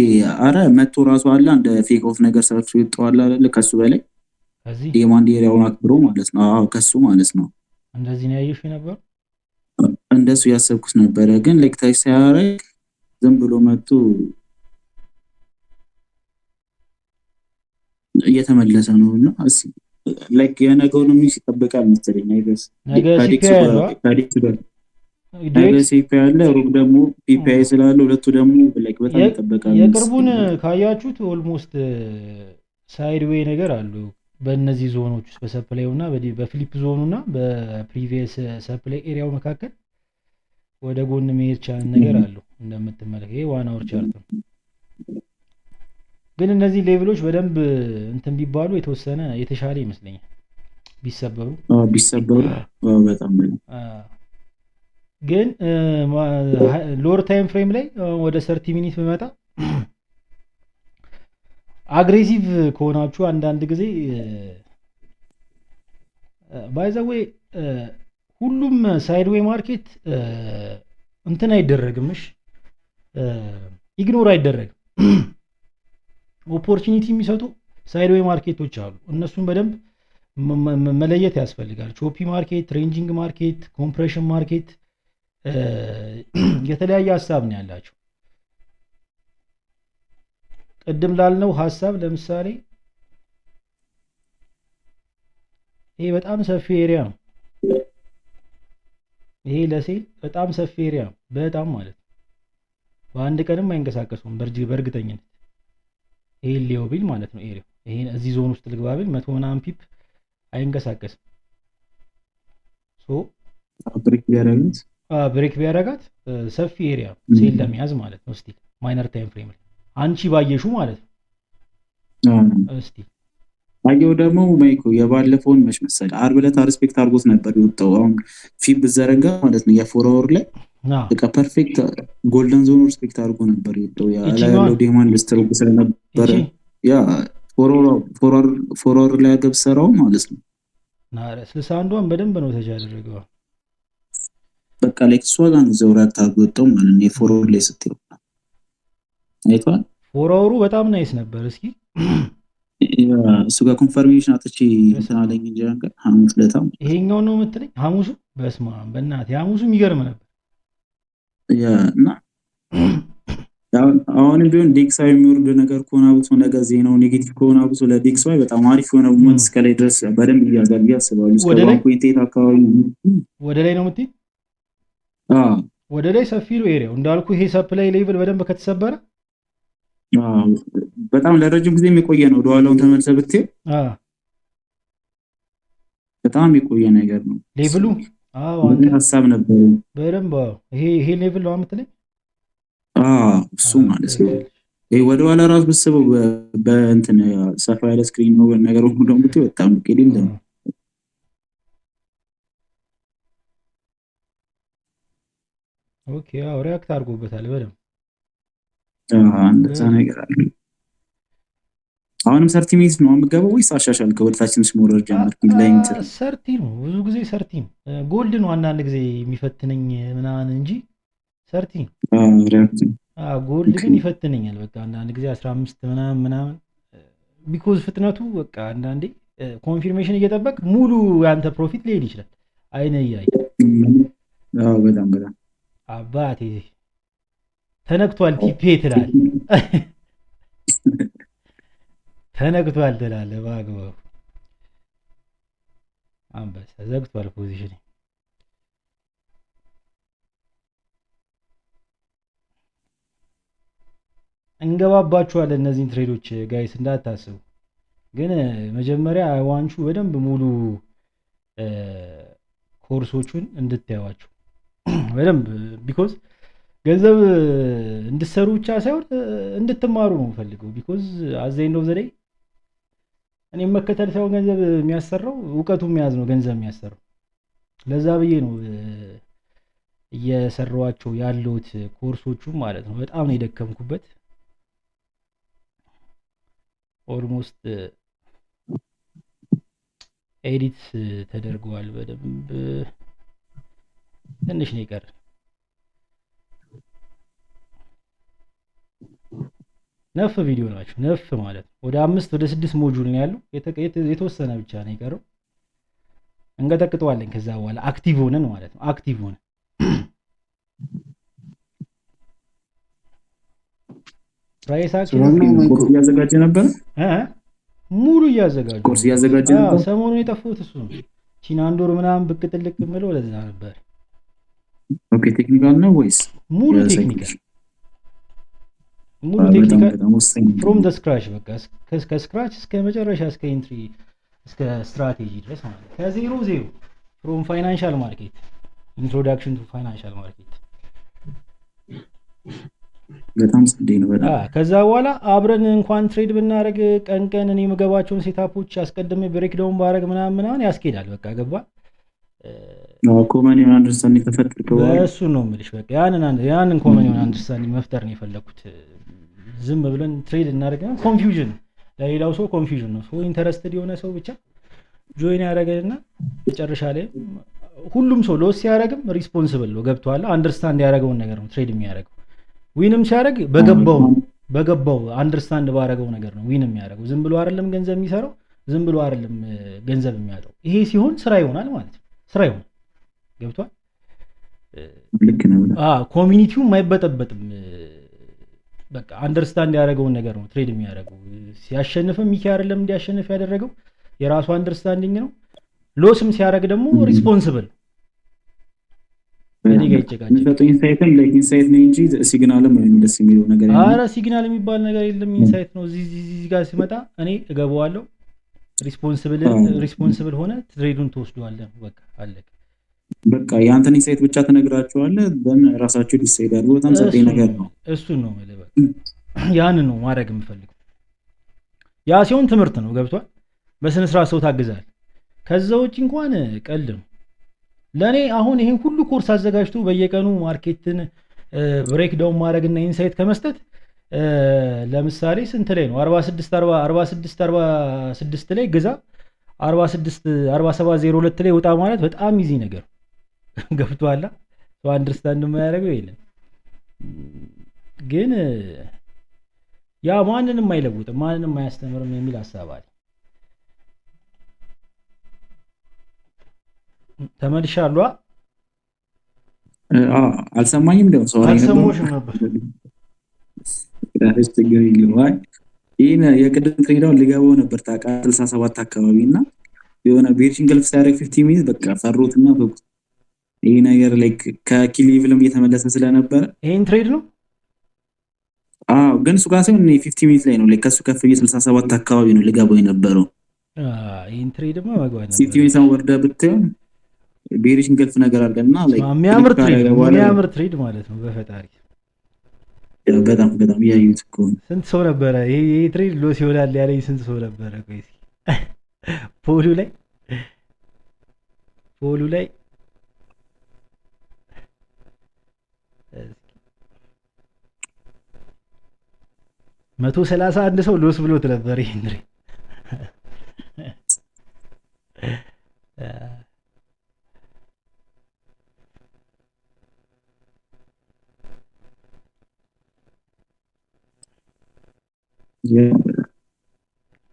አረ መቶ ራሱ አለ እንደ ፌክ ኦፍ ነገር ሰርቶ ይጣዋል አይደል? ከሱ በላይ ከዚህ ዲማንድ ኤሪያውን አክብሮ ማለት ነው። ከሱ ማለት ነው። እንደዚህ ነው ያየሽ ነበር። እንደሱ ያሰብኩት ነበረ ግን ላይክ ታች ሲያረግ ዝም ብሎ መጥቶ እየተመለሰ ነውና እሺ ላይክ የነገውን ምን ይጠበቃል መሰለኝ አይገስ ነገ ሲፒ ያለ ሩብ ደግሞ ፒፒአይ ስላለ ሁለቱ ደግሞ ላይክ በጣም ይጠበቃል። የቅርቡን ካያችሁት ኦልሞስት ሳይድዌይ ነገር አሉ በእነዚህ ዞኖች ውስጥ በሰፕላይውና በፊሊፕ ዞኑና በፕሪቪየስ ሰፕላይ ኤሪያው መካከል ወደ ጎን መሄድ ቻለ ነገር አለው እንደምትመለከቱ። ይሄ ዋን አወር ቻርት ነው። ግን እነዚህ ሌቭሎች በደንብ እንትን ቢባሉ የተወሰነ የተሻለ ይመስለኛል ቢሰበሩ በጣም ግን ሎወር ታይም ፍሬም ላይ ወደ 30 ሚኒት በመጣ አግሬሲቭ ከሆናችሁ አንዳንድ ጊዜ ባይ ዘ ዌይ ሁሉም ሳይድዌይ ማርኬት እንትን አይደረግምሽ ኢግኖር አይደረግም። ኦፖርቹኒቲ የሚሰጡ ሳይድዌይ ማርኬቶች አሉ። እነሱን በደንብ መለየት ያስፈልጋል። ቾፒ ማርኬት፣ ሬንጂንግ ማርኬት፣ ኮምፕሬሽን ማርኬት የተለያየ ሀሳብ ነው ያላቸው። ቅድም ላልነው ሀሳብ ለምሳሌ ይሄ በጣም ሰፊ ኤሪያ ነው። ይሄ ለሴል በጣም ሰፊ ኤሪያ ነው። በጣም ማለት ነው። በአንድ ቀንም አይንቀሳቀሱም በእርግጠኝነት። ይሄ ሊዮ ቢል ማለት ነው ኤሪያው ይሄ እዚህ ዞን ውስጥ ልግባ ቢል 100 ምናምን ፒፕ አይንቀሳቀስም። ሶ ብሬክ ቢያረጋት ሰፊ ኤሪያ ሴል ለመያዝ ማለት ነው። ስቲል ማይነር ታይም ፍሬም ላይ አንቺ ባየሹ ማለት ነው። እስቲ አየው ደግሞ ማይኮ የባለፈውን መች መሰለህ ዓርብ ዕለት ሪስፔክት አድርጎት ነበር የወጣው። አሁን ፊብ ዘረጋ ማለት ነው የፎሮወር ላይ በቃ ፐርፌክት ጎልደን ዞን ሪስፔክት አድርጎ ነበር የወጣው። ያለው ዲማንድ ስትሮክ ስለነበረ ያ ፎሮወር ላይ ገብሰራው ማለት ነው። ናረ 61ን በደንብ ነው ተጃ ያደረገው። በቃ ላይክ እሷ ጋር ነው ዘውራት ታጎጣው ማለት ነው። የፎሮወር ላይ ስትይው አይቷል። ፎሮወሩ በጣም ናይስ ነበር። እስኪ እሱ ጋር ኮንፈርሜሽን አጥቼ እንታለኝ እንጂ አንቀር ሐሙስ ለታም ይሄኛው ነው የምትለኝ ሐሙሱ በስማ በእናትህ ሐሙሱ የሚገርም ነበር። እና አሁን ቢሆን ዴክሳዊ የሚወርድ ነገር ከሆነ አብሶ ነገር ዜናው ኔጌቲቭ ከሆነ አብሶ ለዴክሳዊ በጣም አሪፍ የሆነ ሞመንት እስከላይ ድረስ በደንብ እያዛል ያስባሉ። እስከ ፖይንት አካባቢ ወደ ላይ ነው የምትይ? ወደ ላይ ሰፊ ነው ኤሪያው እንዳልኩ። ይሄ ሰፕላይ ሌቭል በደንብ ከተሰበረ በጣም ለረጅም ጊዜ የሚቆየ ነው። ወደኋላውን ተመልሰህ ብትይ በጣም የቆየ ነገር ነው ሌቭሉ። አንተ ሐሳብ ነበር በደንብ ይሄ ሌቭል ነው የምትለኝ? እሱ ማለት ነው። ይሄ ወደኋላ ራስ ብትስበው በእንትን ሰፋ ያለ ስክሪን ነው ነገር ሁሉ ደግሞ ብትይ በጣም ቅድም ነው። ኦኬ ሪያክት አድርጎበታል በደንብ። እንደዛ ነገር አለ። አሁንም 30 ሚኒት ነው የምገባው ወይስ አሻሻልከው? ወደታችንስ ሞረር ጀመርክ? ላይ እንትን 30 ነው ብዙ ጊዜ 30 ጎልድ ነው አንዳንድ ጊዜ የሚፈትነኝ ምናምን እንጂ ሰርቲ ሪያክት ጎልድ ግን ይፈትነኛል። በቃ አንዳንድ ጊዜ 15 ምናምን ቢኮዝ ፍጥነቱ በቃ አንዳንዴ ኮንፊርሜሽን እየጠበቅ ሙሉ ያንተ ፕሮፊት ሊሄድ ይችላል። አይነ እያየ በጣም አባቴ ተነክቷል ቲፔ ትላል ተነክቷል ትላለ በአግባቡ አንበሳ ዘግቷል ፖዚሽን እንገባባችኋለን እነዚህን ትሬዶች ጋይስ እንዳታስቡ። ግን መጀመሪያ ዋንቹ በደንብ ሙሉ ኮርሶቹን እንድታዩዋቸው በደንብ ቢኮዝ ገንዘብ እንድትሰሩ ብቻ ሳይሆን እንድትማሩ ነው ፈልገው። ቢኮዝ አዘይን ነው ዘዴ እኔም መከተል ሳይሆን ገንዘብ የሚያሰራው እውቀቱን መያዝ ነው ገንዘብ የሚያሰራው። ለዛ ብዬ ነው እየሰራኋቸው ያሉት ኮርሶቹ ማለት ነው። በጣም ነው የደከምኩበት። ኦልሞስት ኤዲት ተደርገዋል በደንብ ትንሽ ነው የቀረ። ነፍ ቪዲዮ ናቸው ነፍ ማለት ነው። ወደ 5 ወደ 6 ሞጁል ነው ያለው። የተወሰነ ብቻ ነው የቀረው። እንቀጠቅጠዋለን ከዛ በኋላ አክቲቭ ሆነን ማለት ነው። አክቲቭ ሆነን ኮርስ እያዘጋጀ ነበር ሙሉ እያዘጋጀ ኮርስ እያዘጋጀ ነበር። ሰሞኑን የጠፉት እሱ ነው። ቺና አንዶር ምናምን ብቅ ጥልቅ ብለው ለዛ ነበር። ኦኬ ቴክኒካል ነው ወይስ ሙሉ ቴክኒካል? ሙሉ ቴክኒካል ፍሮም ዘ ስክራች በቃ ከስክራች እስከ መጨረሻ እስከ ኢንትሪ እስከ ስትራቴጂ ድረስ ማለት ነው። ከዜሮ ዜሮ ፍሮም ፋይናንሻል ማርኬት ኢንትሮዳክሽን ቱ ፋይናንሻል ማርኬት በጣም ጽዴ ነው በጣም። ከዛ በኋላ አብረን እንኳን ትሬድ ብናደርግ ቀን ቀን እኔ የምገባቸውን ሴታፖች አስቀድሜ ብሬክዳውን ባረግ ምናምን ያስኬዳል። በቃ ገባ ኮመን የሆነ አንደርስታንዲንግ ተፈጥሮ በእሱ ነው የምልሽ። በቃ ያንን ኮመን የሆነ አንደርስታንዲንግ መፍጠር ነው የፈለኩት። ዝም ብለን ትሬድ እናደርግ ኮንፊውዥን ለሌላው ሰው ኮንፊውዥን ነው። ሰው ኢንተረስትድ የሆነ ሰው ብቻ ጆይን ያደረገና መጨረሻ ላይ ሁሉም ሰው ሎስ ሲያደርግም ሪስፖንሲብል ነው። ገብቷል። አንደርስታንድ ያደረገውን ነገር ነው ትሬድ የሚያደርገው። ዊንም ሲያደርግ በገባው አንደርስታንድ ባደረገው ነገር ነው ዊንም የሚያደርገው። ዝም ብሎ አይደለም ገንዘብ የሚሰራው፣ ዝም ብሎ አይደለም ገንዘብ የሚያጠው። ይሄ ሲሆን ስራ ይሆናል ማለት ነው። ስራ ይሆናል። ገብቷል። ልክ ነው። ኮሚኒቲው አይበጠበጥም። በቃ አንደርስታንድ ያደረገውን ነገር ነው ትሬድ የሚያደርገው። ሲያሸንፍም ሚኪ አይደለም እንዲያሸንፍ ያደረገው የራሱ አንደርስታንዲንግ ነው። ሎስም ሲያደርግ ደግሞ ሪስፖንሲብል እኔ ጋር ይጨቃጨቅ የሚሰጠው ኢንሳይትም ላይክ ኢንሳይት ነው እንጂ ሲግናልም ወይም ደስ የሚለው ነገር የለም። ኧረ ሲግናል የሚባል ነገር የለም። ኢንሳይት ነው። እዚህ ጋር ሲመጣ እኔ እገባዋለሁ። ሪስፖንሲብል ሆነ ትሬዱን ትወስደዋለህ። በቃ አለቀ። በቃ ያንተን ኢንሳይት ብቻ ትነግራቸዋለህ። ደን ራሳቸው ዲሳይድ አድርገው በጣም ጸዴ ነገር ነው። እሱን ነው ማለት በቃ ያን ነው ማድረግ የምፈልገው። ያ ሲሆን ትምህርት ነው። ገብቷል። በስነ ስርዓት ሰው ታግዛለህ። ከዛ ውጪ እንኳን ቀልድ ነው ለኔ። አሁን ይሄን ሁሉ ኮርስ አዘጋጅቶ በየቀኑ ማርኬትን ብሬክዳውን ማድረግና ኢንሳይት ከመስጠት ለምሳሌ ስንት ላይ ነው 46 ላይ ግዛ 4702 ላይ ወጣ ማለት በጣም ኢዚ ነገር ገብቷል። ሰው አንደርስታንድ የማያደርገው የለም። ግን ያ ማንንም አይለውጥም ማንንም አያስተምርም የሚል ሐሳብ አለ። ተመልሻለሁ። አልሰማኝም ደው ሶሪ ነበር ችግር የለውም። ይህን የቅድም ትሬዳውን ሊገባው ነበር ታውቃለህ 67 አካባቢ እና የሆነ ቤርሽን ገልፍ ሲያደርግ 15 ሚኒት በቃ ፈሩትና በቁት ይሄ ነገር ላይክ ከኪል ሌቭልም እየተመለሰ ስለነበረ ይሄን ትሬድ ነው። ግን እሱ ጋር ሳይሆን 15 ሚኒት ላይ ነው ላይክ ከሱ ከፍ 67 አካባቢ ነው ሊገባው የነበረው። ይሄን ትሬድማ መግባት ነበር 15 ሚኒት ወርደ ብትሆን ቤርሽን ገልፍ ነገር አለና ላይክ የሚያምር ትሬድ ማለት ነው በፈጣሪ በጣም ያዩት እኮ ስንት ሰው ነበረ ይሄ ትሬድ ሎስ ይሆናል ያለኝ ስንት ሰው ነበረ። ቆይ ፖሉ ላይ 131 ሰው ሎስ ብሎት ነበር ይሄን ትሬድ።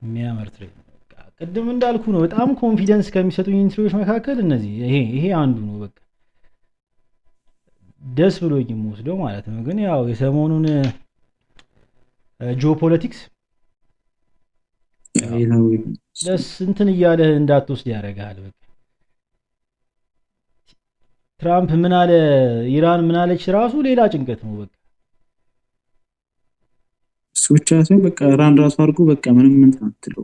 የሚያምር ትሬድ በቃ ቅድም እንዳልኩ ነው። በጣም ኮንፊደንስ ከሚሰጡኝ ኢንትሪዎች መካከል እነዚህ ይሄ አንዱ ነው። በቃ ደስ ብሎኝ የምወስደው ማለት ነው። ግን ያው የሰሞኑን ጂኦፖለቲክስ ደስ እንትን እያለ እንዳትወስድ ያደርጋል። በቃ ትራምፕ ምን አለ፣ ኢራን ምን አለች ራሱ ሌላ ጭንቀት ነው። በቃ እሱ ብቻ ሳይሆን በቃ ኢራን ራሱ አድርጎ በቃ ምንም እንትን አትለው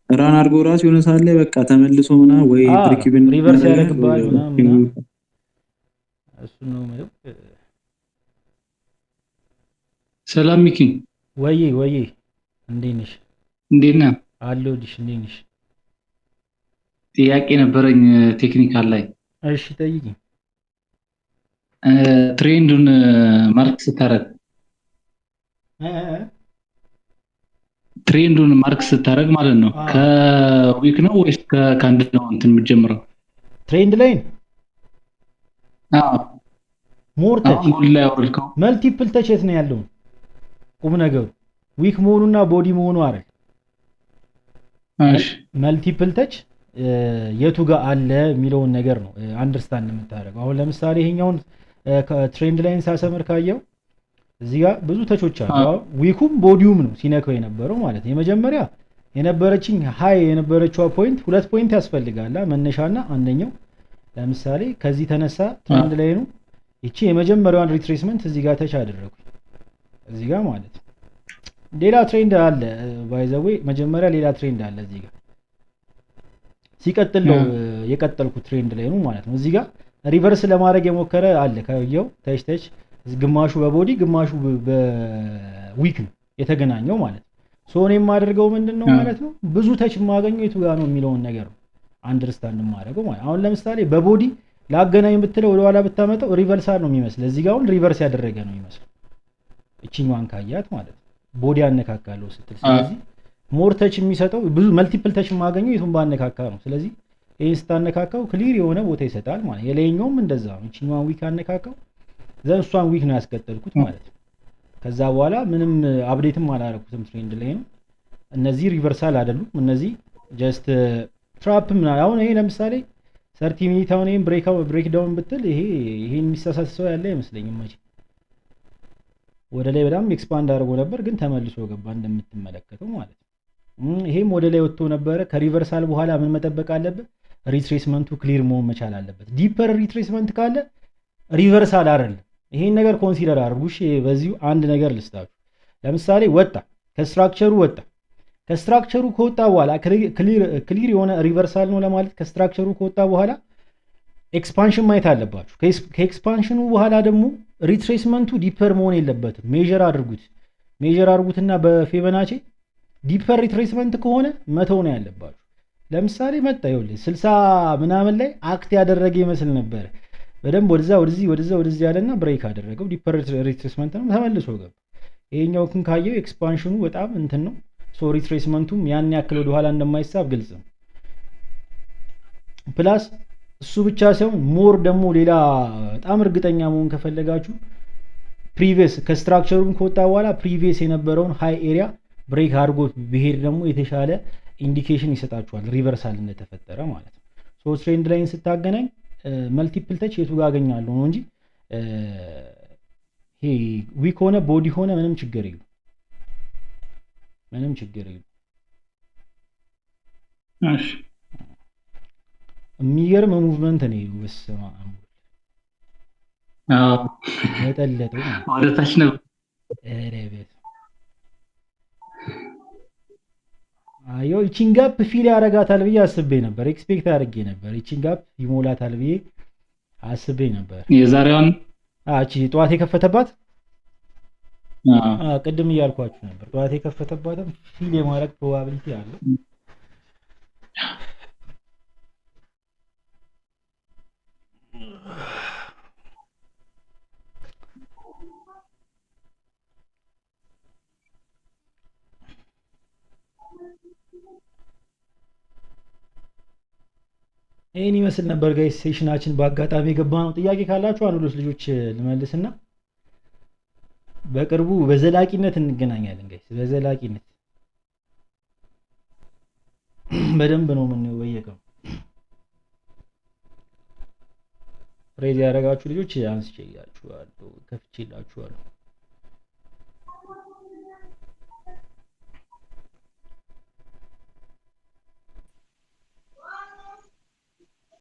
ኢራን አድርጎ ራሱ የሆነ ሳለ በቃ ተመልሶ ምናምን ወይ ብሪክብን ሪቨርስ ያደርግባል ምናምን እሱ ነው ማለት። ሰላም ሚኪ፣ ወይ እንዴት ነሽ? እንዴት ነህ? አለሁልሽ። እንዴት ነሽ? ጥያቄ ነበረኝ ቴክኒካል ላይ። እሺ ጠይቂ። ትሬንዱን ማርክ ስታረግ ትሬንዱን ማርክ ስታረግ ማለት ነው ከዊክ ነው ወይስ ከአንድ ነው እንትን የምትጀምረው? ትሬንድ ላይን ሞር ተች ላይ አውርልከው መልቲፕል ተች የት ነው ያለው? ቁም ነገሩ ዊክ መሆኑና ቦዲ መሆኑ አይደል? እሺ መልቲፕል ተች የቱ ጋር አለ የሚለውን ነገር ነው አንደርስታንድ የምታደርገው። አሁን ለምሳሌ ይሄኛውን ትሬንድ ላይን ሳሰምር ካየው እዚህ ጋር ብዙ ተቾች አሉ። ዊኩም ቦዲውም ነው ሲነካው የነበረው ማለት ነው። የመጀመሪያ የነበረችኝ ሃይ የነበረችው ፖይንት 2 ፖይንት ያስፈልጋላ መነሻና አንደኛው ለምሳሌ ከዚህ ተነሳ ትሬንድ ላይ ነው። እቺ የመጀመሪያዋን ሪትሬስመንት እዚህ ጋር ተች አደረኩኝ እዚህ ጋር ማለት ነው። ሌላ ትሬንድ አለ ባይ ዘ ዌይ መጀመሪያ ሌላ ትሬንድ አለ እዚህ ጋር ሲቀጥል ነው የቀጠልኩት ትሬንድ ላይ ነው ማለት ነው። እዚህ ጋር ሪቨርስ ለማድረግ የሞከረ አለ ከየው ተች ግማሹ በቦዲ ግማሹ በዊክ ነው የተገናኘው ማለት ነው። ሶ እኔ የማደርገው ምንድነው ማለት ነው ብዙ ተች የማገኘው የቱ ጋር ነው የሚለውን ነገር ነው አንደርስታንድ የማደርገው ማለት። አሁን ለምሳሌ በቦዲ ላገናኝ ብትለው ወደ ኋላ ብታመጣው ሪቨርሳል ነው የሚመስለው። እዚህ ጋር አሁን ሪቨርስ ያደረገ ነው የሚመስለው እቺኛዋን ካያት ማለት ነው ቦዲ አነካካለው ስትል። ስለዚህ ሞር ተች የሚሰጠው ብዙ መልቲፕል ተች የማገኘው የቱን ባነካካ ነው። ስለዚህ ይሄን ስታነካካው ክሊር የሆነ ቦታ ይሰጣል ማለት። የላይኛውም እንደዛ ነው። እቺኛዋን ዊክ አነካካው ዘንሷን ዊክ ነው ያስቀጠልኩት ማለት ነው። ከዛ በኋላ ምንም አፕዴትም አላደረኩትም ትሬንድ ላይ ነው። እነዚህ ሪቨርሳል አይደሉም። እነዚህ ጀስት ትራፕ ምን አሁን ይሄ ለምሳሌ 30 ሚኒት አሁን ይሄን ብሬክ ዳውን ብትል ይሄን የሚሳሳት ሰው ያለ አይመስለኝም መቼ ወደ ላይ በጣም ኤክስፓንድ አድርጎ ነበር ግን ተመልሶ ገባ እንደምትመለከተው ማለት ነው። ይሄም ወደ ላይ ወጥቶ ነበረ። ከሪቨርሳል በኋላ ምን መጠበቅ አለበት? ሪትሬስመንቱ ክሊር መሆን መቻል አለበት። ዲፐር ሪትሬስመንት ካለ ሪቨርሳል አይደለም። ይሄን ነገር ኮንሲደር አድርጉሽ። በዚሁ አንድ ነገር ልስታችሁ። ለምሳሌ ወጣ ከስትራክቸሩ ወጣ ከስትራክቸሩ ከወጣ በኋላ ክሊር የሆነ ሪቨርሳል ነው ለማለት ከስትራክቸሩ ከወጣ በኋላ ኤክስፓንሽን ማየት አለባችሁ። ከኤክስፓንሽኑ በኋላ ደግሞ ሪትሬስመንቱ ዲፐር መሆን የለበትም። ሜጀር አድርጉትና በፌበናቼ ዲፐር ሪትሬስመንት ከሆነ መተው ነው ያለባችሁ። ለምሳሌ መጣ ይኸውልህ 60 ምናምን ላይ አክት ያደረገ ይመስል ነበር። በደንብ ወደዚህ ያለና ብሬክ አደረገው። ዲፐር ሪትሬስመንት ነው ተመልሶ ገባ። ይሄኛው ግን ካየው ኤክስፓንሽኑ በጣም እንትን ነው። ሶ ሪትሬስመንቱም ያን ያክል ወደ ኋላ እንደማይሳብ ግልጽ ነው። ፕላስ እሱ ብቻ ሳይሆን ሞር ደግሞ ሌላ በጣም እርግጠኛ መሆን ከፈለጋችሁ ፕሪቪየስ ከስትራክቸሩም ከወጣ በኋላ ፕሪቪየስ የነበረውን ሃይ ኤሪያ ብሬክ አድርጎ ቢሄድ ደግሞ የተሻለ ኢንዲኬሽን ይሰጣችኋል ሪቨርሳል እንደተፈጠረ ማለት ነው። ሶ ትሬንድ ላይን ስታገናኝ መልቲፕል ተች የቱ ጋር አገኛለሁ ነው እንጂ ይሄ ዊክ ሆነ ቦዲ ሆነ ምንም ችግር የለም። እሺ የሚገርም ሙቭመንት ነው በስመ አብ። የጠለጠው ወደ ታች ነው። አዮ ይቺን ጋፕ ፊል ያረጋታል ብዬ አስቤ ነበር። ኤክስፔክት አድርጌ ነበር ይቺን ጋፕ ይሞላታል ብዬ አስቤ ነበር። የዛሬዋን እቺ ጠዋት የከፈተባት ቅድም እያልኳችሁ ነበር። ጠዋት የከፈተባትም ፊል የማድረግ ፕሮባቢሊቲ አለው። ይሄን ይመስል ነበር ጋይስ ሴሽናችን። በአጋጣሚ የገባ ነው። ጥያቄ ካላችሁ አንዱ ልጆች ልመልስና በቅርቡ በዘላቂነት እንገናኛለን ጋይስ። በዘላቂነት በደንብ ነው የምንየው በየቀኑ። ሬዲ ያደረጋችሁ ልጆች አንስቼላችኋለሁ፣ ከፍቼላችኋለሁ።